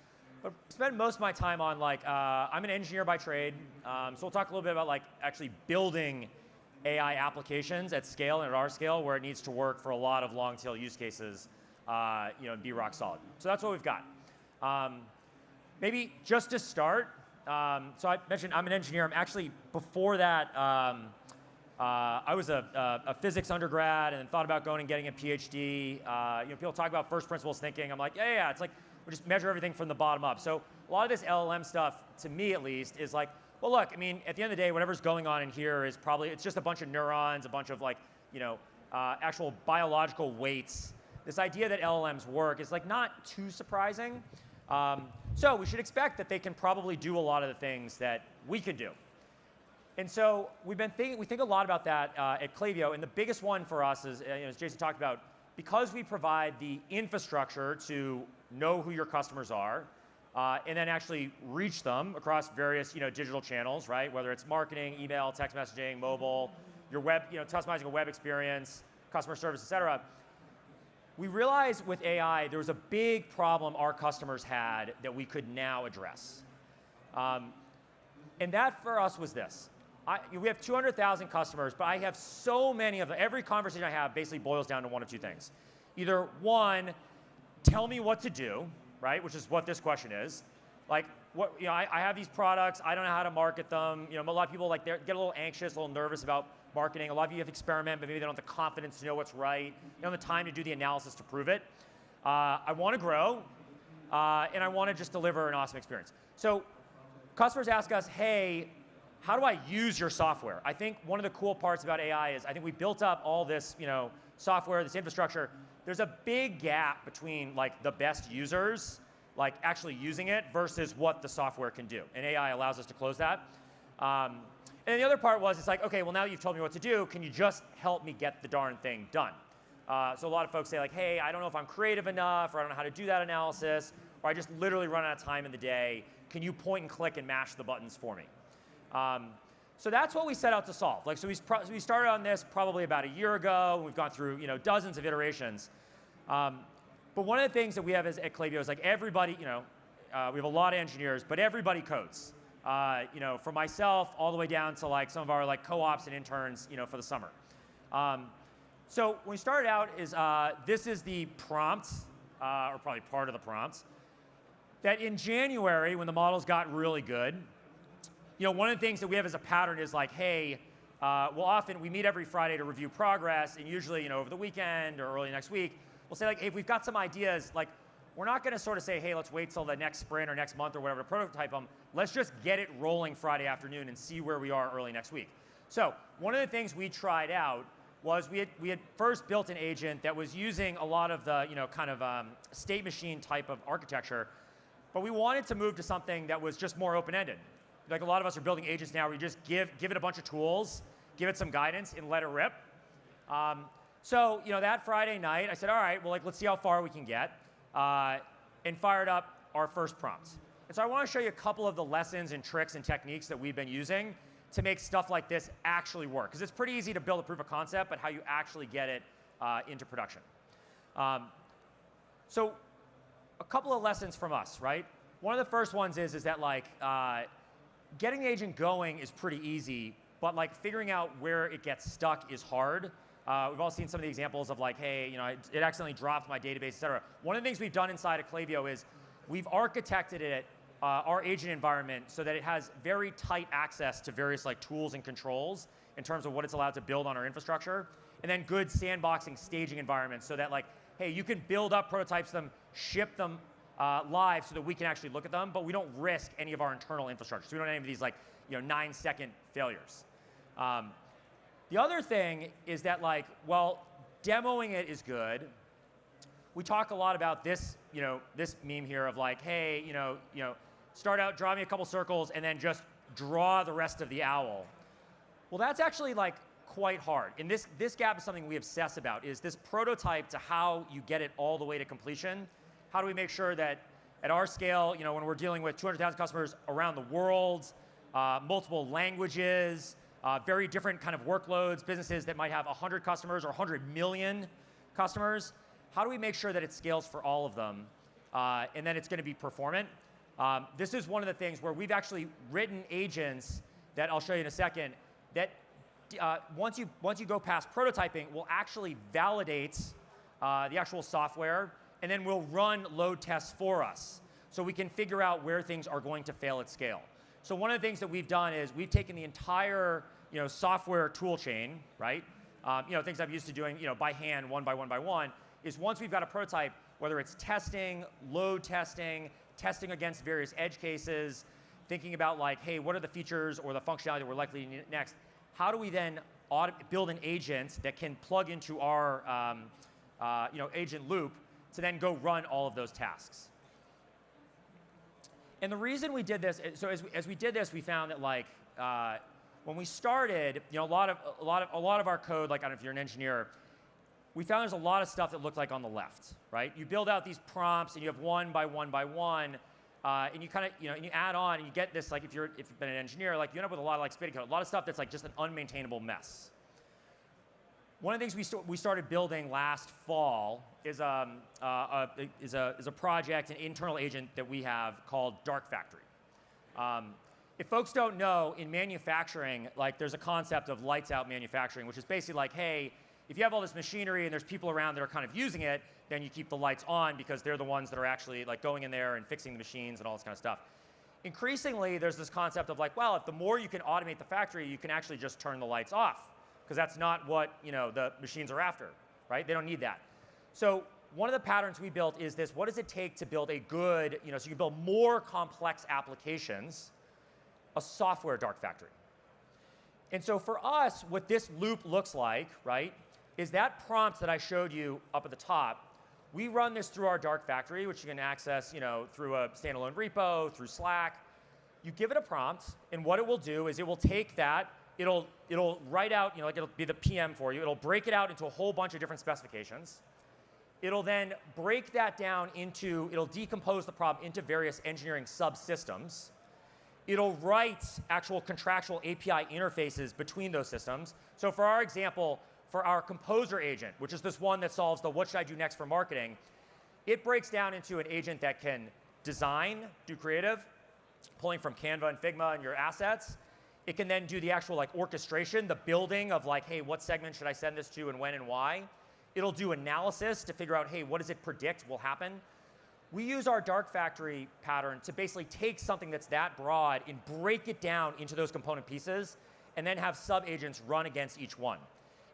But spend most of my time on like, I'm an engineer by trade, so we'll talk a little bit about like actually building AI applications at scale and at our scale where it needs to work for a lot of long tail use cases, and be rock solid. So that's what we've got. Maybe just to start, so I mentioned I'm an engineer. I'm actually, before that, I was a physics undergrad and then thought about going and getting a PhD. People talk about first principles thinking. I'm like, yeah, it's like we just measure everything from the bottom up. So a lot of this LLM stuff, to me at least, is like, well, look, I mean, at the end of the day, whatever's going on in here is probably, it's just a bunch of neurons, a bunch of like, actual biological weights. This idea that LLMs work is like not too surprising. So we should expect that they can probably do a lot of the things that we can do. And so we think a lot about that at Klaviyo, and the biggest one for us is, as Jason talked about, because we provide the infrastructure to know who your customers are, and then actually reach them across various digital channels, right? Whether it's marketing, email, text messaging, mobile, your web, customizing a web experience, customer service, et cetera. We realized with AI there was a big problem our customers had that we could now address. And that for us was this. We have 200,000 customers, but I have so many of them. Every conversation I have basically boils down to one of two things. Either one, tell me what to do, right? Which is what this question is. Like, I have these products, I don't know how to market them. A lot of people get a little anxious, a little nervous about marketing. A lot of you have experiment, but maybe they don't have the confidence to know what's right. They don't have the time to do the analysis to prove it. I want to grow, and I want to just deliver an awesome experience. So customers ask us, hey, how do I use your software? I think one of the cool parts about AI is I think we built up all this software, this infrastructure. There's a big gap between the best users, actually using it, versus what the software can do. And AI allows us to close that. And then the other part was, it's like, okay, well, now that you've told me what to do, can you just help me get the darn thing done? So a lot of folks say, hey, I don't know if I'm creative enough, or I don't know how to do that analysis, or I just literally run out of time in the day. Can you point and click and mash the buttons for me? So that's what we set out to solve. So we started on this probably about a year ago. We've gone through dozens of iterations. But one of the things that we have at Klaviyo is everybody, we have a lot of engineers, but everybody codes. From myself all the way down to some of our co-ops and interns, for the summer. So when we started out is this is the prompt, or probably part of the prompt, that in January when the models got really good, one of the things that we have as a pattern is hey, well, often we meet every Friday to review progress, and usually over the weekend or early next week, we'll say hey, if we've got some ideas, we're not going to sort of say, hey, let's wait till the next sprint or next month or whatever to prototype them. Let's just get it rolling Friday afternoon and see where we are early next week. So one of the things we tried out was we had first built an agent that was using a lot of the state machine type of architecture, but we wanted to move to something that was just more open-ended. A lot of us are building agents now where you just give it a bunch of tools, give it some guidance, and let it rip. So that Friday night, I said, all right, well, let's see how far we can get. And fired up our first prompts. And so I want to show you a couple of the lessons and tricks and techniques that we've been using to make stuff like this actually work. Because it's pretty easy to build a proof of concept, but how you actually get it into production. So a couple of lessons from us, right? One of the first ones is that getting the agent going is pretty easy, but figuring out where it gets stuck is hard. We've all seen some of the examples of hey, it accidentally dropped my database, et cetera. One of the things we've done inside of Klaviyo is we've architected it, our agent environment, so that it has very tight access to various tools and controls in terms of what it's allowed to build on our infrastructure, and then good sandboxing staging environments so that hey, you can build up prototypes, them, ship them live so that we can actually look at them, but we don't risk any of our internal infrastructure. So we don't have any of these 9-second failures. The other thing is that well, demoing it is good. We talk a lot about this, this meme here of hey, start out, draw me a couple circles, and then just draw the rest of the owl. Well, that's actually quite hard. And this gap is something we obsess about, is this prototype to how you get it all the way to completion. How do we make sure that at our scale, when we're dealing with 200,000 customers around the world, multiple languages, very different kind of workloads, businesses that might have 100 customers or 100 million customers, how do we make sure that it scales for all of them and then it's going to be performant? This is one of the things where we've actually written agents that I'll show you in a second that once you go past prototyping, will actually validate the actual software, and then will run load tests for us so we can figure out where things are going to fail at scale. So one of the things that we've done is we've taken the entire software tool chain, right? Things I'm used to doing by hand, one by one by one, is once we've got a prototype, whether it's testing, load testing, testing against various edge cases, thinking about hey, what are the features or the functionality that we're likely to need next? How do we then build an agent that can plug into our agent loop to then go run all of those tasks? And the reason we did this, so as we did this, we found that when we started, a lot of our code, I don't know if you're an engineer, we found there's a lot of stuff that looked like on the left, right? You build out these prompts and you have one by one by one, and you kind of, and you add on, and you get this, like if you've been an engineer, like you end up with a lot of like spitting code, a lot of stuff that's like just an unmaintainable mess. One of the things we started building last fall is a project, an internal agent that we have called Dark Factory. If folks don't know, in manufacturing, like there's a concept of lights out manufacturing, which is basically like, hey, if you have all this machinery and there's people around that are kind of using it, then you keep the lights on because they're the ones that are actually like going in there and fixing the machines and all this kind of stuff. Increasingly, there's this concept of like, well, if the more you can automate the factory, you can actually just turn the lights off, because that's not what the machines are after, right? They don't need that. So one of the patterns we built is this: what does it take to build a good, so you can build more complex applications, a software dark factory. And so for us, what this loop looks like, right, is that prompt that I showed you up at the top. We run this through our dark factory, which you can access, through a standalone repo, through Slack. You give it a prompt, and what it will do is it will take that, it'll write out, like it'll be the PM for you. It'll break it out into a whole bunch of different specifications. It'll then break that down it'll decompose the problem into various engineering subsystems. It'll write actual contractual API interfaces between those systems. So for our example, for our composer agent, which is this one that solves the what should I do next for marketing, it breaks down into an agent that can design, do creative, pulling from Canva and Figma and your assets. It can then do the actual like orchestration, the building of like, hey, what segment should I send this to and when and why? It'll do analysis to figure out, hey, what does it predict will happen? We use our dark factory pattern to basically take something that's that broad and break it down into those component pieces and then have sub-agents run against each one.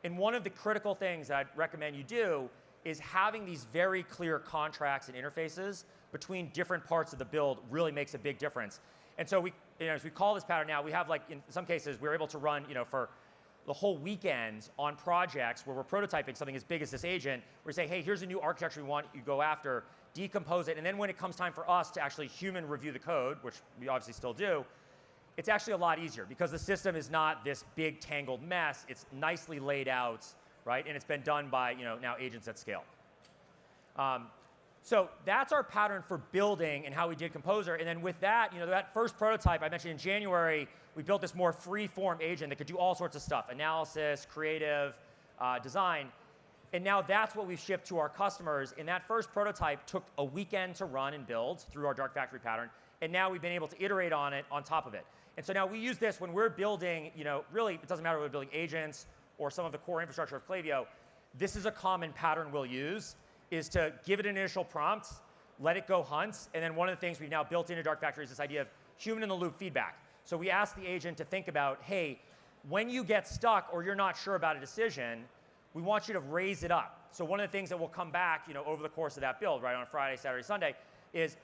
And one of the critical things that I'd recommend you do is having these very clear contracts and interfaces between different parts of the build really makes a big difference. And so as we call this pattern now, we have like, in some cases, we're able to run, for the whole weekend on projects where we're prototyping something as big as this agent. We're saying, hey, here's a new architecture we want you to go after, decompose it, and then when it comes time for us to actually human review the code, which we obviously still do, it's actually a lot easier because the system is not this big tangled mess. It's nicely laid out, right? And it's been done by now agents at scale. So that's our pattern for building and how we did Composer. And then with that, that first prototype I mentioned in January, we built this more free-form agent that could do all sorts of stuff: analysis, creative, design. And now that's what we've shipped to our customers. And that first prototype took a weekend to run and build through our dark factory pattern. And now we've been able to iterate on it on top of it. And so now we use this when we're building, really, it doesn't matter whether we're building agents or some of the core infrastructure of Klaviyo. This is a common pattern we'll use, is to give it an initial prompt, let it go hunt, and then one of the things we've now built into Dark Factory is this idea of human-in-the-loop feedback. So we ask the agent to think about, hey, when you get stuck or you're not sure about a decision, we want you to raise it up. So one of the things that will come back, over the course of that build, right, on Friday, Saturday, Sunday, is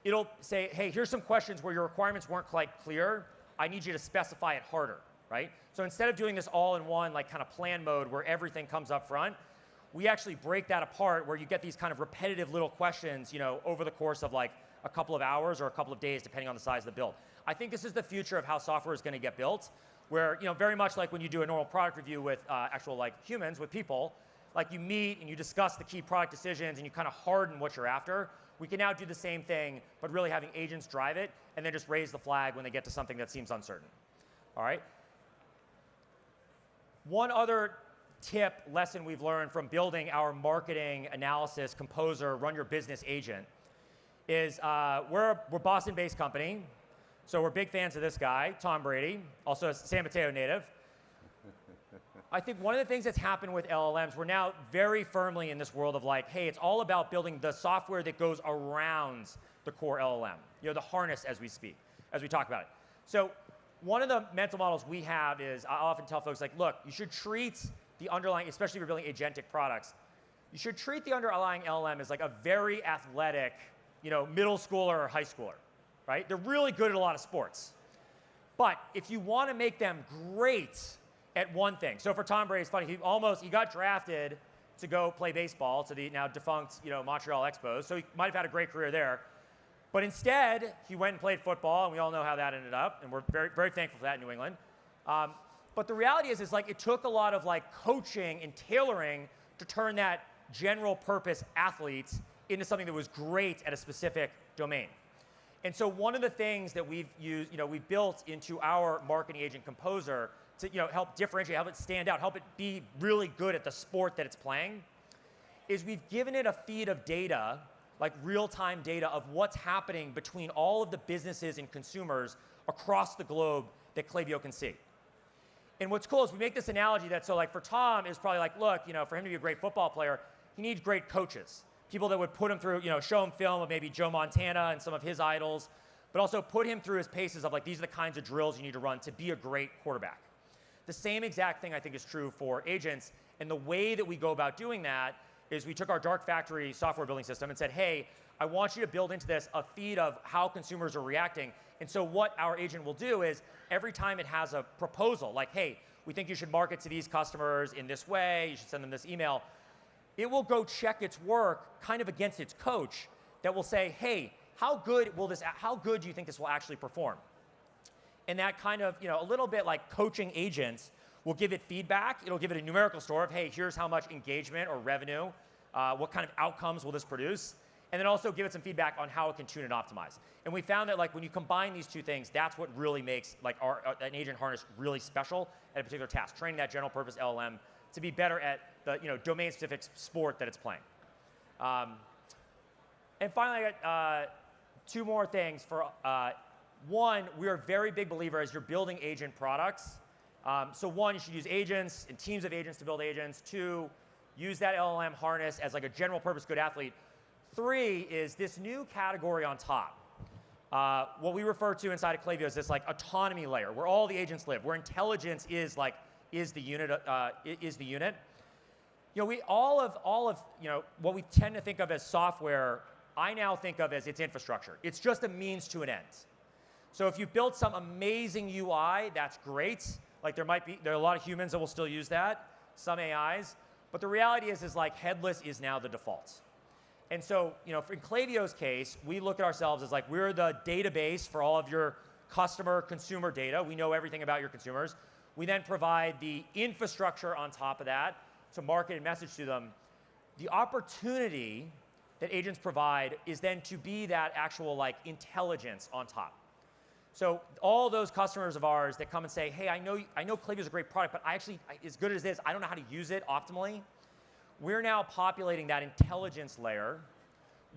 it'll say, hey, here's some questions where your requirements weren't quite clear. I need you to specify it harder, right? So instead of doing this all in one, like kind of plan mode where everything comes up front, we actually break that apart where you get these kind of repetitive little questions, over the course of like a couple of hours or a couple of days, depending on the size of the build. I think this is the future of how software is going to get built, where, very much like when you do a normal product review with actual like humans, with people, like you meet and you discuss the key product decisions and you kind of harden what you're after. We can now do the same thing, but really having agents drive it and then just raise the flag when they get to something that seems uncertain. All right? One other lesson we've learned from building our marketing analysis composer, run your business agent, is we're a Boston-based company, so we're big fans of this guy, Tom Brady, also a San Mateo native. I think one of the things that's happened with LLMs, we're now very firmly in this world of like, hey, it's all about building the software that goes around the core LLM, the harness as we talk about it. So one of the mental models we have is, I often tell folks like, look, you should treat the underlying, especially if you're building agentic products, you should treat the underlying LLM as like a very athletic, middle schooler or high schooler, right? They're really good at a lot of sports. But if you want to make them great at one thing, so for Tom Brady, it's funny, he got drafted to go play baseball to the now defunct, Montreal Expos, so he might have had a great career there. But instead, he went and played football, and we all know how that ended up, and we're very, very thankful for that in New England. But the reality is like it took a lot of like coaching and tailoring to turn that general purpose athlete into something that was great at a specific domain. And so one of the things that we've built into our marketing agent composer to help differentiate, help it stand out, help it be really good at the sport that it's playing, is we've given it a feed of data, like real-time data of what's happening between all of the businesses and consumers across the globe that Klaviyo can see. And what's cool is we make this analogy that, so like for Tom, is probably like, look, for him to be a great football player, he needs great coaches. People that would put him through, show him film of maybe Joe Montana and some of his idols, but also put him through his paces of like, these are the kinds of drills you need to run to be a great quarterback. The same exact thing I think is true for agents, and the way that we go about doing that is we took our Dark Factory software building system and said, hey, I want you to build into this a feed of how consumers are reacting. And so what our agent will do is every time it has a proposal, like, hey, we think you should market to these customers in this way, you should send them this email, it will go check its work kind of against its coach that will say, hey, how good do you think this will actually perform? And that kind of, a little bit like coaching agents will give it feedback. It'll give it a numerical score of, hey, here's how much engagement or revenue, what kind of outcomes will this produce? And then also give it some feedback on how it can tune and optimize. And we found that like when you combine these two things, that's what really makes like an agent harness really special at a particular task, training that general purpose LLM to be better at the domain-specific sport that it's playing. And finally, I got two more things. One, we are a very big believer as you're building agent products. So one, you should use agents and teams of agents to build agents. Two, use that LLM harness as like a general purpose good athlete. Three is this new category on top. What we refer to inside of Klaviyo is this like autonomy layer where all the agents live, where intelligence is the unit. All of what we tend to think of as software, I now think of as its infrastructure. It's just a means to an end. So if you built some amazing UI, that's great. Like there are a lot of humans that will still use that, some AIs. But the reality is like headless is now the default. And so, in Klaviyo's case, we look at ourselves as like we're the database for all of your consumer data. We know everything about your consumers. We then provide the infrastructure on top of that to market and message to them. The opportunity that agents provide is then to be that actual like intelligence on top. So all those customers of ours that come and say, hey, I know Klaviyo is a great product, but I actually, as good as it is, I don't know how to use it optimally. We're now populating that intelligence layer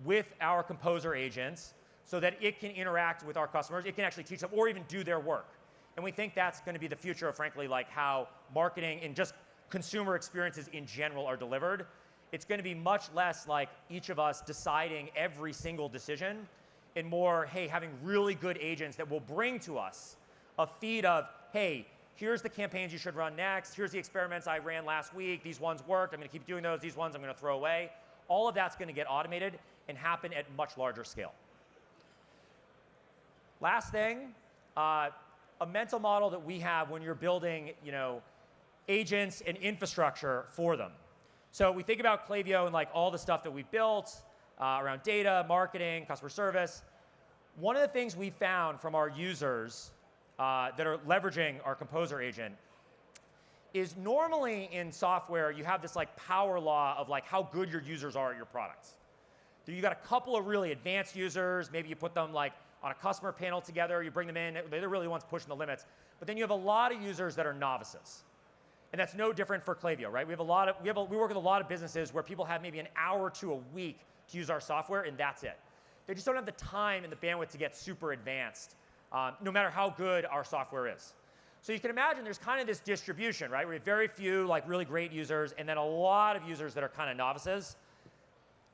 with our composer agents so that it can interact with our customers. It can actually teach them or even do their work. And we think that's going to be the future of, frankly, like how marketing and just consumer experiences in general are delivered. It's going to be much less like each of us deciding every single decision and more, hey, having really good agents that will bring to us a feed of, hey, here's the campaigns you should run next. Here's the experiments I ran last week. These ones worked. I'm going to keep doing those. These ones I'm going to throw away. All of that's going to get automated and happen at much larger scale. Last thing, a mental model that we have when you're building, agents and infrastructure for them. So we think about Klaviyo and like all the stuff that we've built around data, marketing, customer service. One of the things we found from our users that are leveraging our composer agent is normally in software you have this like power law of like how good your users are at your products. You got a couple of really advanced users, maybe you put them like on a customer panel together, you bring them in, they're really the ones pushing the limits. But then you have a lot of users that are novices. And that's no different for Klaviyo, right? We work with a lot of businesses where people have maybe an hour to a week to use our software, and that's it. They just don't have the time and the bandwidth to get super advanced, no matter how good our software is. So you can imagine there's kind of this distribution, right? We have very few like really great users, and then a lot of users that are kind of novices.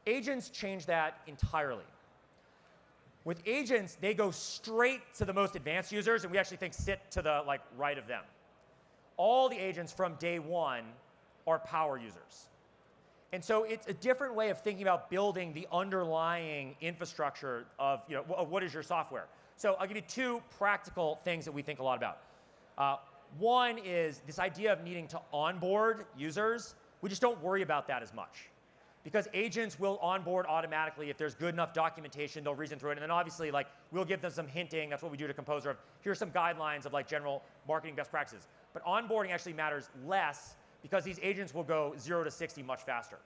Agents change that entirely. With agents, they go straight to the most advanced users, and we actually think sit to the like right of them. All the agents from day one are power users. And so it's a different way of thinking about building the underlying infrastructure of, of what is your software. So I'll give you two practical things that we think a lot about. One is this idea of needing to onboard users. We just don't worry about that as much. Because agents will onboard automatically. If there's good enough documentation, they'll reason through it. And then obviously, like, we'll give them some hinting. That's what we do to Composer of, here's some guidelines of like general marketing best practices. But onboarding actually matters less because these agents will go 0 to 60 much faster.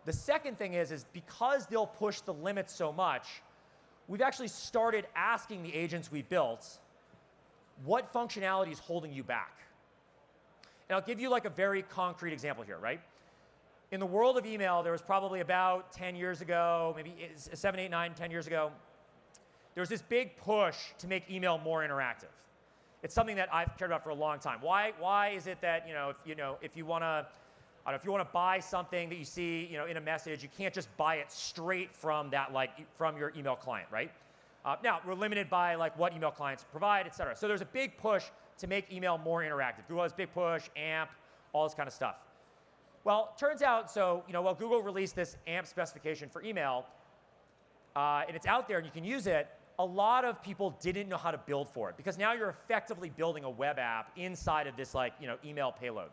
The second thing is because they'll push the limits so much, we've actually started asking the agents we built, what functionality is holding you back? And I'll give you like a very concrete example here, right? In the world of email, there was probably about 10 years ago, maybe 7, 8, 9, 10 years ago, there was this big push to make email more interactive. It's something that I've cared about for a long time. Why is it that if you want to buy something that you see in a message, you can't just buy it straight from from your email client, right? Now we're limited by what email clients provide, et cetera. So there's a big push to make email more interactive. Google has a big push, AMP, all this kind of stuff. Well, turns out, while Google released this AMP specification for email, and it's out there and you can use it, a lot of people didn't know how to build for it, because now you're effectively building a web app inside of this email payload.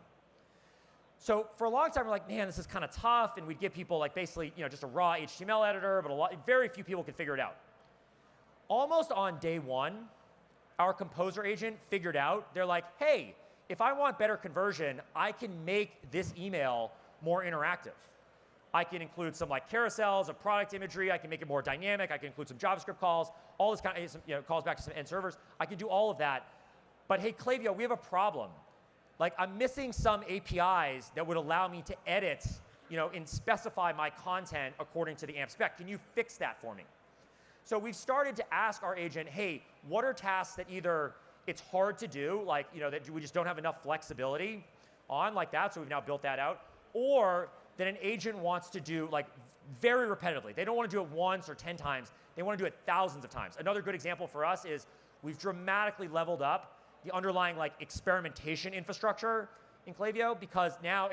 So for a long time, we're like, man, this is kind of tough, and we'd give people basically just a raw HTML editor, but very few people could figure it out. Almost on day one, our composer agent figured out, they're like, hey, if I want better conversion, I can make this email more interactive. I can include some carousels of product imagery. I can make it more dynamic. I can include some JavaScript calls, all this kind of calls back to some end servers. I can do all of that. But hey, Klaviyo, we have a problem. I'm missing some APIs that would allow me to edit, and specify my content according to the AMP spec. Can you fix that for me? So we've started to ask our agent, hey, what are tasks that either it's hard to do, that we just don't have enough flexibility on, like that, so we've now built that out, or that an agent wants to do very repetitively. They don't want to do it once or 10 times. They want to do it thousands of times. Another good example for us is we've dramatically leveled up the underlying experimentation infrastructure in Klaviyo, because now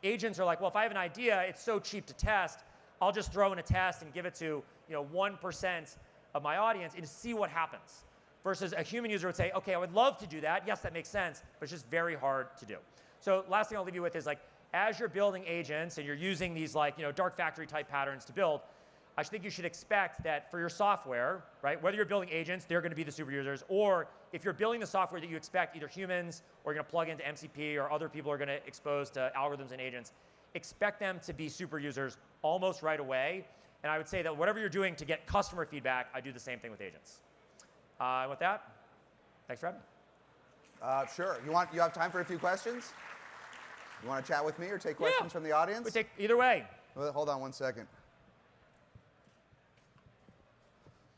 agents are like, well, if I have an idea, it's so cheap to test, I'll just throw in a test and give it to 1% of my audience and see what happens. Versus a human user would say, okay, I would love to do that. Yes, that makes sense, but it's just very hard to do. So last thing I'll leave you with is as you're building agents and you're using these dark factory type patterns to build, I think you should expect that for your software, right, whether you're building agents, they're going to be the super users, or if you're building the software that you expect either humans or you're going to plug into MCP or other people are going to expose to algorithms and agents, expect them to be super users almost right away. And I would say that whatever you're doing to get customer feedback, I do the same thing with agents. And with that, thanks for having me. Sure. You have time for a few questions? You want to chat with me or take questions from the audience? We take either way. Well, hold on one second.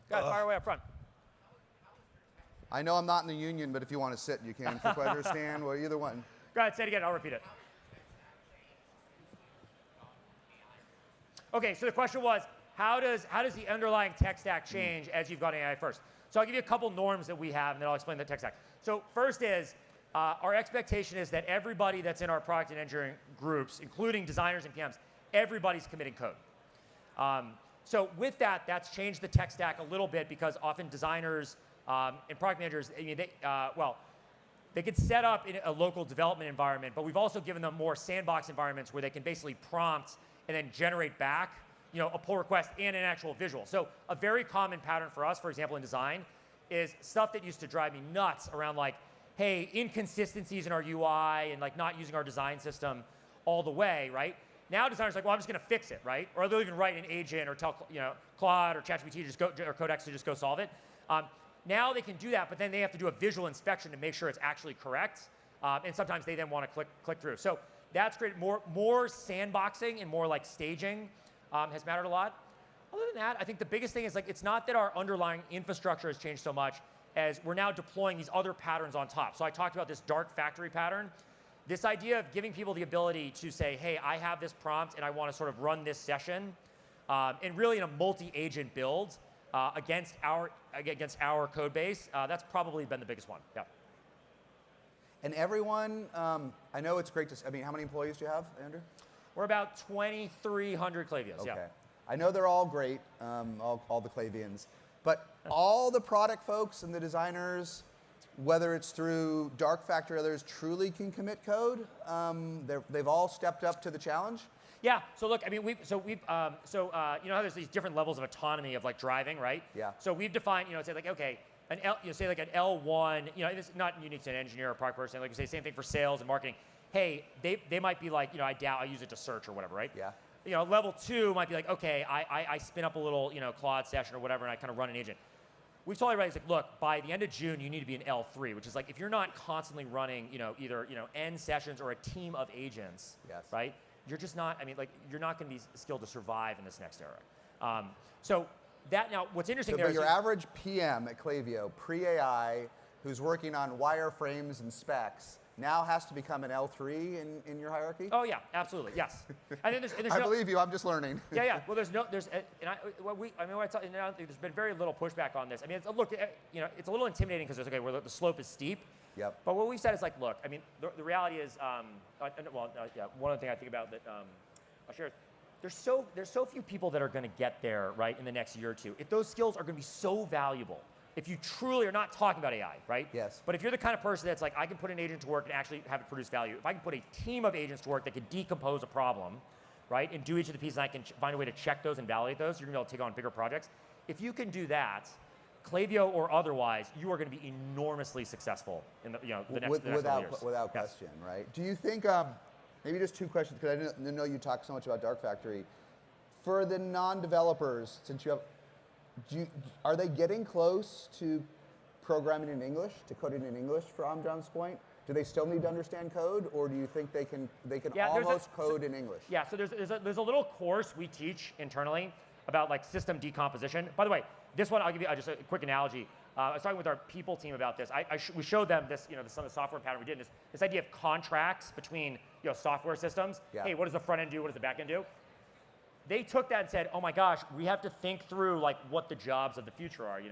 Guys, fire away up front. I know I'm not in the union, but if you want to sit, you can. Flip over, stand, well, either one. Go ahead, say it again. I'll repeat it. Okay, so the question was, how does the underlying tech stack change as you've got AI first? So I'll give you a couple norms that we have, and then I'll explain the tech stack. So first is, our expectation is that everybody that's in our product and engineering groups, including designers and PMs, everybody's committing code. So with that, that's changed the tech stack a little bit, because often designers and product managers, they could set up in a local development environment, but we've also given them more sandbox environments where they can basically prompt and then generate back a pull request and an actual visual. So a very common pattern for us, for example, in design, is stuff that used to drive me nuts around hey, inconsistencies in our UI and not using our design system all the way, right? Now designers are well, I'm just going to fix it, right? Or they'll even write an agent or tell Claude or ChatGPT or Codex to just go solve it. Now they can do that, but then they have to do a visual inspection to make sure it's actually correct. And sometimes they then want to click through. So that's great. More sandboxing and more staging has mattered a lot. Other than that, I think the biggest thing is it's not that our underlying infrastructure has changed so much as we're now deploying these other patterns on top. So I talked about this dark factory pattern. This idea of giving people the ability to say, hey, I have this prompt and I want to sort of run this session, and really in a multi-agent build against our code base, that's probably been the biggest one. Yeah. And everyone, I know it's great to, how many employees do you have, Andrew? We're about 2,300 Klaviyos, okay. Yeah. I know they're all great, all the Klavians, but all the product folks and the designers, whether it's through dark factory or others, truly can commit code. They've all stepped up to the challenge. Yeah. So look, you know how there's these different levels of autonomy of driving, right? Yeah. So we've defined, say okay, an L1, it's not unique to an engineer or product person. Like we say, same thing for sales and marketing. Hey, they might be I doubt I use it to search or whatever, right? Yeah. Level 2 might be like, okay, I spin up a little, Claude session or whatever, and I kind of run an agent. We've told everybody, like, look, by the end of June, you need to be an L3, which is like, if you're not constantly running, either, N sessions or a team of agents, right? You're just not, you're not going to be skilled to survive in this next era. So that now, what's interesting there but is your average PM at Klaviyo, pre-AI, who's working on wireframes and specs, now has to become an L3 in your hierarchy? Oh yeah, absolutely, yes. And then there's I believe you. I'm just learning. Yeah. Well, there's been very little pushback on this. Look, it's a little intimidating because there's where the slope is steep. Yep. But what we've said is like, look, the reality is, one other thing I think about that I'll share. There's so few people that are going to get there, right, in the next year or two. If those skills are going to be so valuable, if you truly are not talking about AI, right? Yes. But if you're the kind of person that's like, I can put an agent to work and actually have it produce value. If I can put a team of agents to work that can decompose a problem, right, and do each of the pieces, and I can find a way to check those and validate those, you're going to be able to take on bigger projects. If you can do that, Klaviyo or otherwise, you are going to be enormously successful in the next couple years. Without question, right? Do you think, maybe just two questions, because I didn't know you talked so much about Dark Factory. For the non-developers, since you have, are they getting close to programming in English, to coding in English for Amjan's point? Do they still need to understand code, or do you think they can almost code in English? Yeah, so there's a little course we teach internally about like system decomposition. By the way, this one, I'll give you just a quick analogy. I was talking with our people team about this. We showed them this, some of the software pattern we did, this idea of contracts between software systems. Yeah. Hey, what does the front end do? What does the back end do? They took that and said, oh my gosh, we have to think through like what the jobs of the future are, And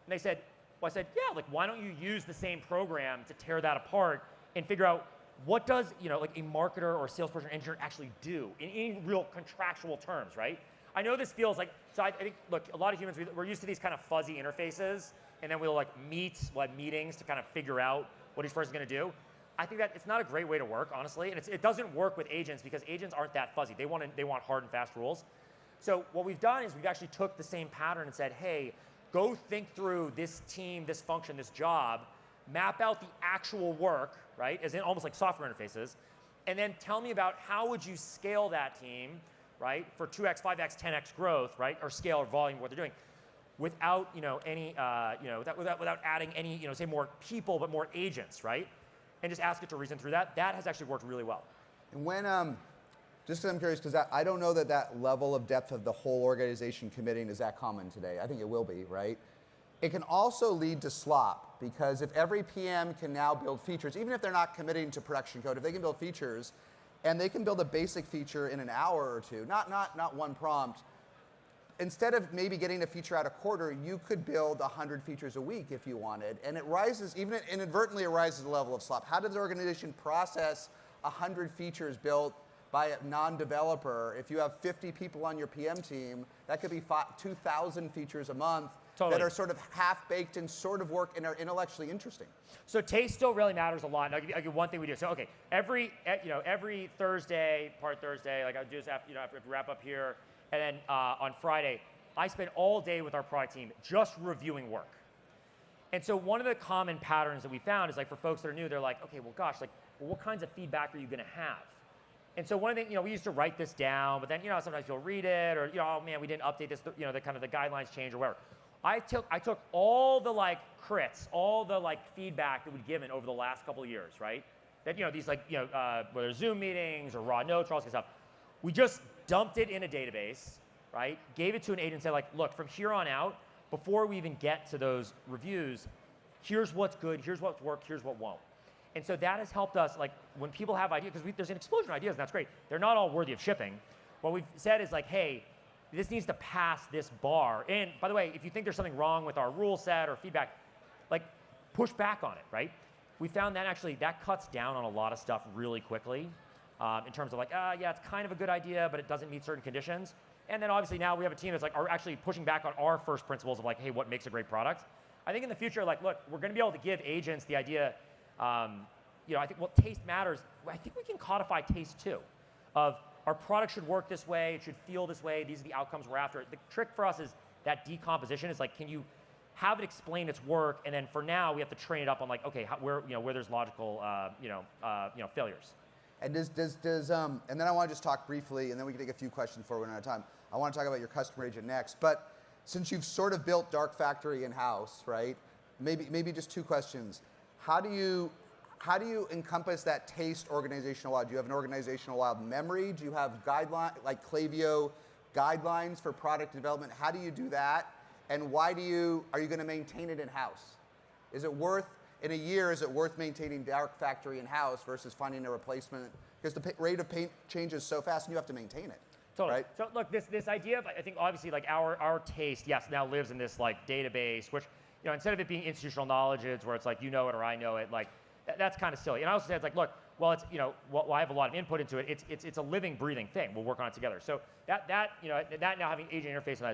they said, well, I said, yeah, like why don't you use the same program to tear that apart and figure out what does, like a marketer or a salesperson or engineer actually do in any real contractual terms, right? I know this feels like, so I think, look, a lot of humans, we're used to these kind of fuzzy interfaces, and then we'll have meetings to kind of figure out what each person's going to do. I think that it's not a great way to work, honestly, and it doesn't work with agents because agents aren't that fuzzy. They want hard and fast rules. So what we've done is we've actually took the same pattern and said, hey, go think through this team, this function, this job, map out the actual work, right, as in almost like software interfaces, and then tell me about how would you scale that team, right, for 2x, 5x, 10x growth, right, or scale or volume of what they're doing, without without adding any say more people but more agents, right? And just ask it to reason through that. That has actually worked really well. And when, just because I'm curious, because I don't know that level of depth of the whole organization committing is that common today. I think it will be, right? It can also lead to slop, because if every PM can now build features, even if they're not committing to production code, if they can build features, and they can build a basic feature in an hour or two, not one prompt, instead of maybe getting a feature out a quarter, you could build 100 features a week if you wanted, and it rises, even inadvertently it rises the level of slop. How does the organization process 100 features built by a non-developer? If you have 50 people on your PM team, that could be 2,000 features a month that are sort of half-baked and sort of work and are intellectually interesting. So taste still really matters a lot. And I'll give you one thing we do. So okay, every Thursday, part Thursday, like I do this after we wrap up here, and then on Friday, I spend all day with our product team just reviewing work. And so one of the common patterns that we found is like for folks that are new, they're like, okay, well gosh, like what kinds of feedback are you going to have? And so one of the we used to write this down, but then sometimes you'll read it, or oh man, we didn't update this, the kind of the guidelines change or whatever. I took all the like crits, all the like feedback that we'd given over the last couple of years, right? That these like whether Zoom meetings or raw notes or all this kind of stuff, we just dumped it in a database, right? Gave it to an agent and said like, look, from here on out, before we even get to those reviews, here's what's good, here's what's worked, here's what won't. And so that has helped us, like when people have ideas, because there's an explosion of ideas, and that's great. They're not all worthy of shipping. What we've said is like, hey, this needs to pass this bar. And by the way, if you think there's something wrong with our rule set or feedback, like push back on it, right? We found that actually that cuts down on a lot of stuff really quickly in terms of like, yeah, it's kind of a good idea, but it doesn't meet certain conditions. And then obviously now we have a team that's like are actually pushing back on our first principles of like, hey, what makes a great product? I think in the future, like, look, we're going to be able to give agents the idea, I think taste matters. I think we can codify taste too, of our product should work this way, it should feel this way, these are the outcomes we're after. The trick for us is that decomposition is like, can you have it explain its work, and then for now we have to train it up on like, okay, where there's logical, failures. And and then I want to just talk briefly, and then we can take a few questions before we run out of time. I want to talk about your customer agent next, but since you've sort of built Dark Factory in-house, right? Maybe just two questions. How do you encompass that taste organizational wild? Do you have an organizational wild memory? Do you have guidelines, like Klaviyo guidelines for product development? How do you do that? And why are you going to maintain it in-house? Is it worth maintaining Dark Factory in-house versus finding a replacement? Because the rate of change is so fast and you have to maintain it. Totally. Right? So look, this idea of, I think obviously like our taste, yes, now lives in this like database, which, instead of it being institutional knowledge, it's where it's like you know it or I know it, like that's kind of silly. And I also say it's like, look, well, it's, well, I have a lot of input into it. It's a living, breathing thing. We'll work on it together. So that now having agent interface on that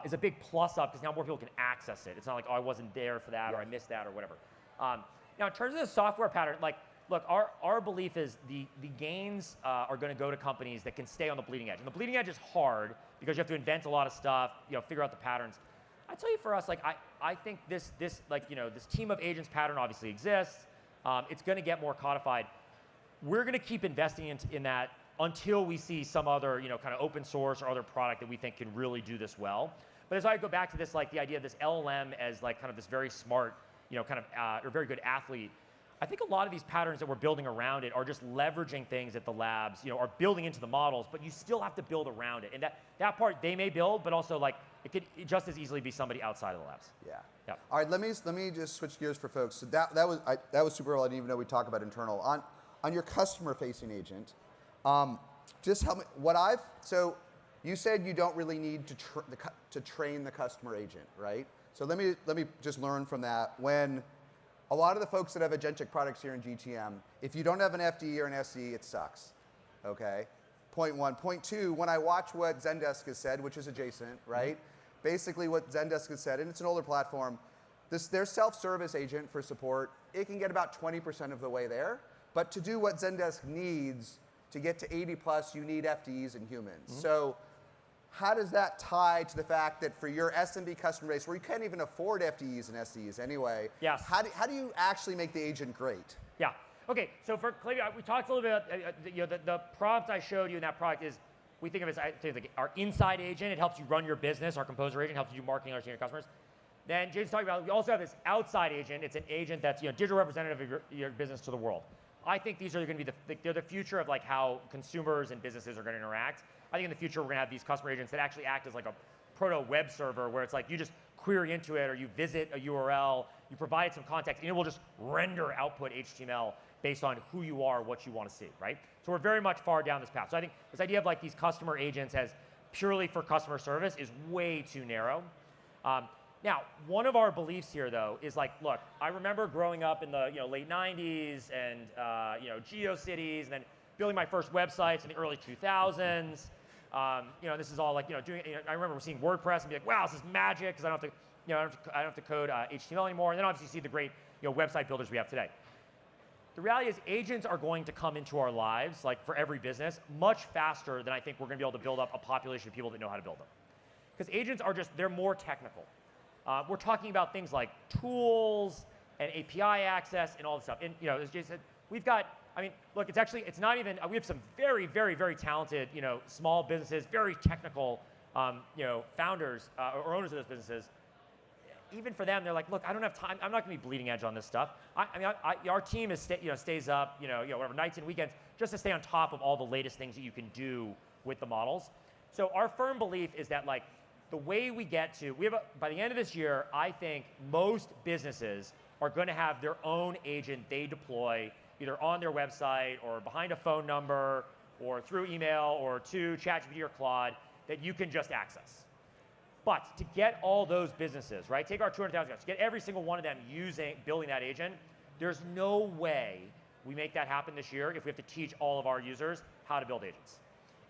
is a big plus up because now more people can access it. It's not like, oh, I wasn't there for that or I missed that or whatever. Now in terms of the software pattern, like, look, our belief is the gains are going to go to companies that can stay on the bleeding edge. And the bleeding edge is hard because you have to invent a lot of stuff, figure out the patterns. I tell you, for us, like I think this team of agents pattern obviously exists. It's going to get more codified. We're going to keep investing in that until we see some other kind of open source or other product that we think can really do this well. But as I go back to this, like the idea of this LLM as like kind of this very smart, or very good athlete, I think a lot of these patterns that we're building around it are just leveraging things that the labs, are building into the models, but you still have to build around it. And that part they may build, but also like it could just as easily be somebody outside of the labs. Yeah. Yep. All right, let me just switch gears for folks. So that was super cool. I didn't even know we'd talk about internal. On your customer-facing agent, just help me. So you said you don't really need to train the customer agent, right? So let me just learn from that. When a lot of the folks that have agentic products here in GTM, if you don't have an FDE or an SE, it sucks, okay? Point one. Point two, when I watch what Zendesk has said, which is adjacent, right? Basically what Zendesk has said, and it's an older platform, their self-service agent for support, it can get about 20% of the way there. But to do what Zendesk needs, to get to 80 plus, you need FDEs and humans. So how does that tie to the fact that for your SMB customer base, where you can't even afford FDEs and SEs anyway, yes. How do you actually make the agent great? Yeah. Okay, so for Klaviyo, we talked a little bit about, the prompt I showed you in that product is, we think of it as our inside agent. It helps you run your business. Our composer agent helps you do marketing, understand your customers. Then Jason's talking about, we also have this outside agent. It's an agent that's digital representative of your business to the world. I think these are going to be they're the future of like how consumers and businesses are going to interact. I think in the future we're going to have these customer agents that actually act as like a proto web server where it's like you just query into it or you visit a URL, you provide some context, and it will just render output HTML based on who you are, what you want to see, right? So we're very much far down this path. So I think this idea of like these customer agents as purely for customer service is way too narrow. Now, one of our beliefs here, though, is like, look, I remember growing up in the late 90s and GeoCities, and then building my first websites in the early 2000s. This is all like, doing. I remember seeing WordPress and be like, wow, this is magic because I don't have to code HTML anymore. And then obviously you see the great website builders we have today. The reality is agents are going to come into our lives, like for every business, much faster than I think we're going to be able to build up a population of people that know how to build them. Because agents are they're more technical. We're talking about things like tools and API access and all this stuff. And as Jason said, we've got, look, it's not even, we have some very, very, very talented, small businesses, very technical, founders or owners of those businesses. Even for them, they're like, look, I don't have time. I'm not going to be bleeding edge on this stuff. Our team stays up, whatever, nights and weekends just to stay on top of all the latest things that you can do with the models. So our firm belief is that like the way we get to, by the end of this year, I think most businesses are going to have their own agent they deploy either on their website or behind a phone number or through email or to ChatGPT or Claude that you can just access. But to get all those businesses, right, take our 200,000 customers, get every single one of them building that agent, there's no way we make that happen this year if we have to teach all of our users how to build agents.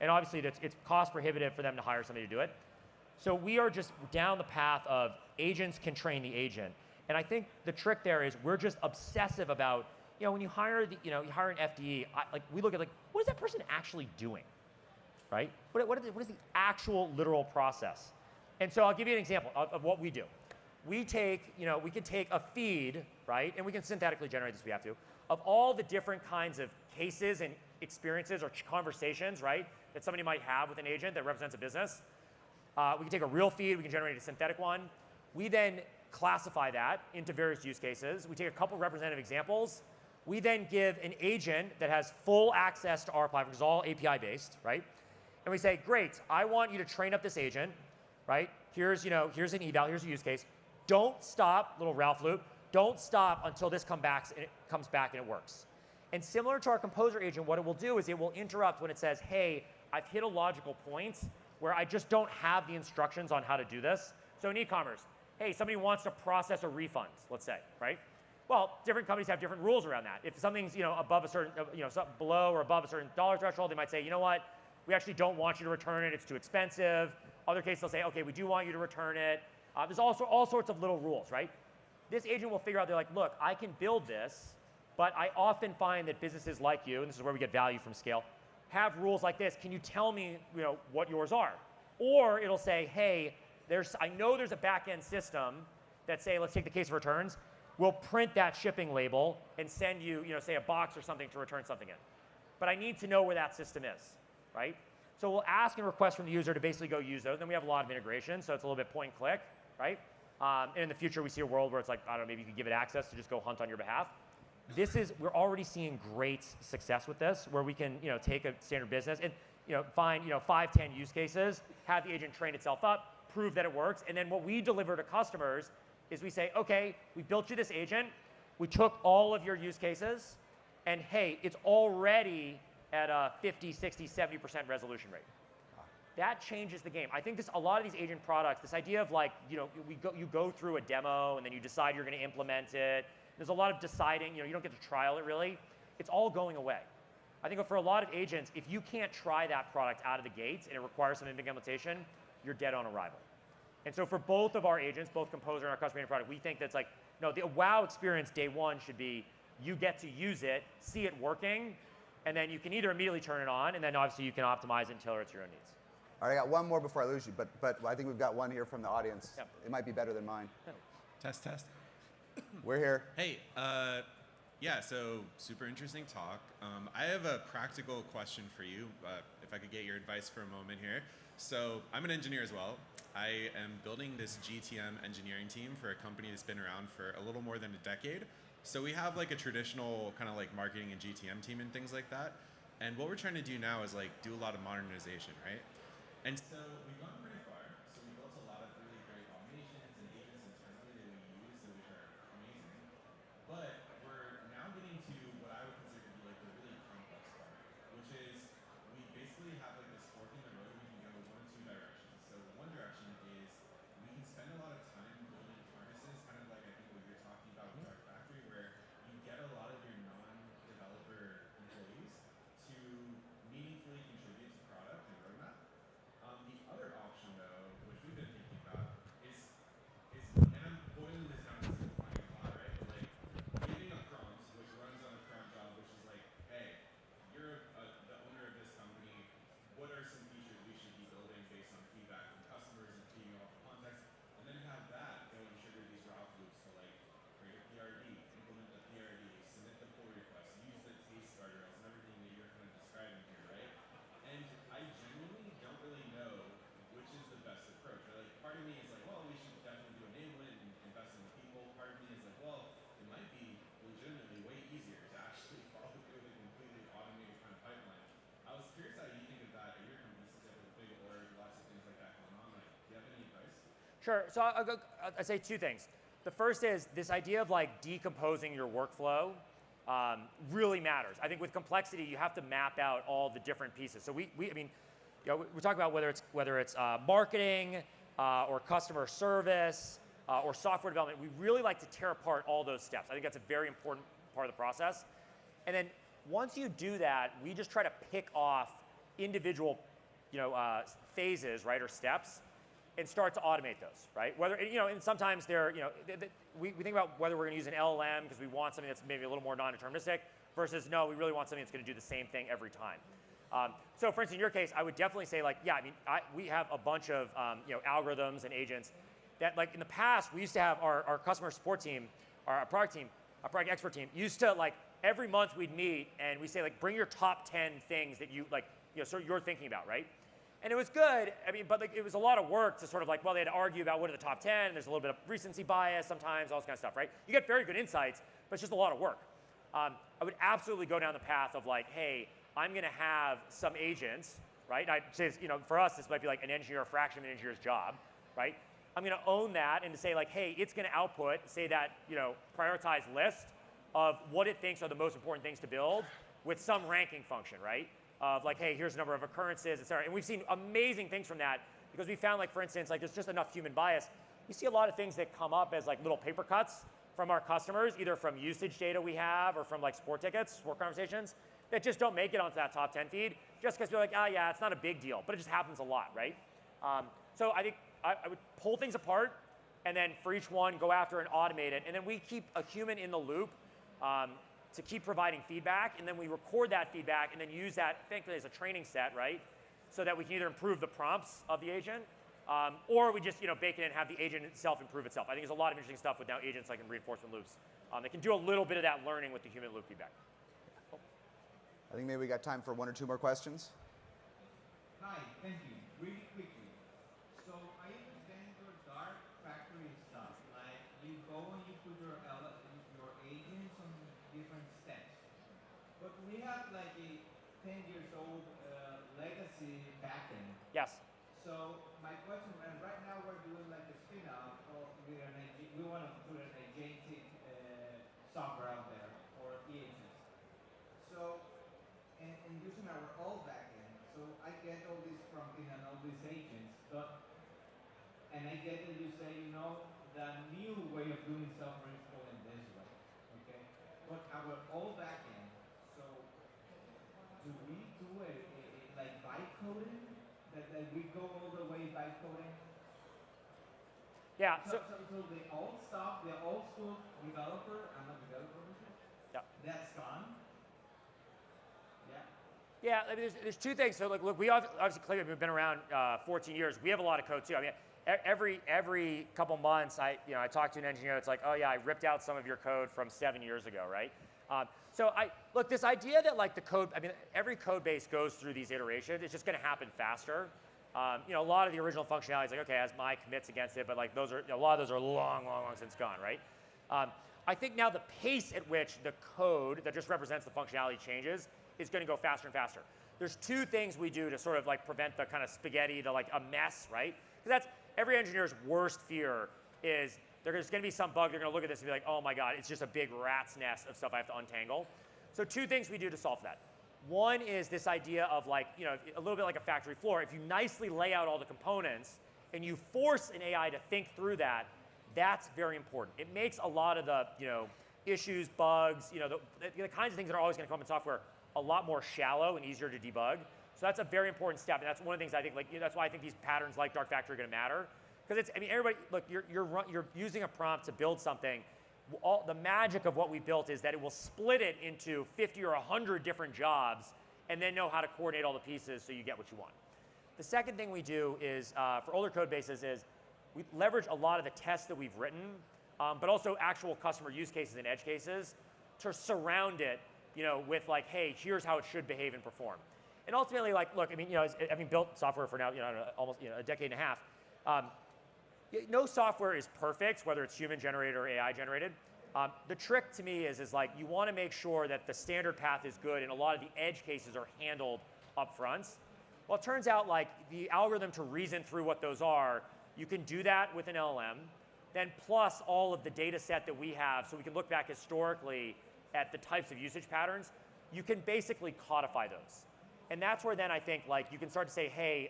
And obviously, it's cost prohibitive for them to hire somebody to do it. So we are just down the path of agents can train the agent. And I think the trick there is we're just obsessive about, when you hire you hire an FDE, we look at like, what is that person actually doing, right? What is the actual literal process? And so I'll give you an example of what we do. we take, we can take a feed, right, and we can synthetically generate this if we have to, of all the different kinds of cases and experiences or conversations, right, that somebody might have with an agent that represents a business. We can take a real feed, we can generate a synthetic one. We then classify that into various use cases. We take a couple representative examples. We then give an agent that has full access to our platform, because it's all API based, right? And we say, great, I want you to train up this agent, right? Here's an eval, here's a use case. Don't stop, little Ralph loop, don't stop until this comes back and it works. And similar to our composer agent, what it will do is it will interrupt when it says, hey, I've hit a logical point where I just don't have the instructions on how to do this. So in e-commerce, hey, somebody wants to process a refund, let's say, right? Well, different companies have different rules around that. If something's above a certain, below or above a certain dollar threshold, they might say, you know what, we actually don't want you to return it, it's too expensive. Other cases, they'll say, okay, we do want you to return it. There's also all sorts of little rules, right? This agent will figure out, they're like, look, I can build this, but I often find that businesses like you, and this is where we get value from scale, have rules like this. Can you tell me what yours are? Or it'll say, hey, I know there's a back-end system that say, let's take the case of returns. We'll print that shipping label and send you, say a box or something to return something in. But I need to know where that system is, right? So we'll ask and request from the user to basically go use those. Then we have a lot of integration, so it's a little bit point and click, right? And in the future, we see a world where it's like, I don't know, maybe you could give it access to just go hunt on your behalf. We're already seeing great success with this, where we can, take a standard business and, find, 5, 10 use cases, have the agent train itself up, prove that it works, and then what we deliver to customers is we say, okay, we built you this agent, we took all of your use cases, and hey, it's already at a 50, 60, 70% resolution rate. That changes the game. I think a lot of these agent products, this idea of like, you go through a demo and then you decide you're going to implement it. There's a lot of deciding, you don't get to trial it really. It's all going away. I think for a lot of agents, if you can't try that product out of the gates and it requires some implementation, you're dead on arrival. And so for both of our agents, both Composer and our custom agent product, we think that's like, no, the wow experience day one should be you get to use it, see it working, and then you can either immediately turn it on, and then obviously you can optimize it and tailor it to your own needs. All right, I got one more before I lose you, but I think we've got one here from the audience. Yep. It might be better than mine. Test. We're here. Hey, yeah, so super interesting talk. I have a practical question for you, if I could get your advice for a moment here. So I'm an engineer as well. I am building this GTM engineering team for a company that's been around for a little more than a decade. So we have like a traditional kind of like marketing and GTM team and things like that. And what we're trying to do now is like do a lot of modernization, right? And so we've gone pretty far. So we built a lot of really great automations and agents internally that we use, which are amazing. But we're now getting to what I would consider to be like the really complex part, which is we basically have like this fork in the road. We can go one of two directions. So one direction is we can spend a lot of time building harnesses, kind of like I think what you're talking about with Dark Factory, where you get a lot of your non-developer employees to meaningfully contribute to product and roadmap. The other option, though, which we've been thinking about, is and I'm boiling this down to simplifying a lot, right? But like giving a prompt, which runs on a cron job, which is like, hey, you're the owner of this company. What are some features we should be building based on feedback from customers and feeding off the context? And then have that go and trigger these Ralph loops to like create a PRD, implement the PRD, submit the pull request, use the taste guardrails and everything that you're kind of describing here, right? And I genuinely don't really know which is the best approach. Like, part of me is like, well, we should definitely do enablement and invest in the people. Part of me is like, well, it might be legitimately way easier to actually follow through with a completely automated kind of pipeline. I was curious how you think of that at your company, since you have a big org, lots of things like that going on. Like, do you have any advice? Sure. So I'll say two things. The first is this idea of like decomposing your workflow really matters. I think with complexity, you have to map out all the different pieces. So we're talking about whether it's marketing or customer service or software development. We really like to tear apart all those steps. I think that's a very important part of the process. And then once you do that, we just try to pick off individual, phases, right, or steps, and start to automate those, right? Whether, and sometimes we think about whether we're going to use an LLM because we want something that's maybe a little more non-deterministic versus no, we really want something that's going to do the same thing every time. So for instance, in your case, I would definitely say like, yeah, we have a bunch of, algorithms and agents. that like in the past, we used to have our customer support team, our product team, our product expert team, used to like, every month we'd meet and we say like, bring your top 10 things that you like, sort of you're thinking about, right? And it was good, I mean, but like, it was a lot of work to sort of like, well, they had to argue about what are the top 10, and there's a little bit of recency bias sometimes, all this kind of stuff, right? You get very good insights, but it's just a lot of work. I would absolutely go down the path of like, hey, I'm gonna have some agents, right? I'd say, for us, this might be like an engineer, a fraction of an engineer's job, right? I'm gonna own that and to say like, hey, it's gonna output, say that, prioritized list of what it thinks are the most important things to build with some ranking function, right? Of like, hey, here's the number of occurrences, et cetera. And we've seen amazing things from that because we found like, for instance, like there's just enough human bias. You see a lot of things that come up as like little paper cuts from our customers, either from usage data we have or from like support tickets, support conversations, that just don't make it onto that top 10 feed just because we're like, oh yeah, it's not a big deal, but it just happens a lot, right? So I think I would pull things apart and then for each one, go after and automate it. And then we keep a human in the loop to keep providing feedback, and then we record that feedback and then use that, thankfully, as a training set, right? So that we can either improve the prompts of the agent, or we just bake it in and have the agent itself improve itself. I think there's a lot of interesting stuff with now agents like in reinforcement loops. They can do a little bit of that learning with the human loop feedback. I think maybe we got time for one or two more questions. Hi, thank you. Really quickly. So I understand your dark factory stuff. Like you go and you put your agents on different steps. But we have like a 10 years old legacy backend. Yes. So my question, and right now we're doing like a spin-off of we want to put an agentic software out there for agents. So and using our old backend, so I get all this prompting and all these agents, and I get that you say, the new way of doing software is going this way, okay? But our old backend, so do we do like byte coding? That we go all the way byte coding? Yeah. So the old stuff, the old school developer, I'm a developer, that's gone? Yeah, I mean, there's two things. So look, we obviously Klaviyo, we've been around 14 years. We have a lot of code too. I mean, every couple months, I talk to an engineer that's like, oh yeah, I ripped out some of your code from 7 years ago, right? So look, this idea that like the code, I mean, every code base goes through these iterations. It's just going to happen faster. A lot of the original functionality is like, okay, it has my commits against it, but like those are a lot of those are long since gone, right? I think now the pace at which the code that just represents the functionality changes is going to go faster and faster. There's two things we do to sort of like prevent the kind of spaghetti, like a mess, right? Because that's every engineer's worst fear is there's going to be some bug. They're going to look at this and be like, oh my God, it's just a big rat's nest of stuff I have to untangle. So two things we do to solve that. One is this idea of like, a little bit like a factory floor. If you nicely lay out all the components and you force an AI to think through that, that's very important. It makes a lot of the, issues, bugs, the kinds of things that are always going to come up in software a lot more shallow and easier to debug. So that's a very important step, and that's one of the things I think, that's why I think these patterns like dark factory are going to matter. Because everybody, look, you're using a prompt to build something. The magic of what we built is that it will split it into 50 or 100 different jobs, and then know how to coordinate all the pieces so you get what you want. The second thing we do is, for older code bases, is we leverage a lot of the tests that we've written, but also actual customer use cases and edge cases to surround it with like, hey, here's how it should behave and perform. And ultimately, like, look, I mean, having built software for now, almost a decade and a half, no software is perfect, whether it's human generated or AI generated. The trick to me is like, you want to make sure that the standard path is good and a lot of the edge cases are handled up front. Well, it turns out like the algorithm to reason through what those are, you can do that with an LLM, then plus all of the data set that we have, so we can look back historically at the types of usage patterns, you can basically codify those. And that's where then I think like you can start to say, hey,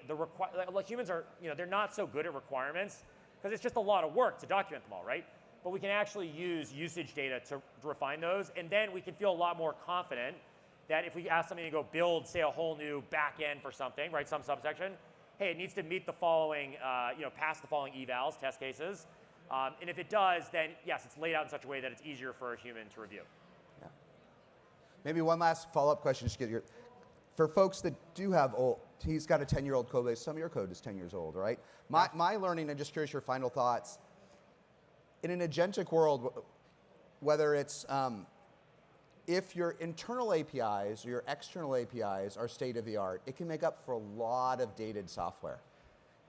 like humans are, they're not so good at requirements because it's just a lot of work to document them all, right? But we can actually use usage data to refine those, and then we can feel a lot more confident that if we ask something to go build, say, a whole new back end for something, right, some subsection, hey, it needs to meet the following, pass the following evals, test cases. And if it does, then yes, it's laid out in such a way that it's easier for a human to review. Maybe one last follow-up question, just to get for folks that do have he's got a 10-year-old code base. Some of your code is 10 years old, right? My learning, I'm just curious your final thoughts. In an agentic world, whether it's if your internal APIs or your external APIs are state of the art, it can make up for a lot of dated software.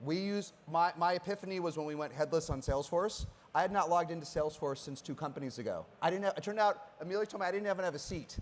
We use, my epiphany was when we went headless on Salesforce. I had not logged into Salesforce since 2 companies ago. It turned out, Amelia told me I didn't even have a seat.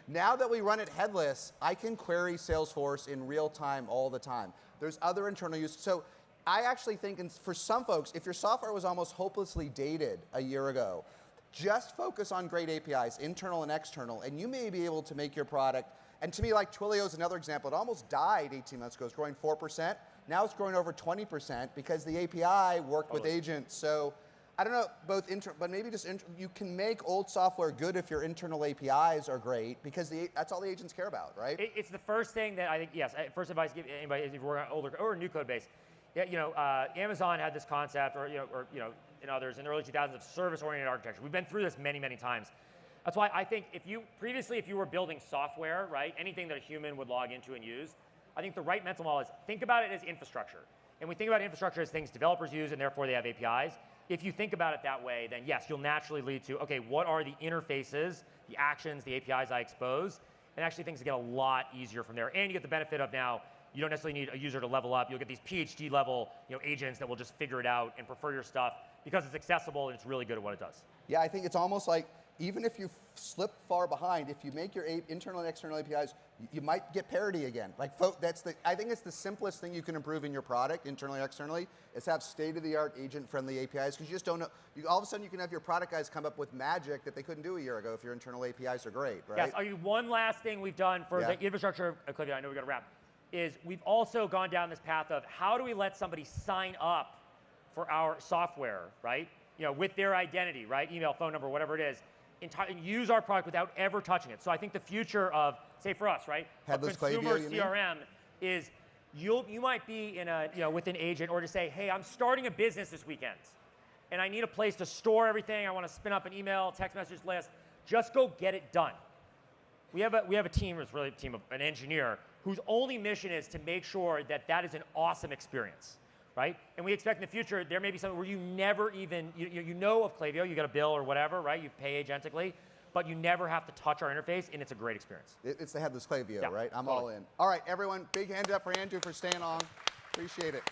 Now that we run it headless, I can query Salesforce in real time all the time. There's other internal use. So I actually think for some folks, if your software was almost hopelessly dated a year ago, just focus on great APIs, internal and external, and you may be able to make your product. And to me, like Twilio is another example. It almost died 18 months ago. It's growing 4%. Now it's growing over 20% because the API worked with agents. So I don't know, but maybe just you can make old software good if your internal APIs are great because that's all the agents care about, right? It's the first thing that I think, yes, first advice to give anybody if you're working on older or a new code base. Yeah, Amazon had this concept, or in others in the early 2000s of service-oriented architecture. We've been through this many, many times. That's why I think if you were building software, right, anything that a human would log into and use, I think the right mental model is think about it as infrastructure. And we think about infrastructure as things developers use and therefore they have APIs. If you think about it that way, then yes, you'll naturally lead to, okay, what are the interfaces, the actions, the APIs I expose? And actually things get a lot easier from there. And you get the benefit of now, you don't necessarily need a user to level up. You'll get these PhD level agents that will just figure it out and prefer your stuff because it's accessible and it's really good at what it does. Yeah, I think it's almost like even if you slip far behind, if you make your internal and external APIs, you might get parity again. Like I think it's the simplest thing you can improve in your product, internally, externally, is have state-of-the-art agent-friendly APIs because you just don't know. All of a sudden, you can have your product guys come up with magic that they couldn't do a year ago if your internal APIs are great, right? Yes. One last thing we've done for the infrastructure of Klaviyo, I know we got to wrap, is we've also gone down this path of how do we let somebody sign up for our software, right? With their identity, right? Email, phone number, whatever it is. And use our product without ever touching it. So I think the future of, say for us, right, headless a consumer Klaviyo, CRM is you might be in with an agent or to say, hey, I'm starting a business this weekend, and I need a place to store everything. I want to spin up an email, text message list. Just go get it done. We have a team, it's really a team of an engineer whose only mission is to make sure that is an awesome experience. Right? And we expect in the future there may be something where you never even, you know of Klaviyo, you get a bill or whatever, right? You pay agentically, but you never have to touch our interface, and it's a great experience. It's the headless Klaviyo, right? I'm all in. All right, everyone, big hand up for Andrew for staying on. Appreciate it.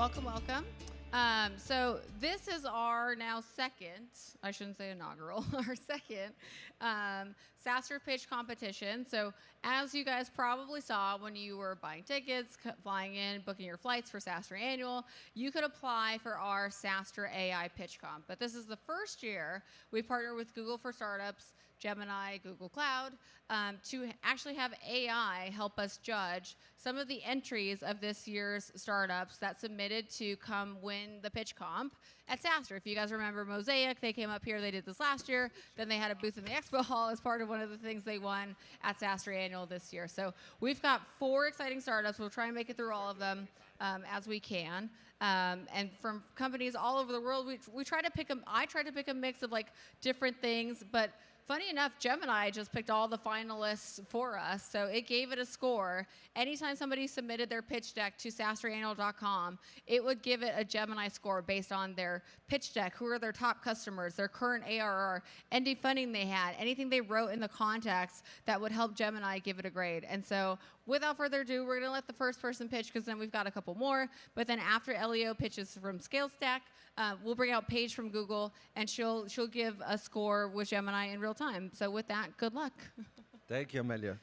welcome, welcome. So this is our now second, I shouldn't say inaugural, our second SaaStr pitch competition. So as you guys probably saw when you were buying tickets, flying in, booking your flights for SaaStr Annual, you could apply for our SaaStr AI pitch comp. But this is the first year we partnered with Google for Startups, Gemini, Google Cloud, to actually have AI help us judge some of the entries of this year's startups that submitted to come win the pitch comp at SaaStr. If you guys remember Mosaic, they came up here, they did this last year, then they had a booth in the expo hall as part of one of the things they won at SaaStr Annual this year. So we've got 4 exciting startups. We'll try and make it through all of them as we can. And from companies all over the world, we try to pick I try to pick a mix of like different things, but funny enough, Gemini just picked all the finalists for us, so it gave it a score. Anytime somebody submitted their pitch deck to SaaStrAnnual.com, it would give it a Gemini score based on their pitch deck, who are their top customers, their current ARR, any funding they had, anything they wrote in the contacts that would help Gemini give it a grade. And so without further ado, we're going to let the first person pitch because then we've got a couple more. But then after Leo pitches from ScaleStack, we'll bring out Paige from Google, and she'll give a score with Gemini in real time. So with that, good luck. Thank you, Amelia.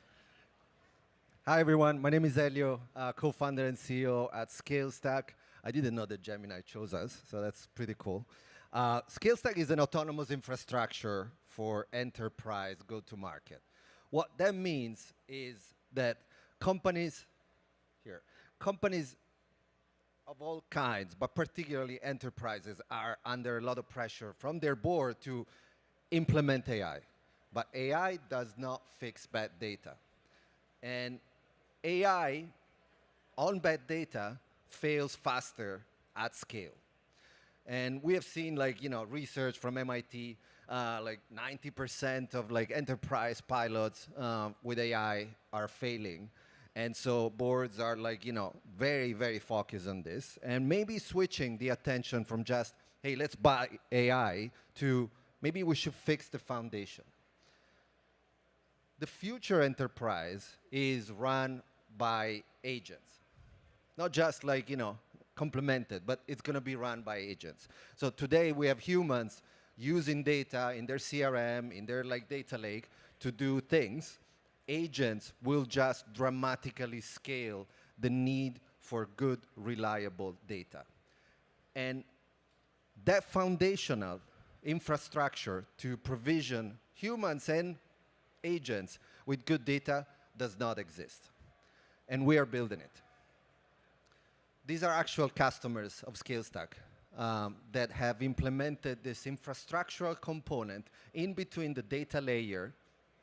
Hi, everyone. My name is Elio, co-founder and CEO at ScaleStack. I didn't know that Gemini chose us, so that's pretty cool. ScaleStack is an autonomous infrastructure for enterprise go-to-market. What that means is that companies of all kinds, but particularly enterprises, are under a lot of pressure from their board to implement AI. But AI does not fix bad data. And AI on bad data fails faster at scale. And we have seen research from MIT, 90% of enterprise pilots with AI are failing. And so boards are very, very focused on this, and maybe switching the attention from just, hey, let's buy AI, to maybe we should fix the foundation. The future enterprise is run by agents. Not just complemented, but it's going to be run by agents. So today we have humans using data in their CRM, in their data lake to do things. Agents will just dramatically scale the need for good, reliable data. And that foundational infrastructure to provision humans and agents with good data does not exist. And we are building it. These are actual customers of ScaleStack that have implemented this infrastructural component in between the data layer.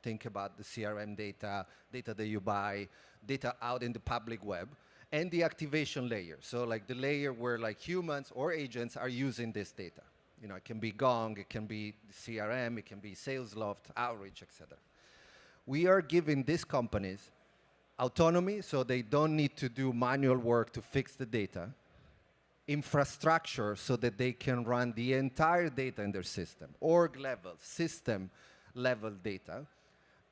Think about the CRM data, data that you buy, data out in the public web, and the activation layer. So the layer where humans or agents are using this data. It can be Gong, it can be CRM, it can be SalesLoft, Outreach, etc. We are giving these companies autonomy so they don't need to do manual work to fix the data, infrastructure so that they can run the entire data in their system, org level, system level data,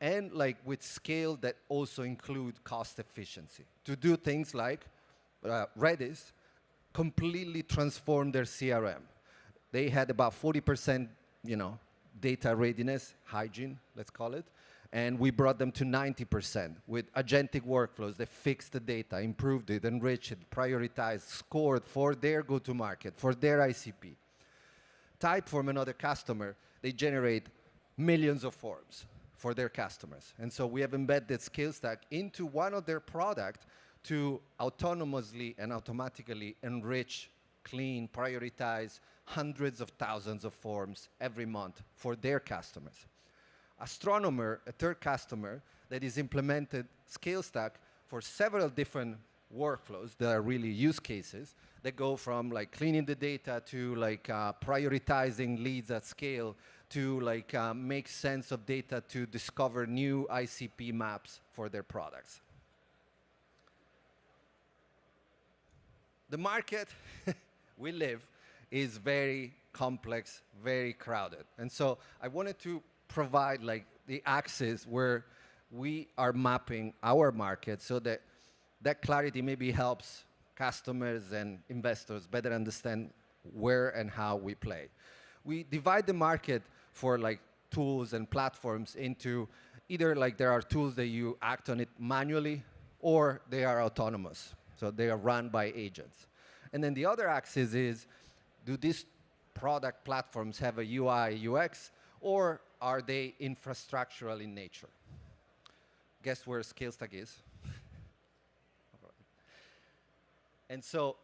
and with scale that also include cost efficiency. To do things like Redis completely transformed their CRM. They had about 40% data readiness, hygiene, let's call it, and we brought them to 90% with agentic workflows that fixed the data, improved it, enriched it, prioritized, scored for their go-to-market, for their ICP. Typeform, another customer, they generate millions of forms for their customers. And so we have embedded ScaleStack into one of their products to autonomously and automatically enrich, clean, prioritize hundreds of thousands of forms every month for their customers. Astronomer, a third customer that is implemented ScaleStack for several different workflows that are really use cases that go from cleaning the data to prioritizing leads at scale to make sense of data to discover new ICP maps for their products. The market we live is very complex, very crowded. And so I wanted to provide the axis where we are mapping our market so that that clarity maybe helps customers and investors better understand where and how we play. We divide the market for like tools and platforms into either like there are tools that you act on it manually or they are autonomous. So they are run by agents. And then the other axis is, do these product platforms have a UI, UX, or are they infrastructural in nature? Guess where ScaleStack is? And so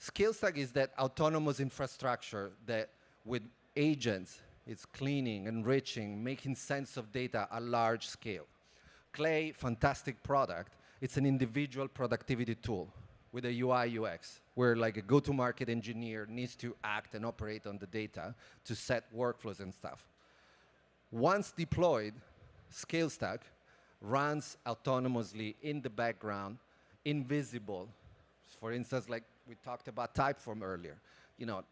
ScaleStack is that autonomous infrastructure that with agents, it's cleaning, enriching, making sense of data at large scale. Clay, fantastic product. It's an individual productivity tool with a UI UX, where like a go-to-market engineer needs to act and operate on the data to set workflows and stuff. Once deployed, ScaleStack runs autonomously in the background, invisible. For instance, like we talked about Typeform earlier. You know,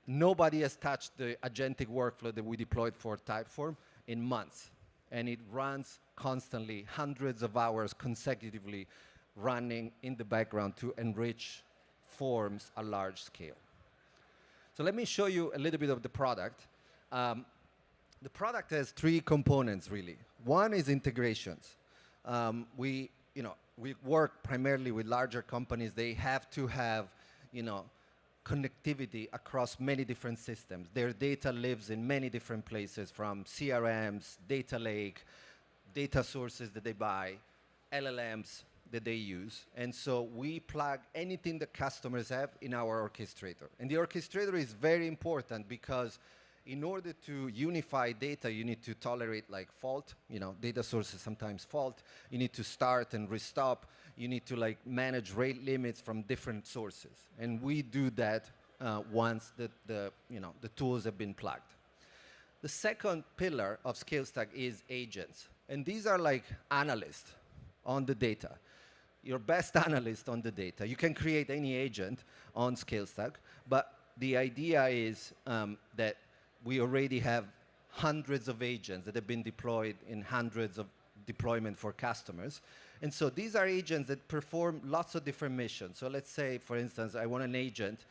nobody has touched the agentic workflow that we deployed for Typeform in months. And it runs constantly, hundreds of hours consecutively, running in the background to enrich forms at large scale. So let me show you a little bit of the product. The product has three components, really. One is integrations. We work primarily with larger companies. They have to have, connectivity across many different systems. Their data lives in many different places, from CRMs, data lake, data sources that they buy, LLMs that they use. And so we plug anything that customers have in our orchestrator. And the orchestrator is very important because in order to unify data, you need to tolerate like fault. Data sources sometimes fault. You need to start and restop. You need to like manage rate limits from different sources. And we do that once the tools have been plugged. The second pillar of ScaleStack is agents. And these are like analysts on the data. Your best analyst on the data. You can create any agent on ScaleStack, but the idea is that we already have hundreds of agents that have been deployed in hundreds of deployment for customers. And so these are agents that perform lots of different missions. So let's say, for instance, I want an agent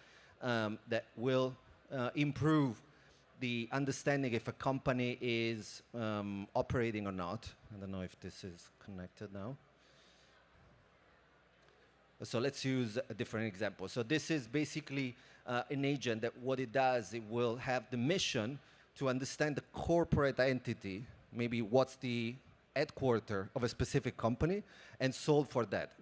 that will improve the understanding if a company is operating or not. I don't know if this is connected now. So let's use a different example. So this is basically an agent that what it does, it will have the mission to understand the corporate entity, maybe what's the headquarter of a specific company, and solve for that.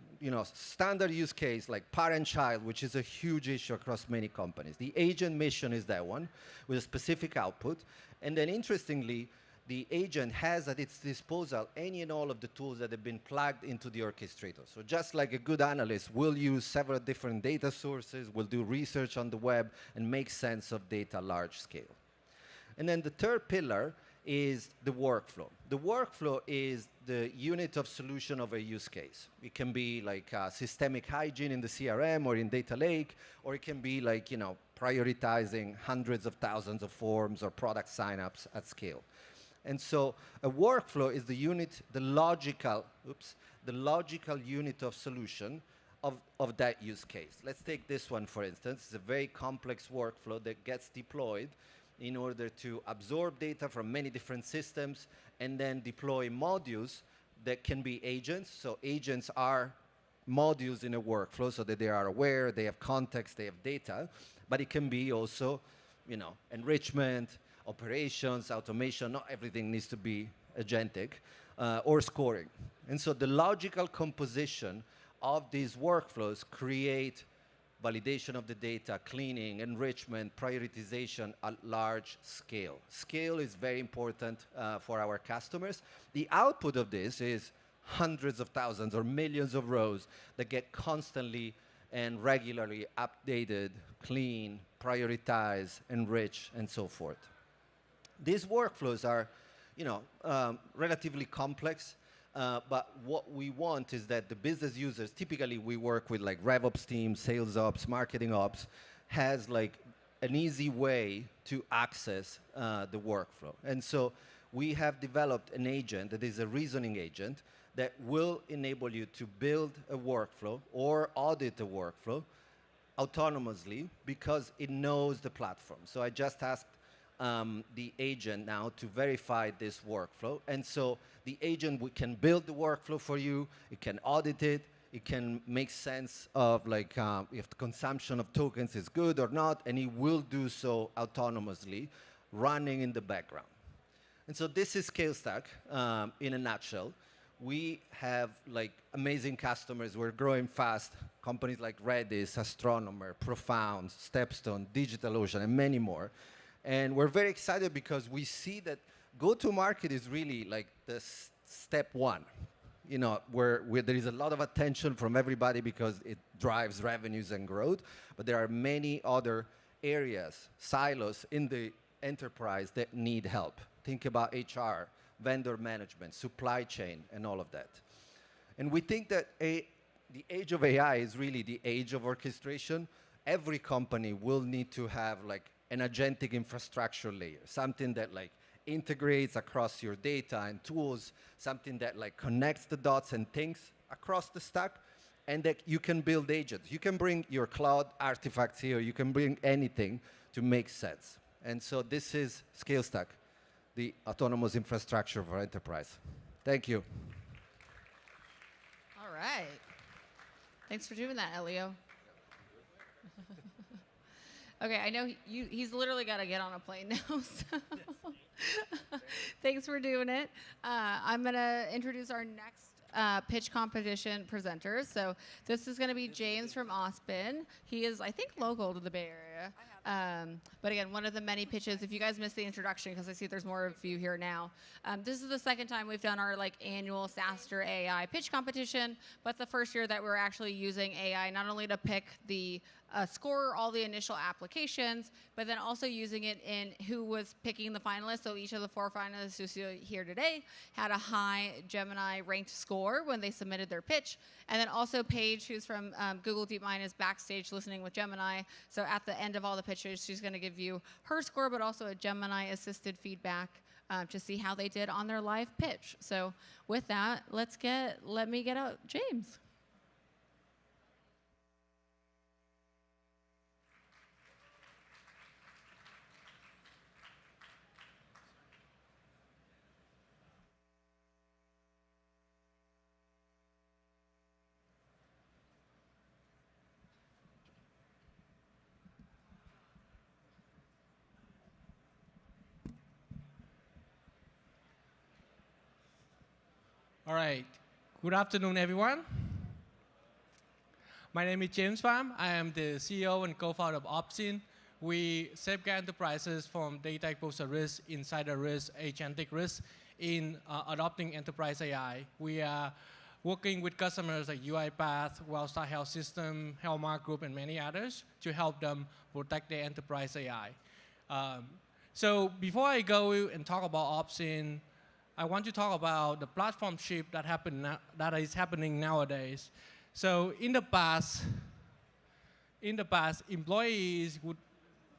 Standard use case like parent-child, which is a huge issue across many companies. The agent mission is that one with a specific output. And then interestingly, the agent has at its disposal any and all of the tools that have been plugged into the orchestrator. So just like a good analyst will use several different data sources, will do research on the web, and make sense of data large scale. And then the third pillar is the workflow. The workflow is the unit of solution of a use case. It can be like systemic hygiene in the CRM or in data lake, or it can be like, prioritizing hundreds of thousands of forms or product signups at scale. And so a workflow is the logical unit of solution of that use case. Let's take this one, for instance. It's a very complex workflow that gets deployed in order to absorb data from many different systems and then deploy modules that can be agents. So agents are modules in a workflow so that they are aware, they have context, they have data. But it can be also, enrichment, operations, automation. Not everything needs to be agentic, or scoring. And so the logical composition of these workflows create validation of the data, cleaning, enrichment, prioritization at large scale. Scale is very important for our customers. The output of this is hundreds of thousands or millions of rows that get constantly and regularly updated, clean, prioritized, enriched, and so forth. These workflows are, relatively complex, but what we want is that the business users, typically we work with like RevOps teams, sales ops, marketing ops, has like an easy way to access the workflow. And so we have developed an agent that is a reasoning agent that will enable you to build a workflow or audit a workflow autonomously because it knows the platform. So I just asked the agent now to verify this workflow. And so the agent can build the workflow for you. It can audit it. It can make sense of like if the consumption of tokens is good or not, and it will do so autonomously, running in the background. And so this is ScaleStack in a nutshell. We have like amazing customers. We're growing fast. Companies like Redis, Astronomer, Profound, Stepstone, DigitalOcean, and many more. And we're very excited because we see that go-to-market is really like the step one. You know, where there is a lot of attention from everybody because it drives revenues and growth, but there are many other areas, silos in the enterprise that need help. Think about HR, vendor management, supply chain, and all of that. And we think that the age of AI is really the age of orchestration. Every company will need to have like an agentic infrastructure layer, something that like integrates across your data and tools, something that like connects the dots and thinks across the stack, and that you can build agents. You can bring your cloud artifacts here. You can bring anything to make sense. And so this is ScaleStack, the autonomous infrastructure for enterprise. Thank you. All right. Thanks for doing that, Elio. Okay, I know he's literally got to get on a plane now. So. Thanks for doing it. I'm going to introduce our next pitch competition presenters. So this is going to be James from Aspen. He is, I think, local to the Bay Area. But again, one of the many pitches. If you guys missed the introduction, because I see there's more of you here now, this is the second time we've done our like annual SaaStr AI pitch competition. But the first year that we're actually using AI not only to pick the score all the initial applications, but then also using it in who was picking the finalists. So each of the 4 finalists who see here today had a high Gemini ranked score when they submitted their pitch. And then also Paige, who's from Google DeepMind, is backstage listening with Gemini. So at the end of all the pitches, she's going to give you her score, but also a Gemini-assisted feedback to see how they did on their live pitch. So with that, let me get out James. All right. Good afternoon, everyone. My name is James Pham. I am the CEO and co-founder of Artisan. We safeguard enterprises from data exposure risk, insider risk, agentic risk in adopting enterprise AI. We are working with customers like UiPath, Wellstar Health System, Hellmark Group, and many others to help them protect their enterprise AI. So before I go and talk about Artisan, I want to talk about the platform shift that is happening nowadays. So in the past, employees would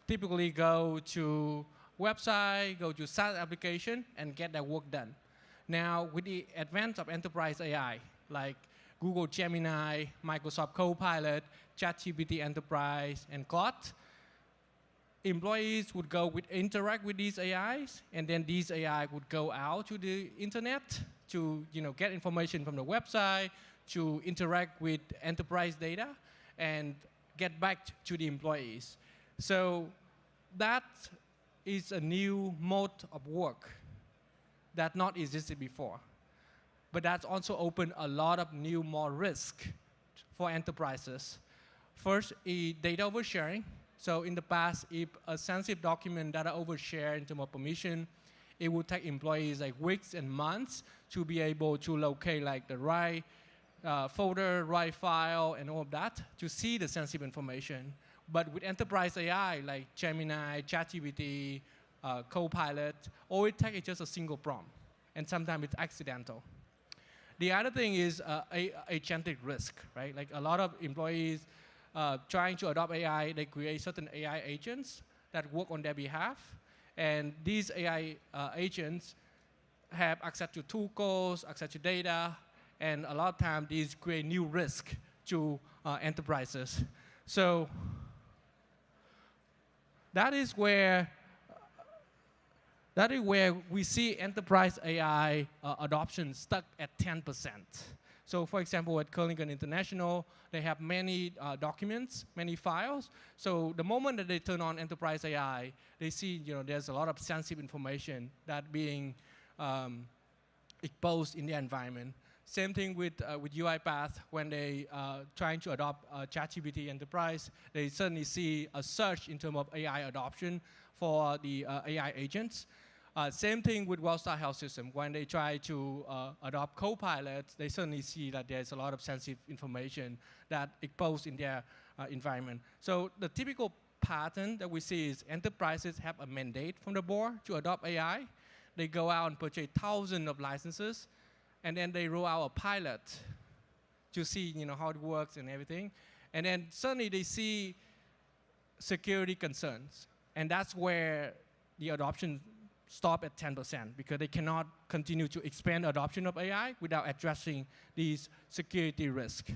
typically go to website, go to SaaS application, and get their work done. Now, with the advent of enterprise AI, like Google Gemini, Microsoft Copilot, ChatGPT Enterprise, and Claude, employees would interact with these AIs, and then these AI would go out to the internet to get information from the website, to interact with enterprise data, and get back to the employees. So that is a new mode of work that not existed before. But that's also opened a lot of new more risk for enterprises. First, data oversharing. So in the past, if a sensitive document data overshare in terms of permission, it would take employees like weeks and months to be able to locate like the right folder, right file, and all of that to see the sensitive information. But with enterprise AI like Gemini, ChatGPT, Copilot, all it takes is just a single prompt, and sometimes it's accidental. The other thing is agentic risk, right? Like a lot of employees trying to adopt AI, they create certain AI agents that work on their behalf. And these AI agents have access to tool codes, access to data, and a lot of times these create new risk to enterprises. So that is where we see enterprise AI adoption stuck at 10%. So for example, at Kurlington International, they have many documents, many files. So the moment that they turn on enterprise AI, they see there's a lot of sensitive information that being exposed in the environment. Same thing with UiPath. When they trying to adopt ChatGPT Enterprise, they certainly see a surge in terms of AI adoption for the AI agents. Same thing with Wellstar Health System. When they try to adopt Copilot, they certainly see that there's a lot of sensitive information that exposed in their environment. So the typical pattern that we see is enterprises have a mandate from the board to adopt AI. They go out and purchase thousands of licenses, and then they roll out a pilot to see how it works and everything. And then suddenly they see security concerns. And that's where the adoption stop at 10%, because they cannot continue to expand adoption of AI without addressing these security risks.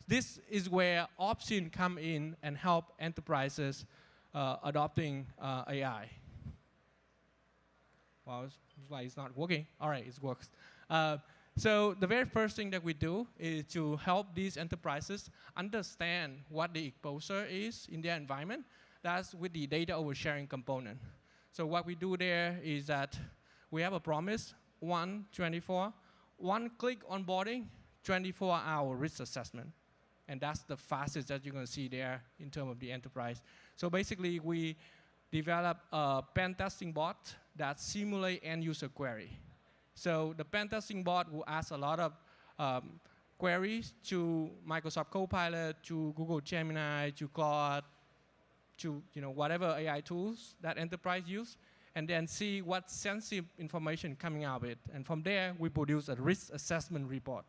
This is where Opsin come in and help enterprises adopting AI. Well, it's like it's not working. All right, it works. So the very first thing that we do is to help these enterprises understand what the exposure is in their environment. That's with the data oversharing component. So what we do there is that we have a promise, 1/24, one-click onboarding, 24-hour risk assessment. And that's the fastest that you're going to see there in terms of the enterprise. So basically, we develop a pen testing bot that simulates end-user query. So the pen testing bot will ask a lot of queries to Microsoft Copilot, to Google Gemini, to Claude, to whatever AI tools that enterprise use, and then see what sensitive information coming out of it. And from there, we produce a risk assessment report.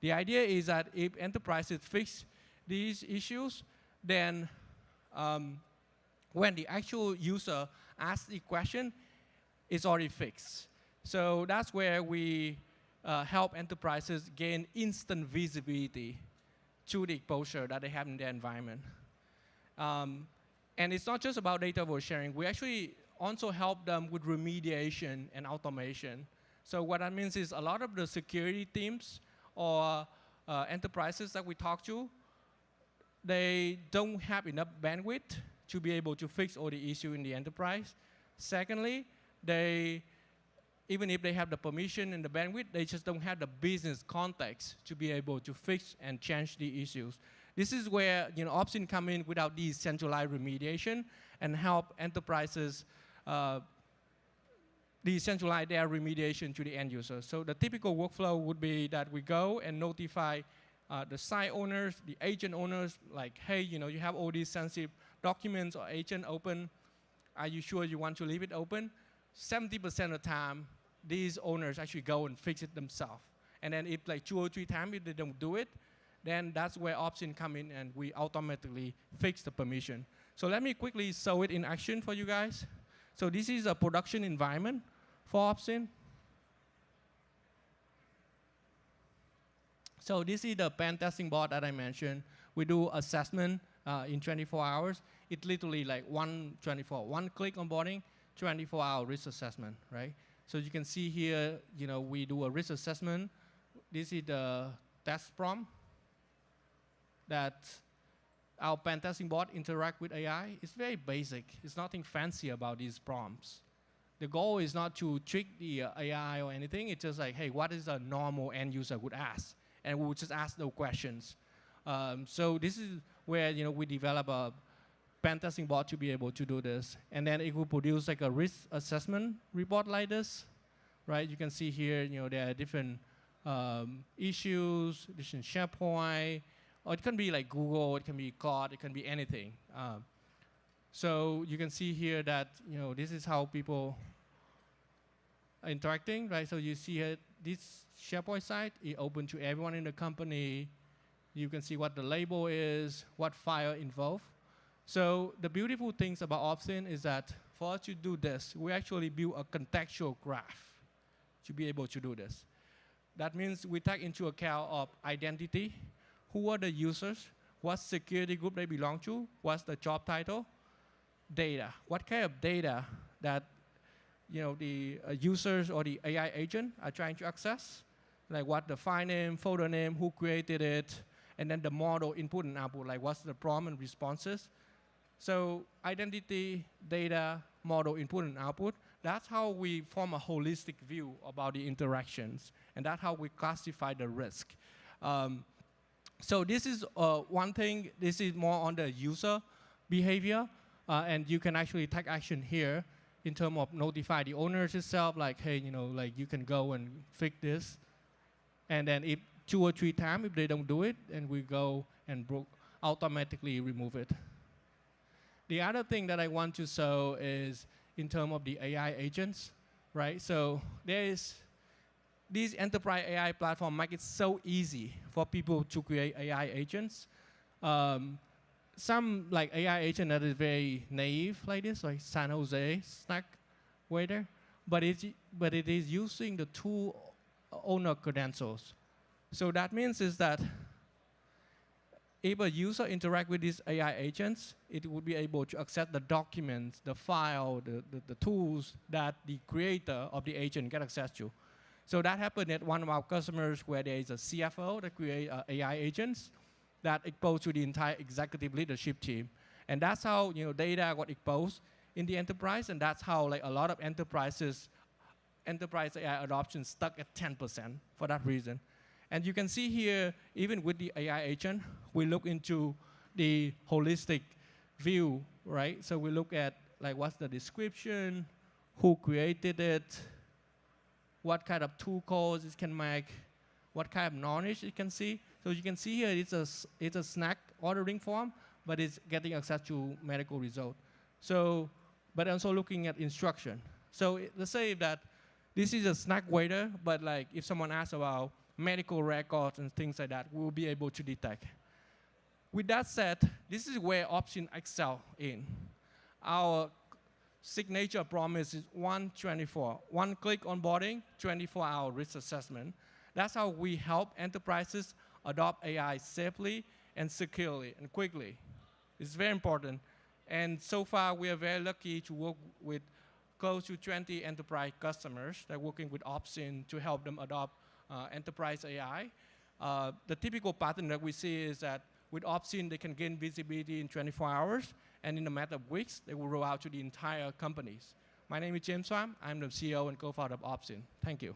The idea is that if enterprises fix these issues, then when the actual user asks the question, it's already fixed. So that's where we help enterprises gain instant visibility to the exposure that they have in their environment. And it's not just about data oversharing. We actually also help them with remediation and automation. So what that means is a lot of the security teams or enterprises that we talk to, they don't have enough bandwidth to be able to fix all the issues in the enterprise. Secondly, even if they have the permission and the bandwidth, they just don't have the business context to be able to fix and change the issues. This is where Opsin come in without these centralized remediation and help enterprises decentralize their remediation to the end user. So the typical workflow would be that we go and notify the site owners, the agent owners, like, hey, you have all these sensitive documents or agent open. Are you sure you want to leave it open? 70% of the time, these owners actually go and fix it themselves. And then if like 2 or 3 times if they don't do it, then that's where Opsin come in and we automatically fix the permission. So let me quickly show it in action for you guys. So this is a production environment for Opsin. So this is the pen testing bot that I mentioned. We do assessment in 24 hours. It's literally like one click onboarding, 24-hour risk assessment, right? So you can see here, we do a risk assessment. This is the test prompt that our pen testing bot interact with AI. It's very basic. It's nothing fancy about these prompts. The goal is not to trick the AI or anything. It's just like, hey, what is a normal end user would ask? And we would just ask those questions. So this is where we develop a pen testing bot to be able to do this. And then it will produce like a risk assessment report like this, right? You can see here, there are different issues, different SharePoint, or it can be like Google, it can be Claude, it can be anything. So you can see here that this is how people are interacting, right? So you see here, this SharePoint site is open to everyone in the company. You can see what the label is, what file involved. So the beautiful things about Opsin is that for us to do this, we actually build a contextual graph to be able to do this. That means we take into account of identity, who are the users, what security group they belong to, what's the job title, data. What kind of data that the users or the AI agent are trying to access, like what the file name, folder name, who created it, and then the model input and output, like what's the prompt and responses. So identity, data, model input and output, that's how we form a holistic view about the interactions, and that's how we classify the risk. So this is one thing. This is more on the user behavior, and you can actually take action here in terms of notify the owners itself, like, hey, like you can go and fix this. And then if 2 or 3 times, if they don't do it, then we go and automatically remove it. The other thing that I want to show is in terms of the AI agents, right? So there is these enterprise AI platform make it so easy for people to create AI agents. Some like AI agent that is very naive like this, like San Jose snack waiter, but it is using the tool owner credentials. So that means is that if a user interact with these AI agents, it would be able to access the documents, the file, the tools that the creator of the agent get access to. So that happened at one of our customers where there is a CFO that create AI agents that expose to the entire executive leadership team. And that's how data got exposed in the enterprise, and that's how like a lot of enterprise AI adoption stuck at 10% for that reason. And you can see here, even with the AI agent, we look into the holistic view, right? So we look at like what's the description, who created it, what kind of tool calls it can make, what kind of knowledge it can see. So you can see here it's a snack ordering form, but it's getting access to medical result. So, but also looking at instruction. So let's say that this is a snack waiter, but like if someone asks about medical records and things like that, we'll be able to detect. With that said, this is where Opsin excel in. Our signature promise is 124, one click onboarding, 24-hour risk assessment. That's how we help enterprises adopt AI safely and securely and quickly. It's very important. And so far, we are very lucky to work with close to 20 enterprise customers that are working with Opsin to help them adopt enterprise AI. The typical pattern that we see is that with Opsin, they can gain visibility in 24 hours, and in a matter of weeks, they will roll out to the entire companies. My name is James Swam. I'm the CEO and co-founder of Opsin. Thank you.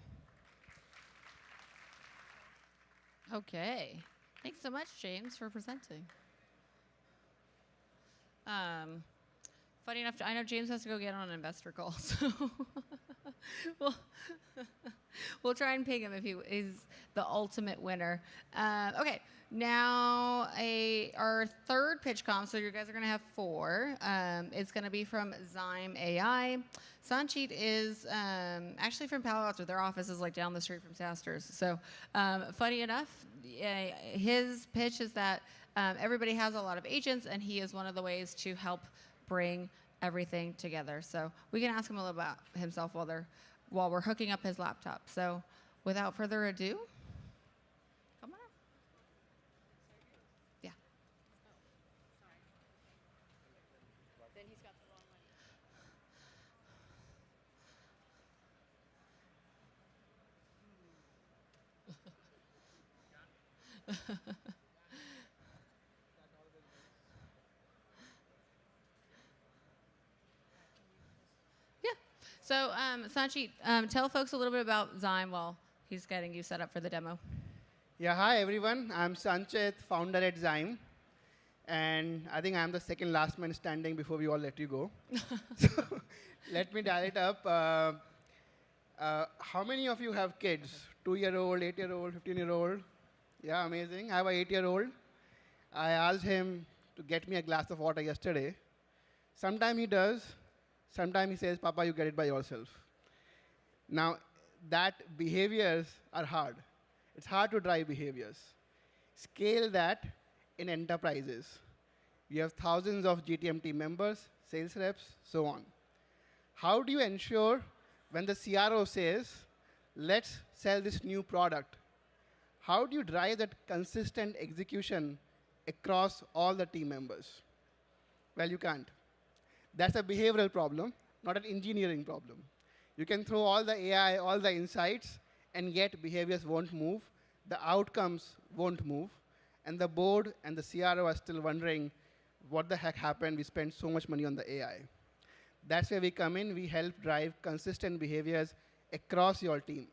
Okay. Thanks so much, James, for presenting. Funny enough, I know James has to go get on an investor call, so we'll try and ping him if he is the ultimate winner. Okay, now our third pitch comp, so you guys are going to have 4. It's going to be from Zyme AI. Sanchit is actually from Palo Alto. Their office is like down the street from SaaStr's. So funny enough, his pitch is that everybody has a lot of agents, and he is one of the ways to help bring everything together. So we can ask him a little about himself while we're hooking up his laptop. So without further ado, come on up. Yeah. Then he's got the wrong one. So, Sanchit, tell folks a little bit about Zyme while he's getting you set up for the demo. Yeah, hi everyone. I'm Sanchit, founder at Zyme. And I think I'm the second last man standing before we all let you go. So let me dial it up. How many of you have kids? 2-year-old, 8-year-old, 15-year-old? Yeah, amazing. I have an 8-year-old. I asked him to get me a glass of water yesterday. Sometimes he does. Sometimes he says, Papa, you get it by yourself. Now, that behaviors are hard. It's hard to drive behaviors. Scale that in enterprises. We have thousands of GTM team members, sales reps, so on. How do you ensure when the CRO says, let's sell this new product, how do you drive that consistent execution across all the team members? Well, you can't. That's a behavioral problem, not an engineering problem. You can throw all the AI, all the insights, and yet behaviors won't move, the outcomes won't move, and the board and the CRO are still wondering what the heck happened. We spent so much money on the AI. That's where we come in. We help drive consistent behaviors across your team.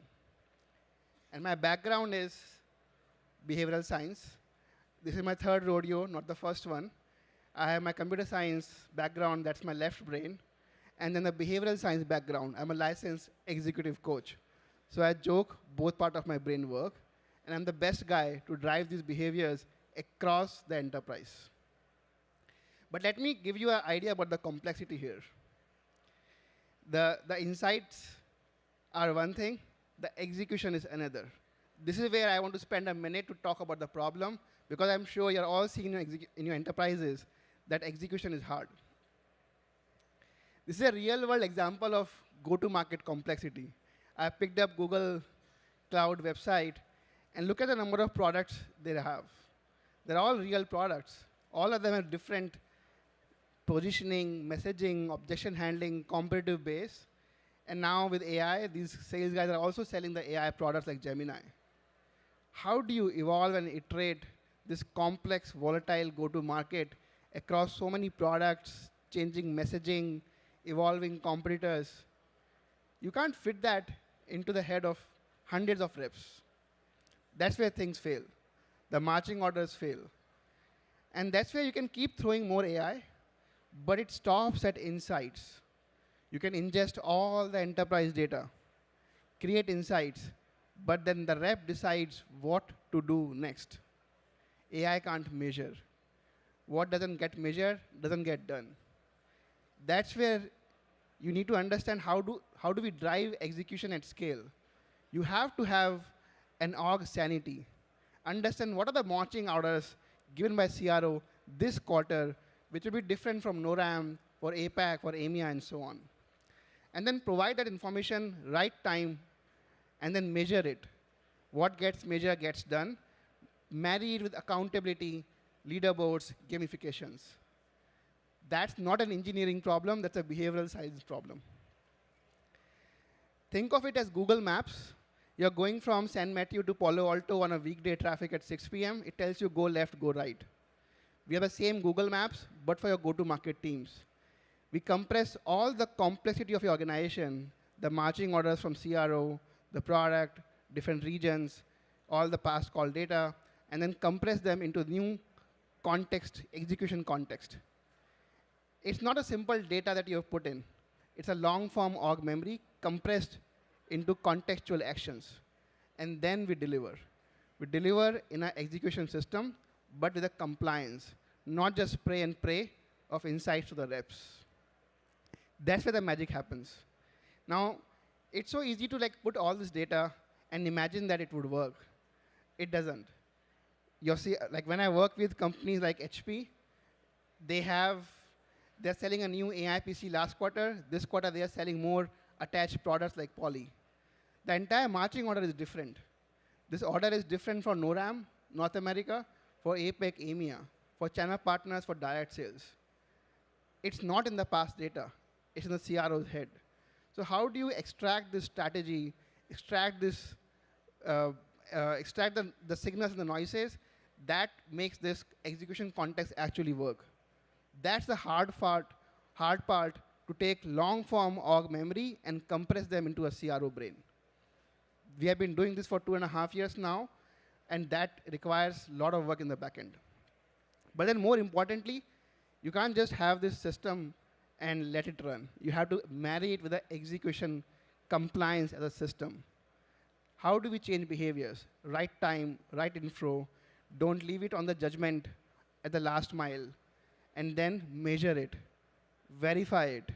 And my background is behavioral science. This is my third rodeo, not the first one. I have my computer science background, that's my left brain, and then the behavioral science background. I'm a licensed executive coach. So I joke, both part of my brain work, and I'm the best guy to drive these behaviors across the enterprise. But let me give you an idea about the complexity here. The insights are one thing, the execution is another. This is where I want to spend a minute to talk about the problem, because I'm sure you're all seeing in your enterprises that execution is hard. This is a real-world example of go-to-market complexity. I picked up Google Cloud website, and look at the number of products they have. They're all real products. All of them have different positioning, messaging, objection handling, competitive base. And now with AI, these sales guys are also selling the AI products like Gemini. How do you evolve and iterate this complex, volatile go-to-market across so many products, changing messaging, evolving competitors? You can't fit that into the head of hundreds of reps. That's where things fail. The marching orders fail. And that's where you can keep throwing more AI, but it stops at insights. You can ingest all the enterprise data, create insights, but then the rep decides what to do next. AI can't measure. What doesn't get measured doesn't get done. That's where you need to understand how do we drive execution at scale. You have to have an org sanity. Understand what are the marching orders given by CRO this quarter, which will be different from NORAM, for APAC, for EMEA, and so on. And then provide that information right time, and then measure it. What gets measured gets done. Marry it with accountability, leaderboards, gamifications. That's not an engineering problem, that's a behavioral science problem. Think of it as Google Maps. You're going from San Mateo to Palo Alto on a weekday traffic at 6 p.m. It tells you go left, go right. We have the same Google Maps, but for your go-to-market teams. We compress all the complexity of your organization, the marching orders from CRO, the product, different regions, all the past call data, and then compress them into new context, execution context. It's not a simple data that you have put in. It's a long-form org memory compressed into contextual actions. And then we deliver. We deliver in an execution system, but with a compliance, not just spray and pray of insights to the reps. That's where the magic happens. Now, it's so easy to put all this data and imagine that it would work. It doesn't. You see, when I work with companies like HP, they're selling a new AI PC last quarter. This quarter, they are selling more attached products like Poly. The entire marching order is different. This order is different for NORAM, North America, for APAC, EMEA, for channel partners, for direct sales. It's not in the past data. It's in the CRO's head. So how do you extract this strategy, extract the signals and the noises that makes this execution context actually work? That's the hard part to take long-form org memory and compress them into a CRO brain. We have been doing this for 2.5 years now, and that requires a lot of work in the back end. But then more importantly, you can't just have this system and let it run. You have to marry it with the execution compliance as a system. How do we change behaviors? Right time, right info. Don't leave it on the judgment at the last mile. And then measure it, verify it,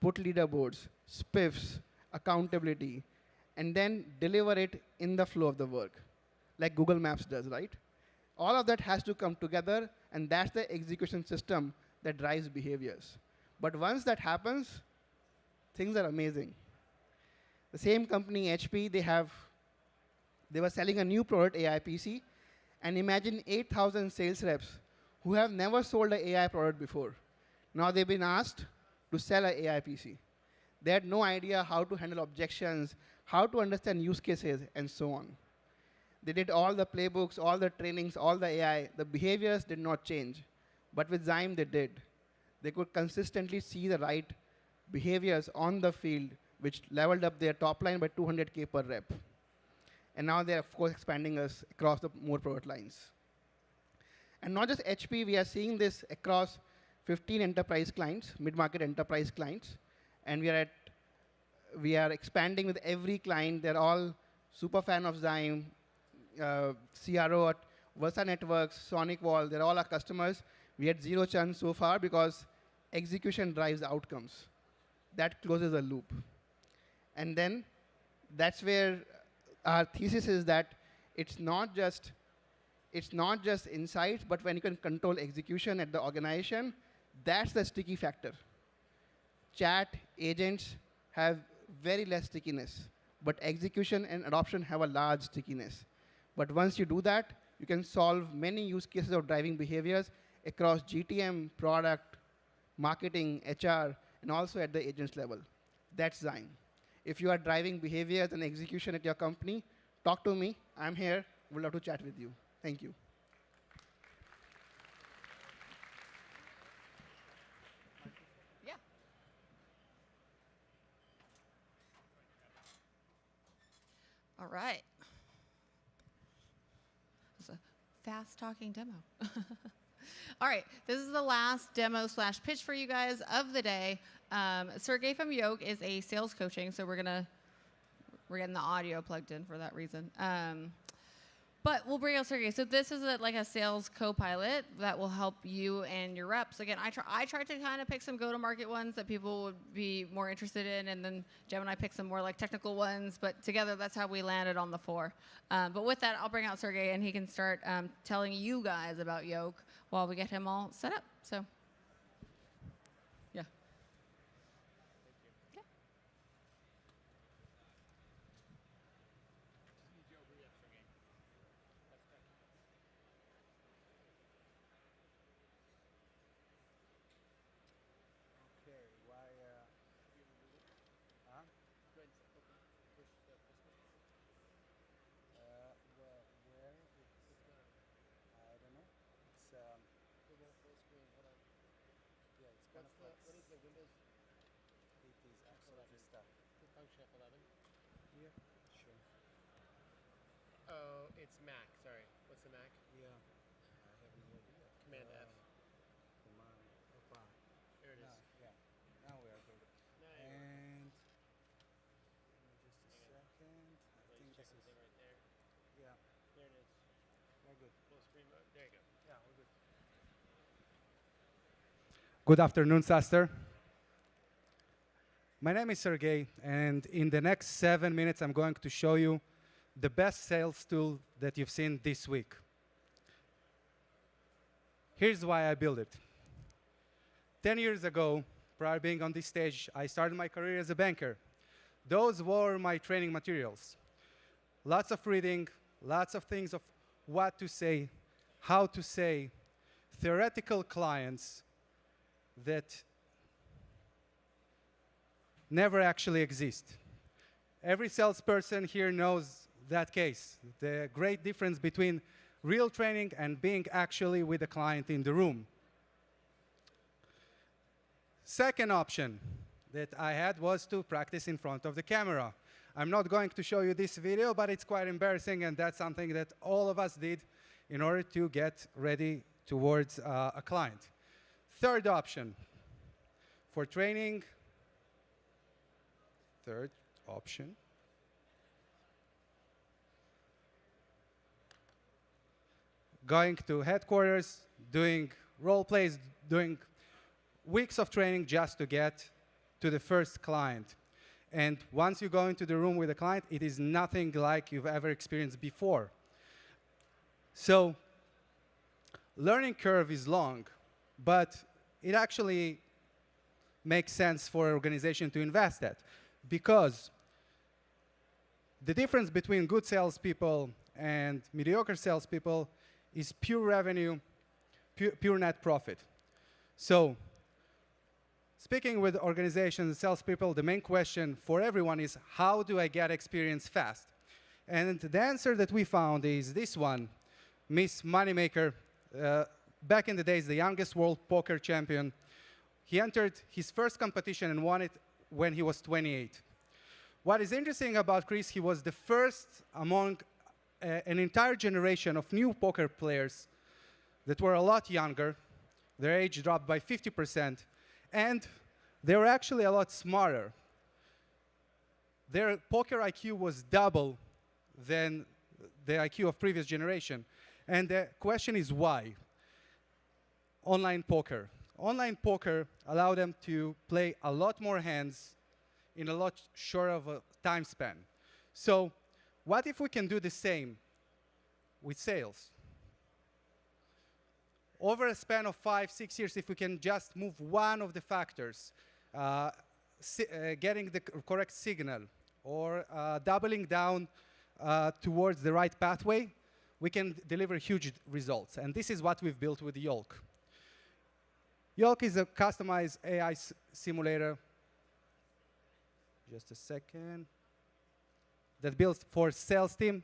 put leaderboards, spiffs, accountability, and then deliver it in the flow of the work, like Google Maps does, right? All of that has to come together, and that's the execution system that drives behaviors. But once that happens, things are amazing. The same company, HP, they were selling a new product, AI PC, and imagine 8,000 sales reps who have never sold an AI product before. Now they've been asked to sell an AI PC. They had no idea how to handle objections, how to understand use cases, and so on. They did all the playbooks, all the trainings, all the AI. The behaviors did not change. But with Zyme, they did. They could consistently see the right behaviors on the field, which leveled up their top line by 200K per rep. And now they're, of course, expanding us across the more product lines. And not just HP, we are seeing this across 15 enterprise clients, mid-market enterprise clients. And we are expanding with every client. They're all super fan of Zyme, CRO at Versa Networks, Sonic Wall. They're all our customers. We had zero churn so far because execution drives outcomes. That closes a loop. And then that's where our thesis is that it's not just insights, but when you can control execution at the organization, that's the sticky factor. Chat agents have very less stickiness, but execution and adoption have a large stickiness. But once you do that, you can solve many use cases of driving behaviors across GTM, product, marketing, HR, and also at the agents level. That's Zyme. If you are driving behaviors and execution at your company, talk to me. I'm here. We'd love to chat with you. Thank you. Yeah. All right. It's a fast-talking demo. All right, this is the last demo / pitch for you guys of the day. Sergey from Yoke is a sales coaching, so we're getting the audio plugged in for that reason. But we'll bring out Sergey. So this is like a sales co-pilot that will help you and your reps. Again, I tried to kind of pick some go-to-market ones that people would be more interested in, and then Gemini picked some more like technical ones. But together, that's how we landed on the 4. But with that, I'll bring out Sergey, and he can start telling you guys about Yoke while we get him all set up. So, yeah. Oh, it's Mac. Sorry. What's the Mac? Yeah. I have no idea. Command F. Command F. There it is. Yeah. Now we are good. And just a second. I think this is right there. Yeah. There it is. We're good. Full screen mode. There you go. Yeah, we're good. Good afternoon, SaaStr. My name is Sergey, and in the next 7 minutes, I'm going to show you the best sales tool that you've seen this week. Here's why I built it. 10 years ago, prior to being on this stage, I started my career as a banker. Those were my training materials. Lots of reading, lots of things of what to say, how to say, theoretical clients that never actually exist. Every salesperson here knows that case, the great difference between real training and being actually with the client in the room. Second option that I had was to practice in front of the camera. I'm not going to show you this video, but it's quite embarrassing, and that's something that all of us did in order to get ready towards a client. Third option for training. Third option. Going to headquarters, doing role plays, doing weeks of training just to get to the first client. And once you go into the room with a client, it is nothing like you've ever experienced before. So, learning curve is long, but it actually makes sense for an organization to invest at, because the difference between good salespeople and mediocre salespeople is pure revenue, pure net profit. So speaking with organizations and salespeople, the main question for everyone is, how do I get experience fast? And the answer that we found is this one. Miss Moneymaker, back in the days, the youngest world poker champion, he entered his first competition and won it when he was 28. What is interesting about Chris, he was the first among an entire generation of new poker players that were a lot younger. Their age dropped by 50%, and they were actually a lot smarter. Their poker IQ was double than the IQ of previous generation. And the question is why? Online poker. Online poker allowed them to play a lot more hands in a lot shorter of a time span. So what if we can do the same with sales? Over a span of 5-6 years, if we can just move one of the factors, getting the correct signal, or doubling down towards the right pathway, we can deliver huge results. And this is what we've built with Yolk. Yolk is a customized AI simulator. Just a second. That built for sales team.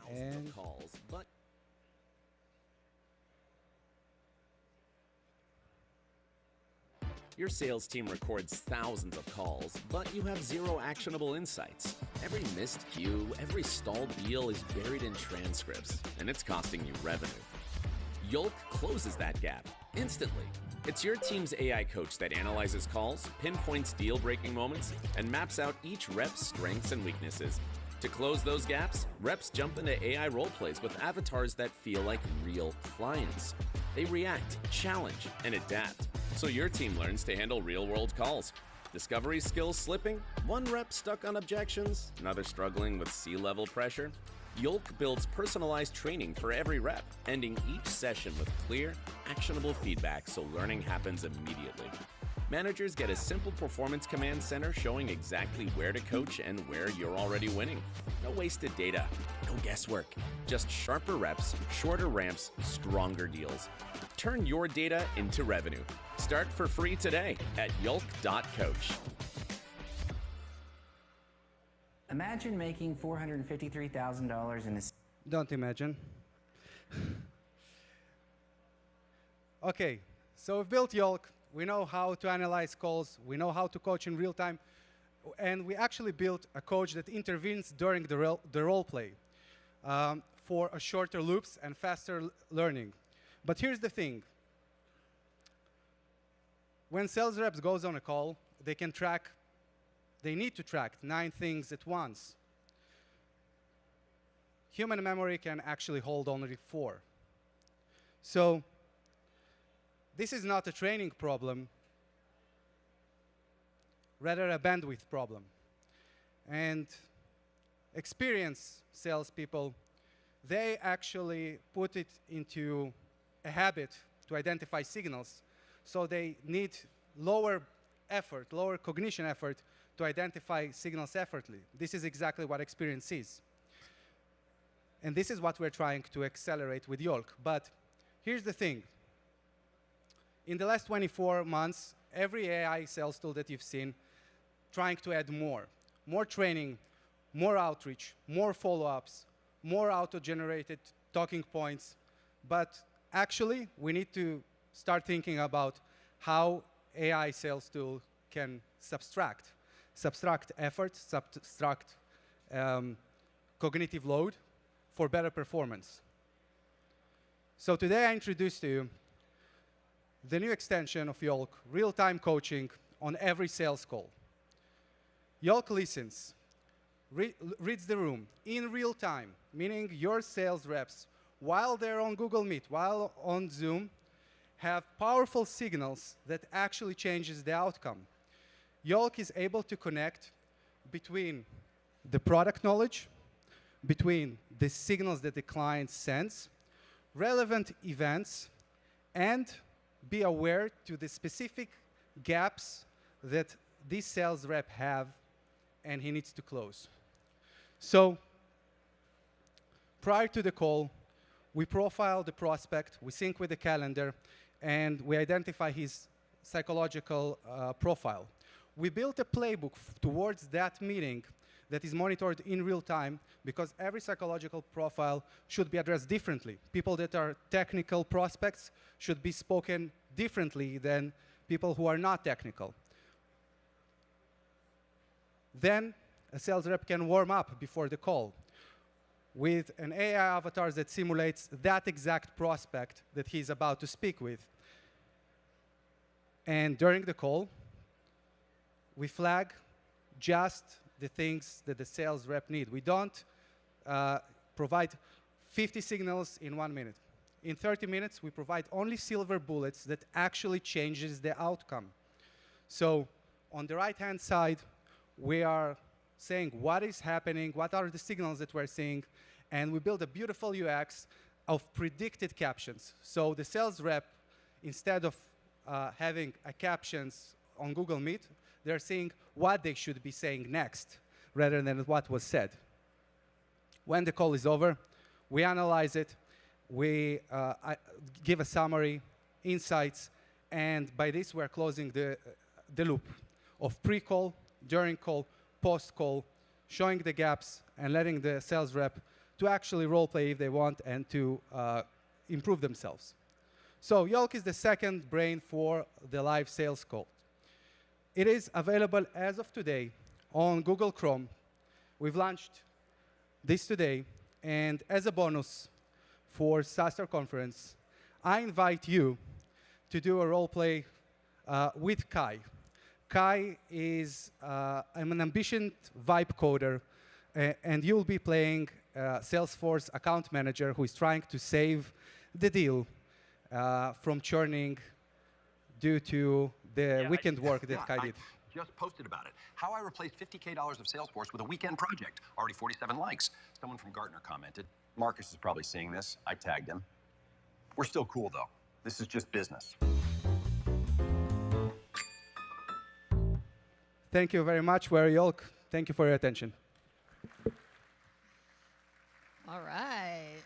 Thousands of calls, but your sales team records thousands of calls, but you have zero actionable insights. Every missed queue, every stalled deal is buried in transcripts, and it's costing you revenue. Yolk closes that gap instantly. It's your team's AI coach that analyzes calls, pinpoints deal-breaking moments, and maps out each rep's strengths and weaknesses. To close those gaps, reps jump into AI roleplays with avatars that feel like real clients. They react, challenge, and adapt, so your team learns to handle real-world calls. Discovery skills slipping? One rep stuck on objections? Another struggling with C-level pressure? Yolk builds personalized training for every rep, ending each session with clear, actionable feedback so learning happens immediately. Managers get a simple performance command center showing exactly where to coach and where you're already winning. No wasted data, no guesswork, just sharper reps, shorter ramps, stronger deals. Turn your data into revenue. Start for free today at yolk.coach. Imagine making $453,000 in a... Don't imagine. Okay, so we've built Yolk. We know how to analyze calls. We know how to coach in real time. And we actually built a coach that intervenes during the role play for a shorter loops and faster learning. But here's the thing. When sales reps goes on a call, they need to track 9 things at once. Human memory can actually hold only 4. So this is not a training problem, rather a bandwidth problem. And experienced salespeople, they actually put it into a habit to identify signals. So they need lower effort, lower cognition effort to identify signals effortlessly. This is exactly what experience is. And this is what we're trying to accelerate with Yolk. But here's the thing. In the last 24 months, every AI sales tool that you've seen trying to add more training, more outreach, more follow-ups, more auto-generated talking points. But actually, we need to start thinking about how AI sales tool can subtract effort, subtract cognitive load for better performance. So today I introduced to you the new extension of Yolk, real-time coaching on every sales call. Yolk listens, reads the room in real time, meaning your sales reps, while they're on Google Meet, while on Zoom, have powerful signals that actually changes the outcome. Yolk is able to connect between the product knowledge, between the signals that the client sends, relevant events, and be aware to the specific gaps that this sales rep have and he needs to close. So prior to the call, we profile the prospect, we sync with the calendar, and we identify his psychological profile. We built a playbook towards that meeting that is monitored in real time, because every psychological profile should be addressed differently. People that are technical prospects should be spoken differently than people who are not technical. Then a sales rep can warm up before the call with an AI avatar that simulates that exact prospect that he's about to speak with. And during the call, we flag just the things that the sales rep need. We don't provide 50 signals in 1 minute. In 30 minutes, we provide only silver bullets that actually changes the outcome. So on the right-hand side, we are saying what is happening, what are the signals that we're seeing, and we build a beautiful UX of predicted captions. So the sales rep, instead of having captions on Google Meet, they're seeing what they should be saying next, rather than what was said. When the call is over, we analyze it, we give a summary, insights, and by this we're closing the loop of pre-call, during call, post-call, showing the gaps and letting the sales rep to actually role play if they want and to improve themselves. So Yolk is the second brain for the live sales call. It is available as of today on Google Chrome. We've launched this today, and as a bonus for SaaStr conference, I invite you to do a role play with Kai. Kai is an ambitious vibe coder, and you'll be playing Salesforce account manager who is trying to save the deal from churning due to the weekend work that Kai did. Just posted about it. How I replaced $50K of Salesforce with a weekend project. Already 47 likes. Someone from Gartner commented. Marcus is probably seeing this. I tagged him. We're still cool, though. This is just business. Thank you very much. We're Yolk. Thank you for your attention. All right.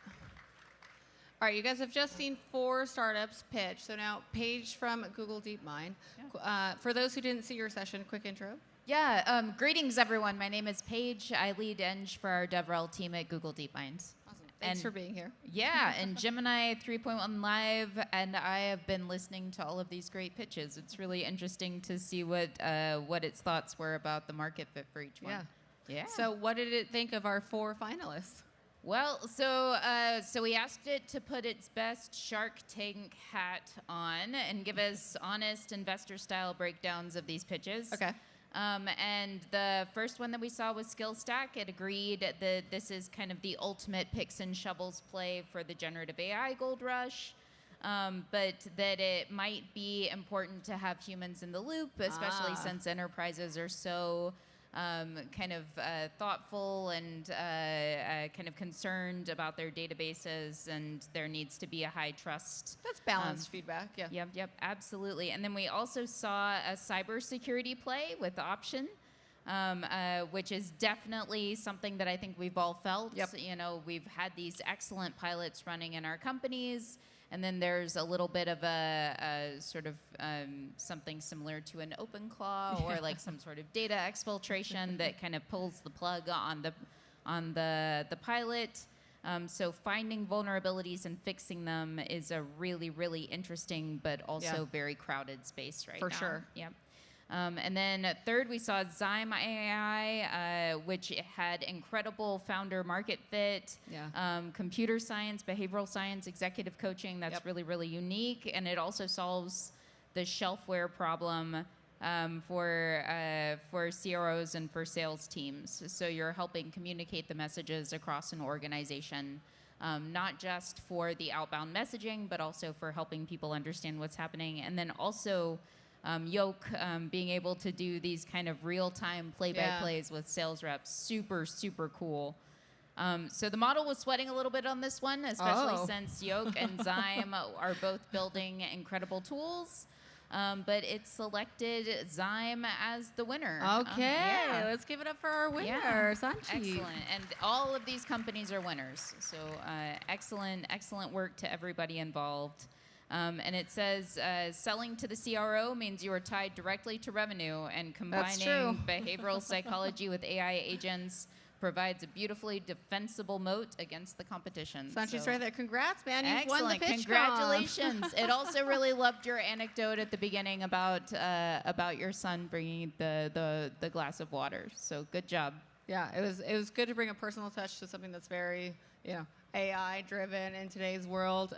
All right, you guys have just seen 4 startups pitch. So now, Paige from Google DeepMind. Yeah. For those who didn't see your session, quick intro. Yeah, greetings, everyone. My name is Paige. I lead Eng for our DevRel team at Google DeepMind. Awesome. Thanks for being here. Yeah, and Gemini 3.1 Live, and I have been listening to all of these great pitches. It's really interesting to see what its thoughts were about the market fit for each one. Yeah. So what did it think of our 4 finalists? Well, so we asked it to put its best Shark Tank hat on and give us honest investor-style breakdowns of these pitches. Okay. And the first one that we saw was SkillStack. It agreed that this is kind of the ultimate picks and shovels play for the generative AI gold rush, but that it might be important to have humans in the loop, especially since enterprises are so thoughtful and kind of concerned about their databases, and there needs to be a high trust. That's balanced feedback, yeah. Yep, absolutely. And then we also saw a cybersecurity play with Option, which is definitely something that I think we've all felt. Yep. You know, we've had these excellent pilots running in our companies, and then there's a little bit of a sort of something similar to an OpenClaw or like some sort of data exfiltration that kind of pulls the plug on the pilot. So finding vulnerabilities and fixing them is a really, really interesting but also very crowded space right now. For sure. Yep. And then third, we saw Zyme AI, which had incredible founder market fit, computer science, behavioral science, executive coaching. That's really, really unique. And it also solves the shelfware problem for CROs and for sales teams. So you're helping communicate the messages across an organization, not just for the outbound messaging, but also for helping people understand what's happening. And then also Yoke being able to do these kind of real-time play-by-plays with sales reps, super, super cool. So the model was sweating a little bit on this one, especially since Yoke and Zyme are both building incredible tools. but it selected Zyme as the winner. Okay, Yeah. let's give it up for our winner, Yeah. Sanchi. Excellent. And all of these companies are winners. So excellent work to everybody involved. And it says selling to the CRO means you are tied directly to revenue, and That's true. combining behavioral psychology with AI agents provides a beautifully defensible moat against the competition. Sanchi's So- right there. Congrats, man. You've Excellent. won the pitch Congratulations. It also really loved your anecdote at the beginning about your son bringing the glass of water. So good job. Yeah, it was good to bring a personal touch to something that's very, AI driven in today's world.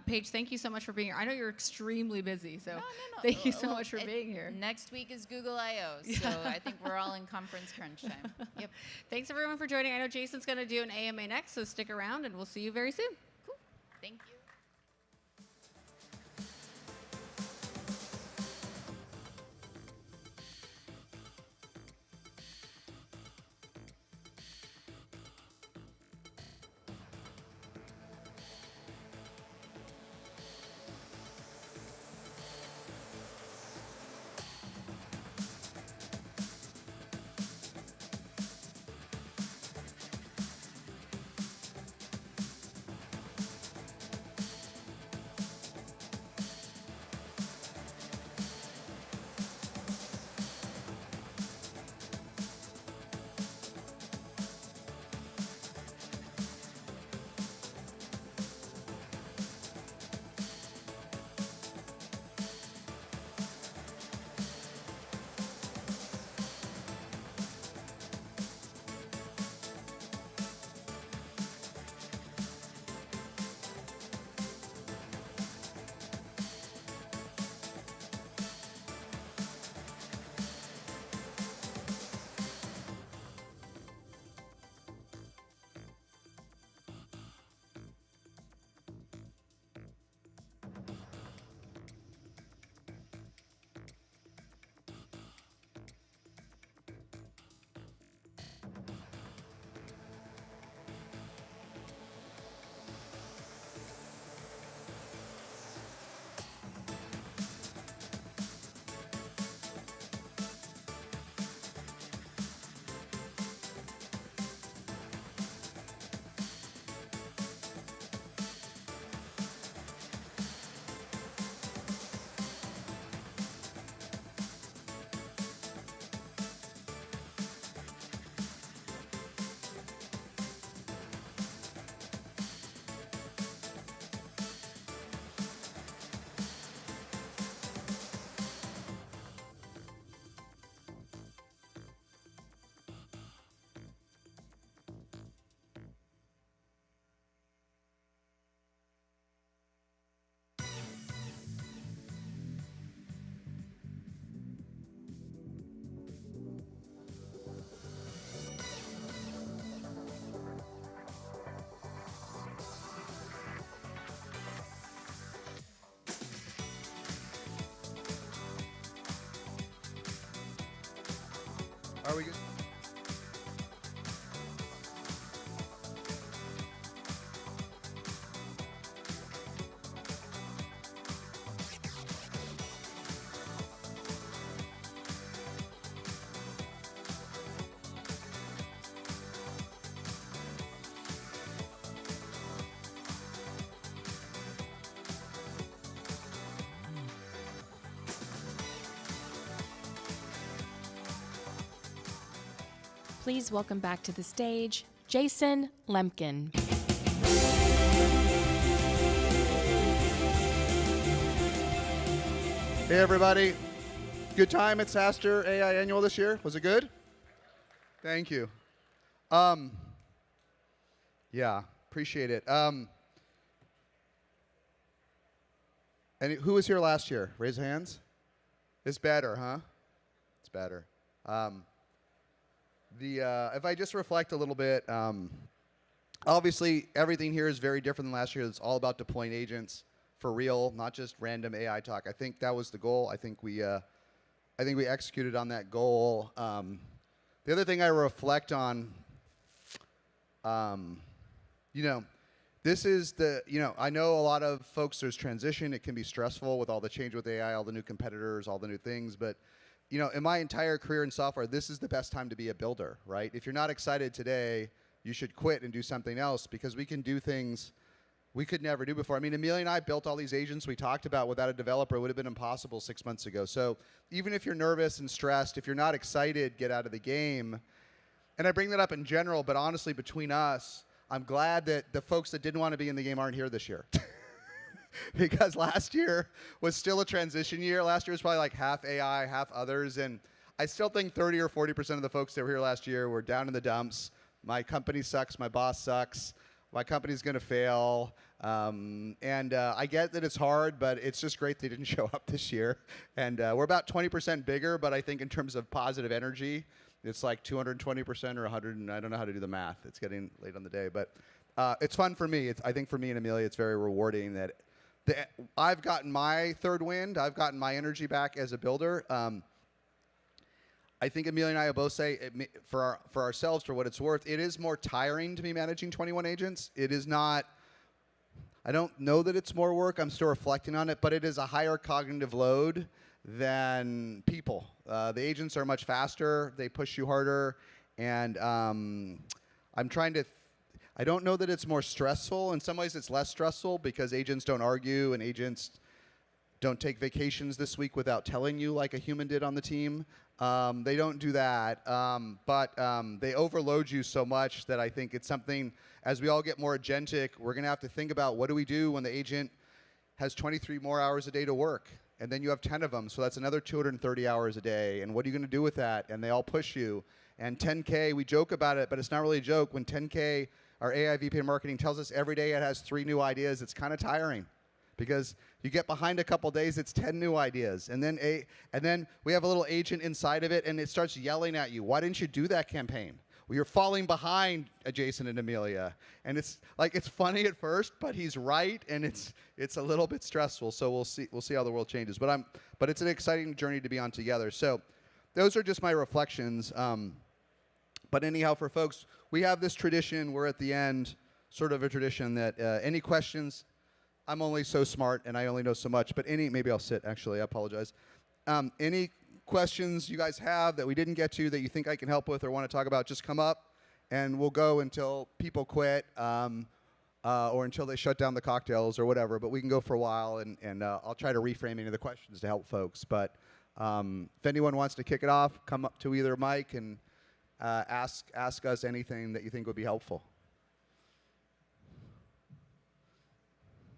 Paige, thank you so much for being here. I know you're extremely busy, so thank you so much for being here. Next week is Google I/O, so I think we're all in conference crunch time. Yep. Thanks everyone for joining. I know Jason's going to do an AMA next, so stick around and we'll see you very soon. Cool. Thank you. Are we good? Please welcome back to the stage, Jason Lemkin. Hey everybody, good time at SaaStr AI Annual this year? Was it good? Thank you. Yeah, appreciate it. And who was here last year? Raise your hands. It's better, huh? It's better. If I just reflect a little bit, obviously everything here is very different than last year. It's all about deploying agents for real, not just random AI talk. I think that was the goal. I think we executed on that goal. The other thing I reflect on, this is the, I know a lot of folks, there's transition. It can be stressful with all the change with AI, all the new competitors, all the new things. But, in my entire career in software, this is the best time to be a builder, right? If you're not excited today, you should quit and do something else, because we can do things we could never do before. I mean, Amelia and I built all these agents we talked about without a developer. It would have been impossible 6 months ago. So even if you're nervous and stressed, if you're not excited, get out of the game. And I bring that up in general, but honestly, between us, I'm glad that the folks that didn't want to be in the game aren't here this year. Because last year was still a transition year. Last year was probably like half AI, half others. And I still think 30 or 40% of the folks that were here last year were down in the dumps. My company sucks. My boss sucks. My company's going to fail. I get that it's hard, but it's just great they didn't show up this year. And we're about 20% bigger, but I think in terms of positive energy, it's like 220% or 100, and I don't know how to do the math. It's getting late on the day, but it's fun for me. I think for me and Amelia, it's very rewarding that I've gotten my third wind. I've gotten my energy back as a builder. I think Amelia and I will both say, for ourselves, for what it's worth, it is more tiring to be managing 21 agents. It is not. I don't know that it's more work. I'm still reflecting on it, but it is a higher cognitive load than people. The agents are much faster. They push you harder. And I'm trying to, I don't know that it's more stressful. In some ways, it's less stressful because agents don't argue and agents don't take vacations this week without telling you like a human did on the team. They don't do that. But they overload you so much that I think it's something, as we all get more agentic, we're going to have to think about what do we do when the agent has 23 more hours a day to work. And then you have 10 of them, so that's another 230 hours a day. And what are you going to do with that? And they all push you. And 10K, we joke about it, but it's not really a joke. When 10K, our AI VP of marketing, tells us every day it has 3 new ideas, it's kind of tiring. Because you get behind a couple days, it's 10 new ideas. And then we have a little agent inside of it, and it starts yelling at you. Why didn't you do that campaign? Well, you're falling behind Jason and Amelia. And it's like, it's funny at first, but he's right, and it's a little bit stressful. So we'll see how the world changes. But it's an exciting journey to be on together. So those are just my reflections. But anyhow, for folks, we have this tradition. We're at the end, sort of a tradition that any questions. I'm only so smart, and I only know so much. But maybe I'll sit, actually. I apologize. Any questions you guys have that we didn't get to that you think I can help with or want to talk about, just come up, and we'll go until people quit or until they shut down the cocktails or whatever. But we can go for a while, and I'll try to reframe any of the questions to help folks. But if anyone wants to kick it off, come up to either mic and ask us anything that you think would be helpful.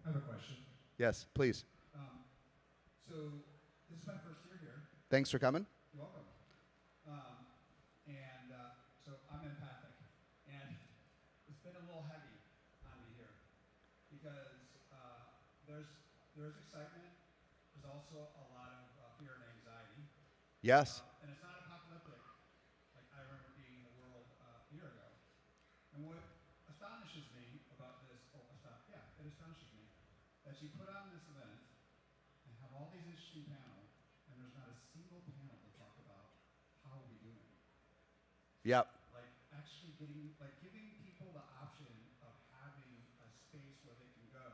I have a question. Yes, please. So this is my first year here. Thanks for coming. You're welcome. So I'm empathic, and it's been a little heavy on me here because there's excitement. There's also a lot of fear and anxiety. Yes. And it's not apocalyptic like I remember being in the world a year ago. And what astonishes me about this, it astonishes me that you put on this event and have all these interesting panels, and there's not a single panel to talk about how are we doing. Yep. Like actually giving people the option of having a space where they can go.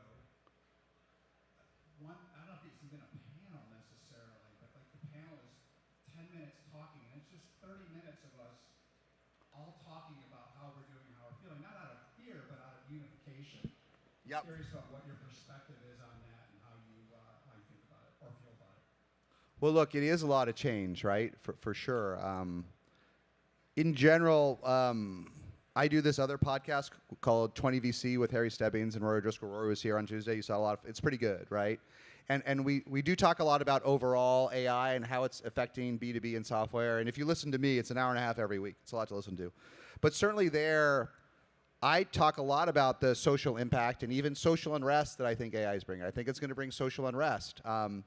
I don't know if it's even a panel necessarily, but like the panel is 10 minutes talking, and it's just 30 minutes of us all talking about how we're doing, how we're feeling, not out of fear, but out of unification. Yep. I'm curious about what your perspective is on that and how you think about it or feel about it. Well, look, it is a lot of change, right? For sure. In general, I do this other podcast called 20 VC with Harry Stebbings and Rory Driscoll. Rory was here on Tuesday. You saw a lot of. It's pretty good, right? And we do talk a lot about overall AI and how it's affecting B2B and software. And if you listen to me, it's an hour and a half every week. It's a lot to listen to. But certainly there, I talk a lot about the social impact and even social unrest that I think AI is bringing. I think it's going to bring social unrest. On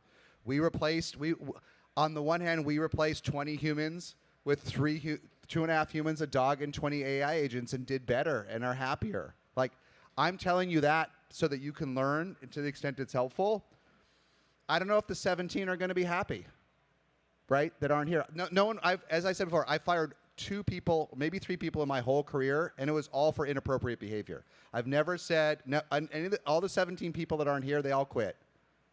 the one hand, we replaced 20 humans with 2.5 humans, a dog, and 20 AI agents, and did better and are happier. Like, I'm telling you that so that you can learn to the extent it's helpful. I don't know if the 17 are going to be happy, right, that aren't here. No one. As I said before, I fired 2 people, maybe 3 people in my whole career, and it was all for inappropriate behavior. I've never said, no, all the 17 people that aren't here, they all quit.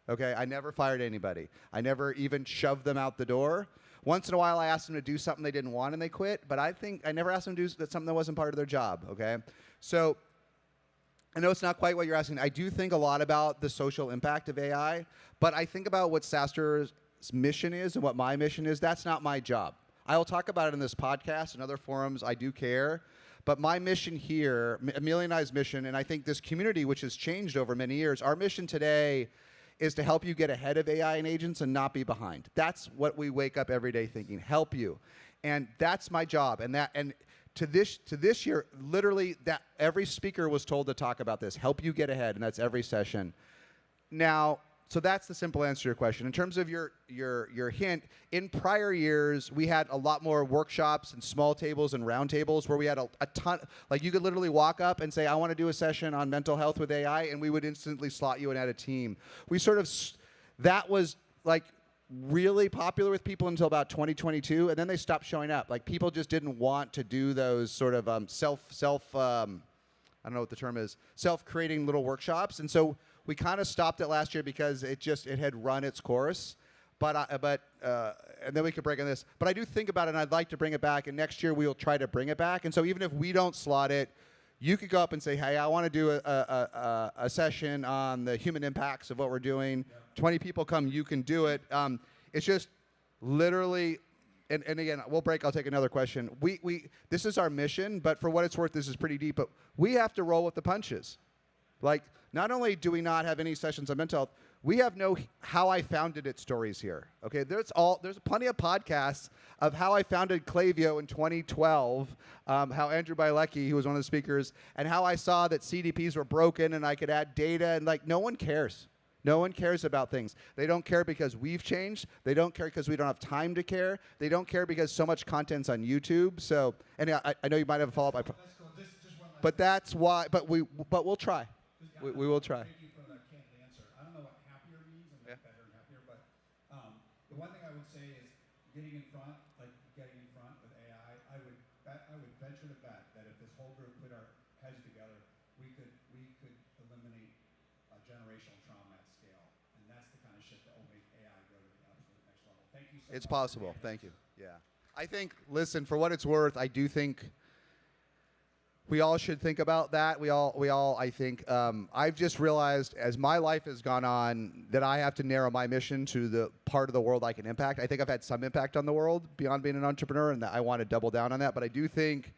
Okay, I never fired anybody. I never even shoved them out the door. Once in a while, I asked them to do something they didn't want and they quit, but I never asked them to do something that wasn't part of their job, okay? So I know it's not quite what you're asking. I do think a lot about the social impact of AI, but I think about what SaaStr's mission is and what my mission is. That's not my job. I will talk about it in this podcast and other forums. I do care. But my mission here, Amelia and I's mission, and I think this community, which has changed over many years, our mission today is to help you get ahead of AI and agents and not be behind. That's what we wake up every day thinking, help you. And that's my job. And to this year, literally that every speaker was told to talk about this, help you get ahead, and that's every session. Now, so that's the simple answer to your question. In terms of your hint, in prior years, we had a lot more workshops and small tables and round tables where we had a ton, like you could literally walk up and say, I want to do a session on mental health with AI, and we would instantly slot you in at a team. We sort of, that was like really popular with people until about 2022, and then they stopped showing up. Like people just didn't want to do those sort of I don't know what the term is, self-creating little workshops. And so we kind of stopped it last year because it had run its course. And then we could break on this. But I do think about it, and I'd like to bring it back. And next year we will try to bring it back. And so even if we don't slot it, you could go up and say, hey, I want to do a session on the human impacts of what we're doing. 20 people come, you can do it. It's just literally, and again, we'll break. I'll take another question. This is our mission, but for what it's worth, this is pretty deep. But we have to roll with the punches. Like, not only do we not have any sessions on mental health, we have no how I founded it stories here. Okay, there's plenty of podcasts of how I founded Klaviyo in 2012, how Andrew Bielecki, who was one of the speakers, and how I saw that CDPs were broken and I could add data, and like no one cares. No one cares about things. They don't care because we've changed. They don't care because we don't have time to care. They don't care because so much content's on YouTube. So, and I know you might have a follow-up. But that's why. But we'll try. We will try. Thank you for that candid answer. I don't know what happier means. I mean, better and happier. But the one thing I would say is getting in front with AI. I would venture to bet that if this whole group put our heads together, we could eliminate generational trauma at scale, and that's the kind of shit that will make AI go to the absolute next level. Thank you so much. It's possible. Thank you. Yeah. I think. Listen, for what it's worth, I do think. We all should think about that. We all. I think I've just realized as my life has gone on that I have to narrow my mission to the part of the world I can impact. I think I've had some impact on the world beyond being an entrepreneur, and that I want to double down on that. But I do think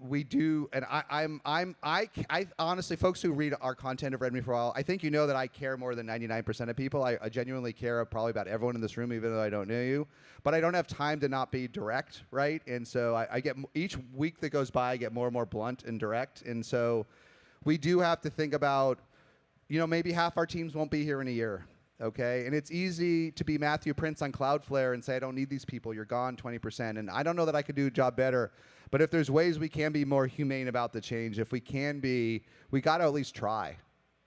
we do, and I honestly, folks who read our content have read me for a while. I think you know that I care more than 99% of people. I genuinely care probably about everyone in this room, even though I don't know you. But I don't have time to not be direct, right? And so I get each week that goes by, I get more and more blunt and direct. And so we do have to think about, maybe half our teams won't be here in a year. Okay, and it's easy to be Matthew Prince on Cloudflare and say, I don't need these people, you're gone 20%. And I don't know that I could do a job better, but if there's ways we can be more humane about the change, if we can be, we got to at least try.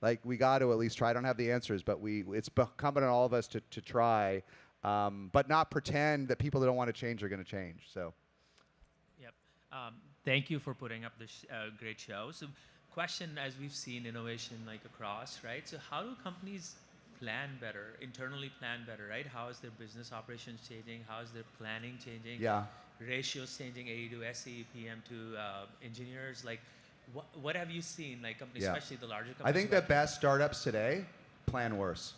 Like, we got to at least try. I don't have the answers, but it's incumbent on all of us to try, but not pretend that people that don't want to change are going to change, so. Yep. Thank you for putting up this great show. So question, as we've seen innovation like across, right? So how do companies internally plan better, right? How is their business operations changing? How is their planning changing? Yeah. Ratios changing, AE to SE, PM to engineers. Like, what have you seen, like companies, especially the larger companies? I think the best startups today plan worse.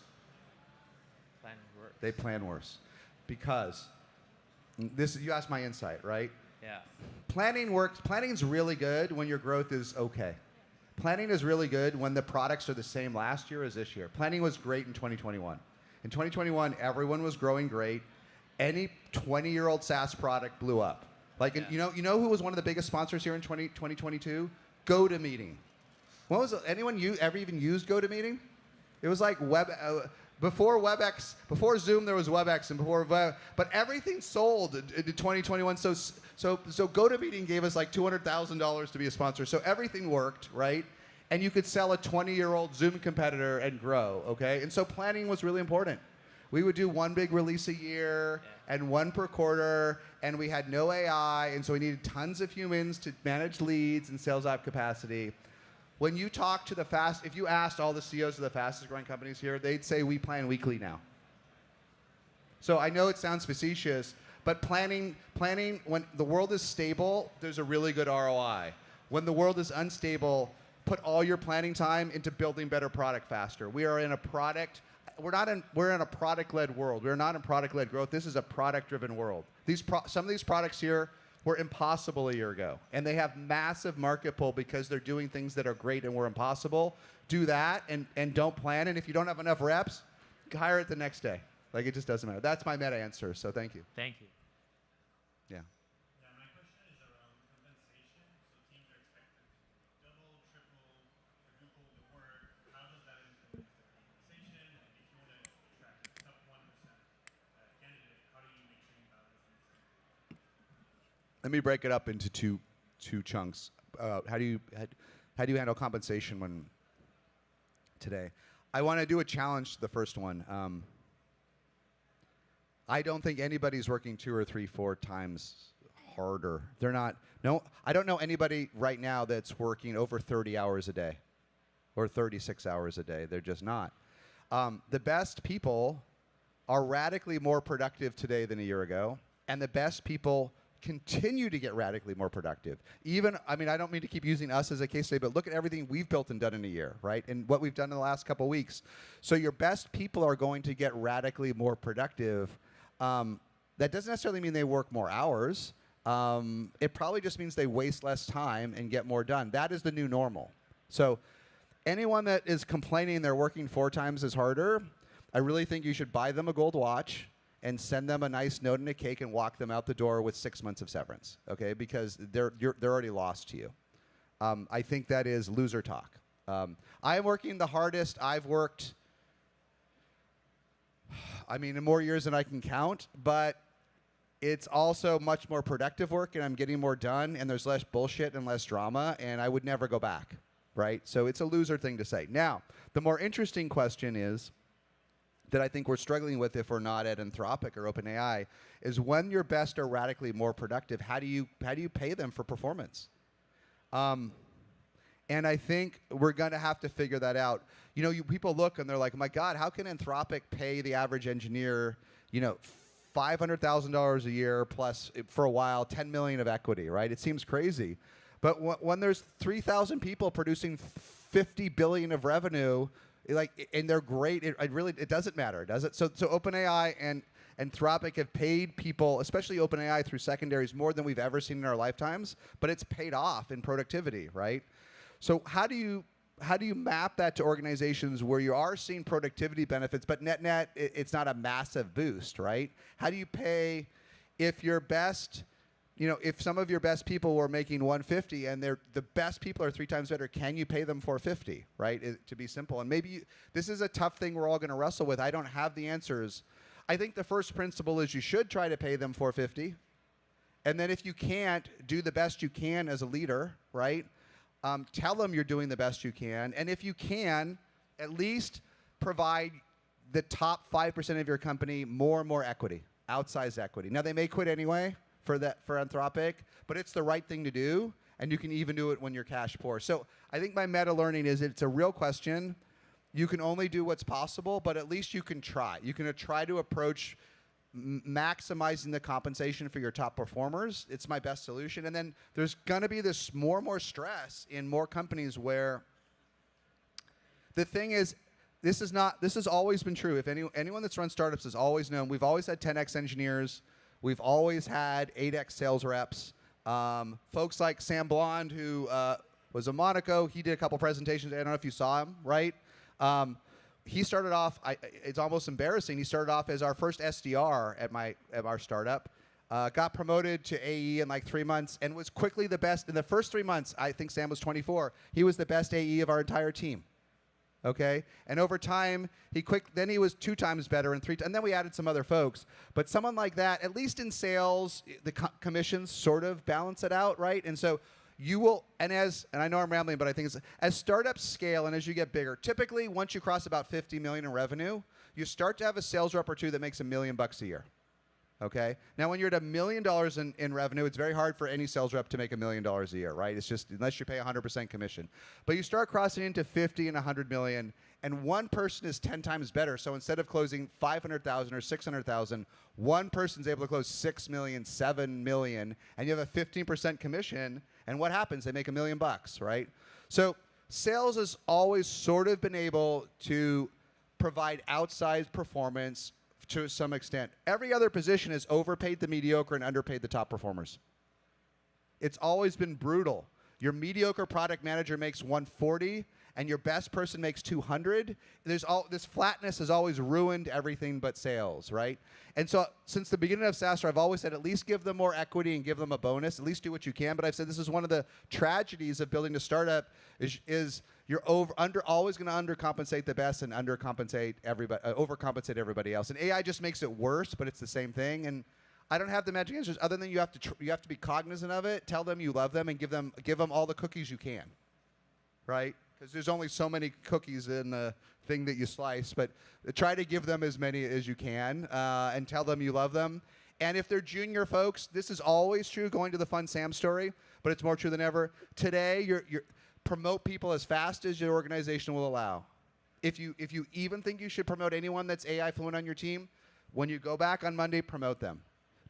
Plan worse. They plan worse. Because, you asked my insight, right? Yeah. Planning works. Planning's really good when your growth is okay. Planning is really good when the products are the same last year as this year. Planning was great in 2021. In 2021, everyone was growing great. Any 20-year-old SaaS product blew up. Like, you know who was one of the biggest sponsors here in 2022? GoToMeeting. What was it? Anyone ever even used GoToMeeting? It was like before WebEx, before Zoom, there was WebEx, and but everything sold in 2021. So GoToMeeting gave us like $200,000 to be a sponsor. So everything worked, right? And you could sell a 20-year-old Zoom competitor and grow, okay? And so planning was really important. We would do one big release a year and one per quarter, and we had no AI, and so we needed tons of humans to manage leads and sales app capacity. When you talk to if you asked all the CEOs of the fastest growing companies here, they'd say we plan weekly now. So I know it sounds facetious, but planning when the world is stable, there's a really good ROI. When the world is unstable, put all your planning time into building better product faster. We are in a product. We're in a product-led world. We're not in product-led growth. This is a product-driven world. Some of these products here were impossible a year ago, and they have massive market pull because they're doing things that are great and were impossible. Do that and don't plan. And if you don't have enough reps, hire it the next day. Like, it just doesn't matter. That's my meta answer. So thank you. Thank you. Yeah. My question is around compensation. So teams are expected to double, triple, quadruple the work. How does that influence their compensation? And if you want to attract the top 1% candidate, how do you make sure you balance these? Let me break it up into two chunks. How do you handle compensation today? I want to do a challenge to the first one. I don't think anybody's working 2 or 3, 4 times harder. They're not. No, I don't know anybody right now that's working over 30 hours a day or 36 hours a day. They're just not. The best people are radically more productive today than a year ago, and the best people continue to get radically more productive. I don't mean to keep using us as a case study, but look at everything we've built and done in a year, right? And what we've done in the last couple of weeks. So your best people are going to get radically more productive. That doesn't necessarily mean they work more hours. It probably just means they waste less time and get more done. That is the new normal. So anyone that is complaining they're working 4 times as harder, I really think you should buy them a gold watch and send them a nice note and a cake and walk them out the door with 6 months of severance, okay? Because they're already lost to you. I think that is loser talk. I am working the hardest I've worked, in more years than I can count, but it's also much more productive work, and I'm getting more done, and there's less bullshit and less drama, and I would never go back, right? So it's a loser thing to say. Now, the more interesting question is, that I think we're struggling with if we're not at Anthropic or OpenAI, is when your best are radically more productive, how do you pay them for performance? And I think we're going to have to figure that out. People look and they're like, my God, how can Anthropic pay the average engineer, $500,000 a year plus, for a while, $10 million of equity, right? It seems crazy. But when there's 3,000 people producing $50 billion of revenue, and they're great, it doesn't matter, does it? So OpenAI and Anthropic have paid people, especially OpenAI through secondaries, more than we've ever seen in our lifetimes, but it's paid off in productivity, right? So how do you map that to organizations where you are seeing productivity benefits, but net, it's not a massive boost, right? How do you pay if your best, if some of your best people were making 150 and the best people are 3 times better, can you pay them 450, right? To be simple. And maybe this is a tough thing we're all going to wrestle with. I don't have the answers. I think the first principle is you should try to pay them 450. And then if you can't, do the best you can as a leader, right? Tell them you're doing the best you can. And if you can, at least provide the top 5% of your company more and more equity, outsized equity. Now, they may quit anyway for Anthropic, but it's the right thing to do, and you can even do it when you're cash poor. So I think my meta learning is it's a real question. You can only do what's possible, but at least you can try. You can try to approach maximizing the compensation for your top performers. It's my best solution. And then there's going to be this more and more stress in more companies where the thing is, this has always been true. If anyone that's run startups has always known, we've always had 10x engineers. We've always had 8x sales reps. Folks like Sam Blond, who was in Monaco, he did a couple presentations. I don't know if you saw him, right? He started off, it's almost embarrassing, he started off as our first SDR at our startup, got promoted to AE in like 3 months, and was quickly the best. In the first 3 months, I think Sam was 24, he was the best AE of our entire team. Okay, and over time, then he was 2 times better and then we added some other folks. But someone like that, at least in sales, the commissions sort of balance it out, right? And so you will, and I know I'm rambling, but I think as startups scale and as you get bigger, typically once you cross about 50 million in revenue, you start to have a sales rep or two that makes $1 million a year. Okay. Now, when you're at $1 million in revenue, it's very hard for any sales rep to make $1 million a year, right? It's just unless you pay 100% commission. But you start crossing into 50 and 100 million, and one person is 10 times better. So instead of closing 500,000 or 600,000, one person's able to close 6 million, 7 million, and you have a 15% commission. And what happens? They make $1 million, right? So sales has always sort of been able to provide outsized performance to some extent. Every other position has overpaid the mediocre and underpaid the top performers. It's always been brutal. Your mediocre product manager makes 140, and your best person makes 200. This flatness has always ruined everything but sales, right? And so since the beginning of SaaStr, I've always said at least give them more equity and give them a bonus. At least do what you can. But I've said this is one of the tragedies of building a startup is you're always going to undercompensate the best and overcompensate everybody else. And AI just makes it worse, but it's the same thing. And I don't have the magic answers other than you have to be cognizant of it, tell them you love them, and give them all the cookies you can, right? Because there's only so many cookies in the thing that you slice, but try to give them as many as you can and tell them you love them. And if they're junior folks, this is always true, going to the Fun Sam story, but it's more true than ever. Today, you're promote people as fast as your organization will allow. If you even think you should promote anyone that's AI fluent on your team, when you go back on Monday, promote them.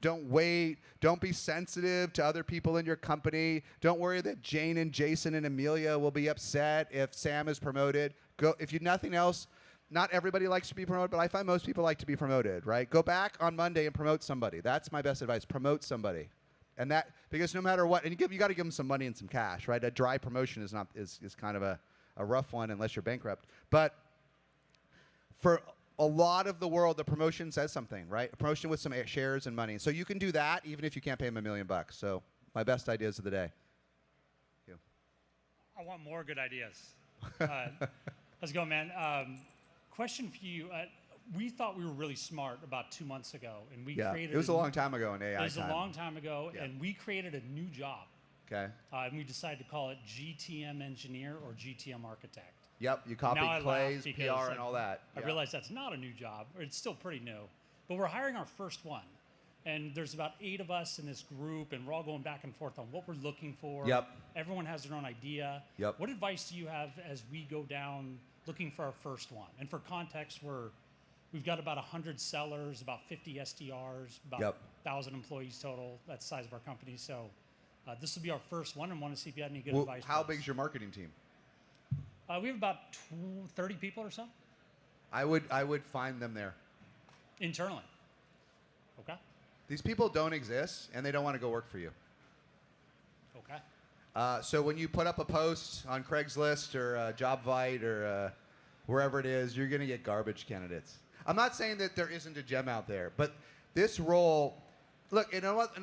Don't wait. Don't be sensitive to other people in your company. Don't worry that Jane and Jason and Amelia will be upset if Sam is promoted. If you nothing else, not everybody likes to be promoted, but I find most people like to be promoted, right? Go back on Monday and promote somebody. That's my best advice. Promote somebody. And that, because no matter what, and you got to give them some money and some cash, right? A dry promotion is kind of a rough one unless you're bankrupt. But for a lot of the world, the promotion says something, right? A promotion with some shares and money. So you can do that even if you can't pay them $1 million. So my best ideas of the day. You. I want more good ideas. Let's go, man. Question for you. We thought we were really smart about 2 months ago, and we created. It was a long time ago in AI. It was a long time ago, and we created a new job. Okay. And we decided to call it GTM engineer or GTM architect. Yep, you copied Clay's PR and all that. I realized that's not a new job, or it's still pretty new. But we're hiring our first one. And there's about 8 of us in this group, and we're all going back and forth on what we're looking for. Yep. Everyone has their own idea. Yep. What advice do you have as we go down looking for our first one? And for context, we've got about 100 sellers, about 50 SDRs, about 1,000 employees total. That's the size of our company. So this will be our first one, and want to see if you had any good advice. How big is your marketing team? We have about 30 people or so. I would find them there. Internally. Okay. These people don't exist, and they don't want to go work for you. Okay. So when you put up a post on Craigslist or JobVite or wherever it is, you're going to get garbage candidates. I'm not saying that there isn't a gem out there, but this role, look, you know what?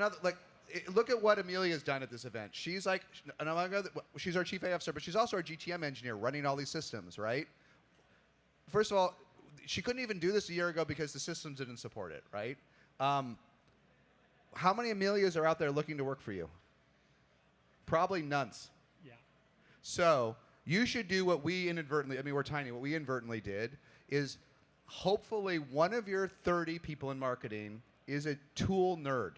Look at what Amelia's done at this event. She's like, she's our chief AI officer, but she's also our GTM engineer running all these systems, right? First of all, she couldn't even do this a year ago because the systems didn't support it, right? How many Amelias are out there looking to work for you? Probably none. Yeah. So you should do what we inadvertently, we're tiny, what we inadvertently did is hopefully one of your 30 people in marketing is a tool nerd.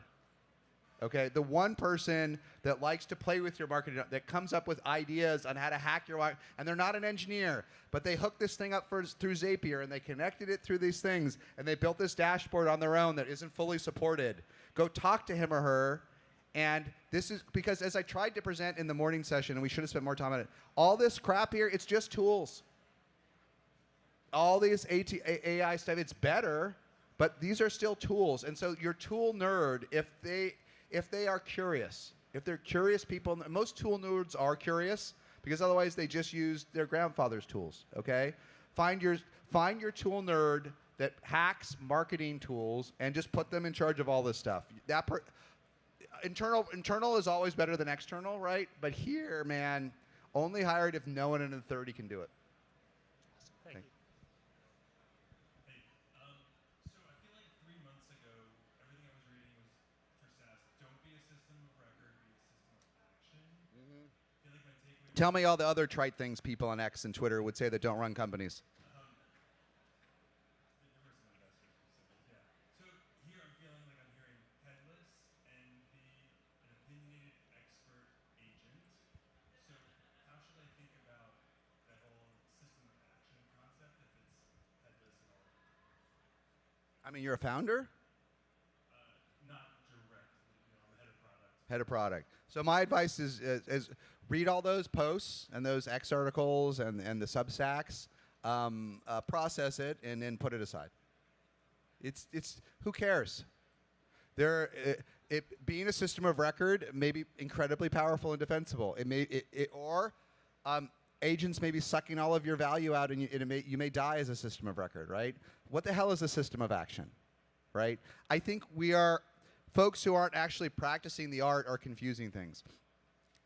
Okay, the one person that likes to play with your marketing, that comes up with ideas on how to hack your marketing, and they're not an engineer, but they hooked this thing up through Zapier, and they connected it through these things, and they built this dashboard on their own that isn't fully supported. Go talk to him or her, and this is, because as I tried to present in the morning session, and we should have spent more time on it, all this crap here, it's just tools. All these AI stuff, it's better, but these are still tools. And so your tool nerd, if they are curious, if they're curious people, most tool nerds are curious because otherwise they just use their grandfather's tools, okay? Find your tool nerd that hacks marketing tools and just put them in charge of all this stuff. Internal is always better than external, right? But here, man, only hired if no one in the 30 can do it. Thank you. So I feel like 3 months ago, everything I was reading was for SaaS. Don't be a system of record, be a system of action. I feel like my takeaway. Tell me all the other trite things people on X and Twitter would say that don't run companies. The mean, you're a founder? Not directly, I'm the head of product. Head of product. So my advice is read all those posts and those X articles and the Substacks, process it, and then put it aside. It's who cares? Being a system of record may be incredibly powerful and defensible. Agents may be sucking all of your value out, and you may die as a system of record, right? What the hell is a system of action, right? I think folks who aren't actually practicing the art are confusing things.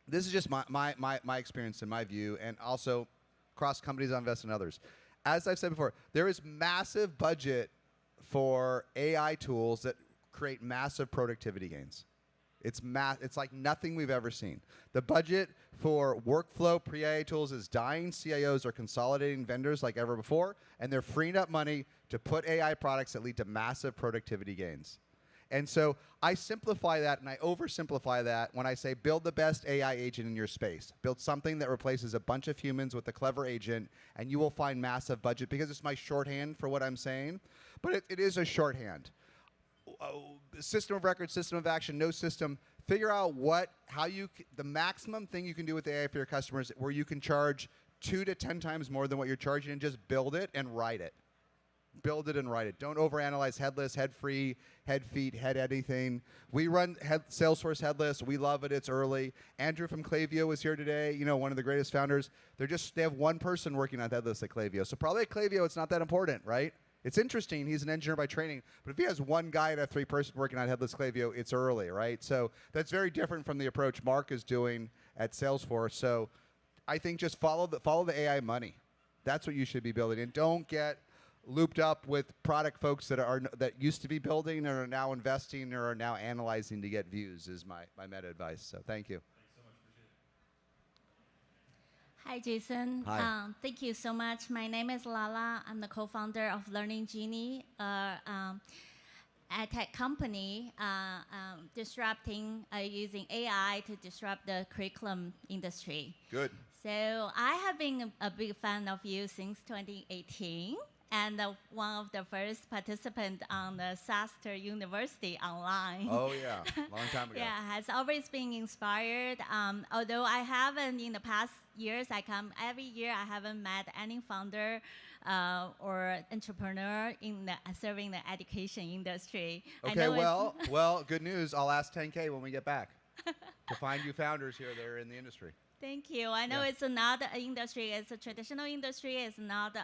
This is just my experience and my view, and also across companies I invest in others. As I've said before, there is massive budget for AI tools that create massive productivity gains. It's like nothing we've ever seen. The budget for workflow pre-AI tools is dying. CIOs are consolidating vendors like ever before, and they're freeing up money to put AI products that lead to massive productivity gains. And so I simplify that and I oversimplify that when I say build the best AI agent in your space. Build something that replaces a bunch of humans with a clever agent, and you will find massive budget, because it's my shorthand for what I'm saying. But it is a shorthand. System of record, system of action, no system. Figure out the maximum thing you can do with AI for your customers, where you can charge 2 to 10 times more than what you're charging, and just build it and write it. Build it and write it. Don't overanalyze headless, head free, head feet, head anything. We run Salesforce headless. We love it. It's early. Andrew from Klaviyo was here today. One of the greatest founders. They have one person working on headless at Klaviyo. So probably at Klaviyo, it's not that important, right? It's interesting. He's an engineer by training. But if he has one guy out of 3 person working on headless Klaviyo, it's early, right? So that's very different from the approach Mark is doing at Salesforce. So I think just follow the AI money. That's what you should be building. And don't get looped up with product folks that used to be building and are now investing or are now analyzing to get views, is my meta advice. So thank you. Thanks so much. Appreciate it. Hi, Jason. Hi. Thank you so much. My name is Lala. I'm the co-founder of Learning Genie, a tech company disrupting using AI to disrupt the curriculum industry. Good. So I have been a big fan of you since 2018. And one of the first participants on the SaaStr University online. Oh, yeah. Long time ago. Yeah, has always been inspired. Although I haven't, in the past years, every year, I haven't met any founder or entrepreneur in serving the education industry. Okay, well, good news. I'll ask 10K when we get back to find you founders here that are in the industry. Thank you. I know it's not an industry, it's a traditional industry, it's not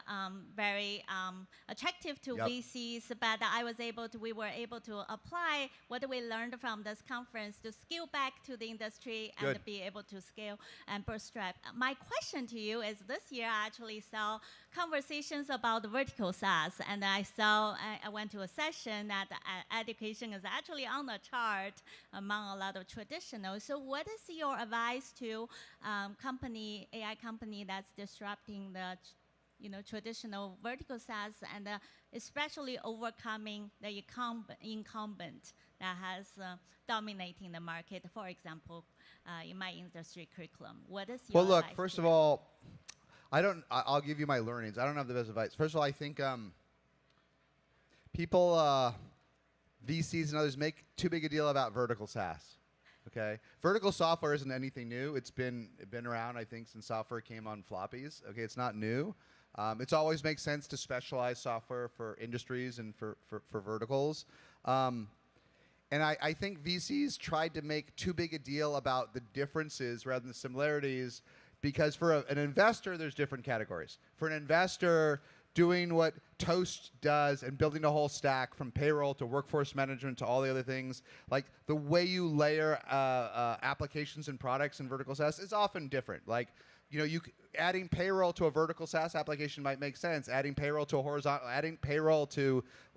very attractive to VCs, but we were able to apply what we learned from this conference to scale back to the industry and be able to scale and bootstrap. My question to you is, this year I actually saw conversations about vertical SaaS, and I went to a session that education is actually on the chart among a lot of traditional. So what is your advice to AI company that's disrupting the traditional vertical SaaS, and especially overcoming the incumbent that has dominating the market, for example, in my industry curriculum? What is your advice? Look, first of all, I'll give you my learnings. I don't have the best advice. First of all, I think people, VCs and others, make too big a deal about vertical SaaS. Okay, vertical software isn't anything new. It's been around, I think, since software came on floppies. Okay, it's not new. It's always makes sense to specialize software for industries and for verticals. And I think VCs tried to make too big a deal about the differences rather than the similarities, because for an investor, there's different categories. For an investor, doing what Toast does and building a whole stack from payroll to workforce management to all the other things, like the way you layer applications and products in vertical SaaS is often different. Like, adding payroll to a vertical SaaS application might make sense. Adding payroll to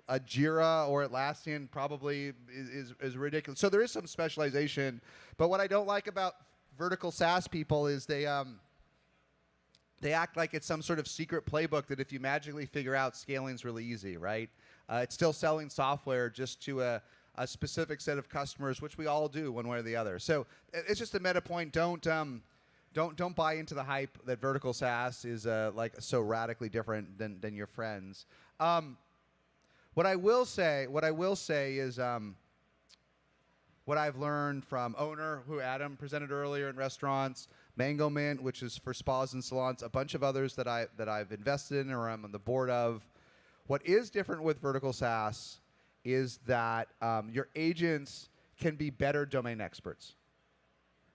a Jira or Atlassian probably is ridiculous. So there is some specialization. But what I don't like about vertical SaaS people is they act like it's some sort of secret playbook that if you magically figure out, scaling's really easy, right? It's still selling software just to a specific set of customers, which we all do one way or the other. So it's just a meta point. Don't buy into the hype that vertical SaaS is like so radically different than your friends. What I will say is what I've learned from Owner, who Adam presented earlier in restaurants, Mango Mint, which is for spas and salons, a bunch of others that I've invested in or I'm on the board of. What is different with vertical SaaS is that your agents can be better domain experts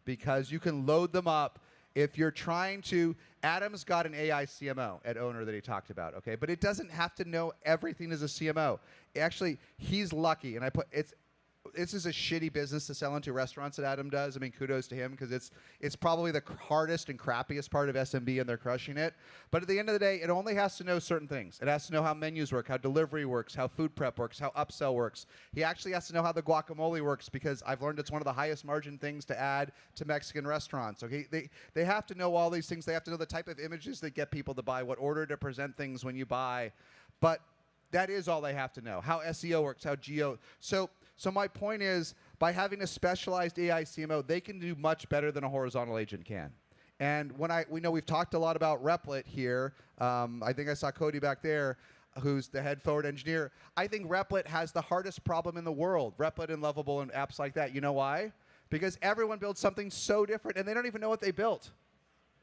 because you can load them up. If you're trying to, Adam's got an AI CMO at Owner that he talked about, okay? But it doesn't have to know everything as a CMO. Actually, he's lucky, and this is a shitty business to sell into restaurants that Adam does. I mean, kudos to him because it's probably the hardest and crappiest part of SMB, and they're crushing it. But at the end of the day, it only has to know certain things. It has to know how menus work, how delivery works, how food prep works, how upsell works. He actually has to know how the guacamole works because I've learned it's one of the highest margin things to add to Mexican restaurants. Okay, they have to know all these things. They have to know the type of images that get people to buy, what order to present things when you buy. But that is all they have to know. How SEO works, how geo. So my point is, by having a specialized AI CMO, they can do much better than a horizontal agent can. And we know we've talked a lot about Replit here. I think I saw Cody back there, who's the head forward engineer. I think Replit has the hardest problem in the world, Replit and Lovable and apps like that. You know why? Because everyone builds something so different, and they don't even know what they built.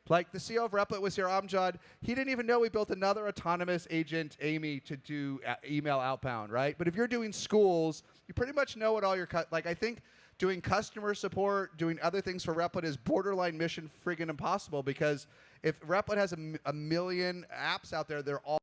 Like the CEO of Replit was here, Amjad. He didn't even know we built another autonomous agent, Amy, to do email outbound, right? But if you're doing schools, you pretty much know what all your I think doing customer support, doing other things for Replit is borderline mission friggin' impossible because if Replit has a million apps out there, they're all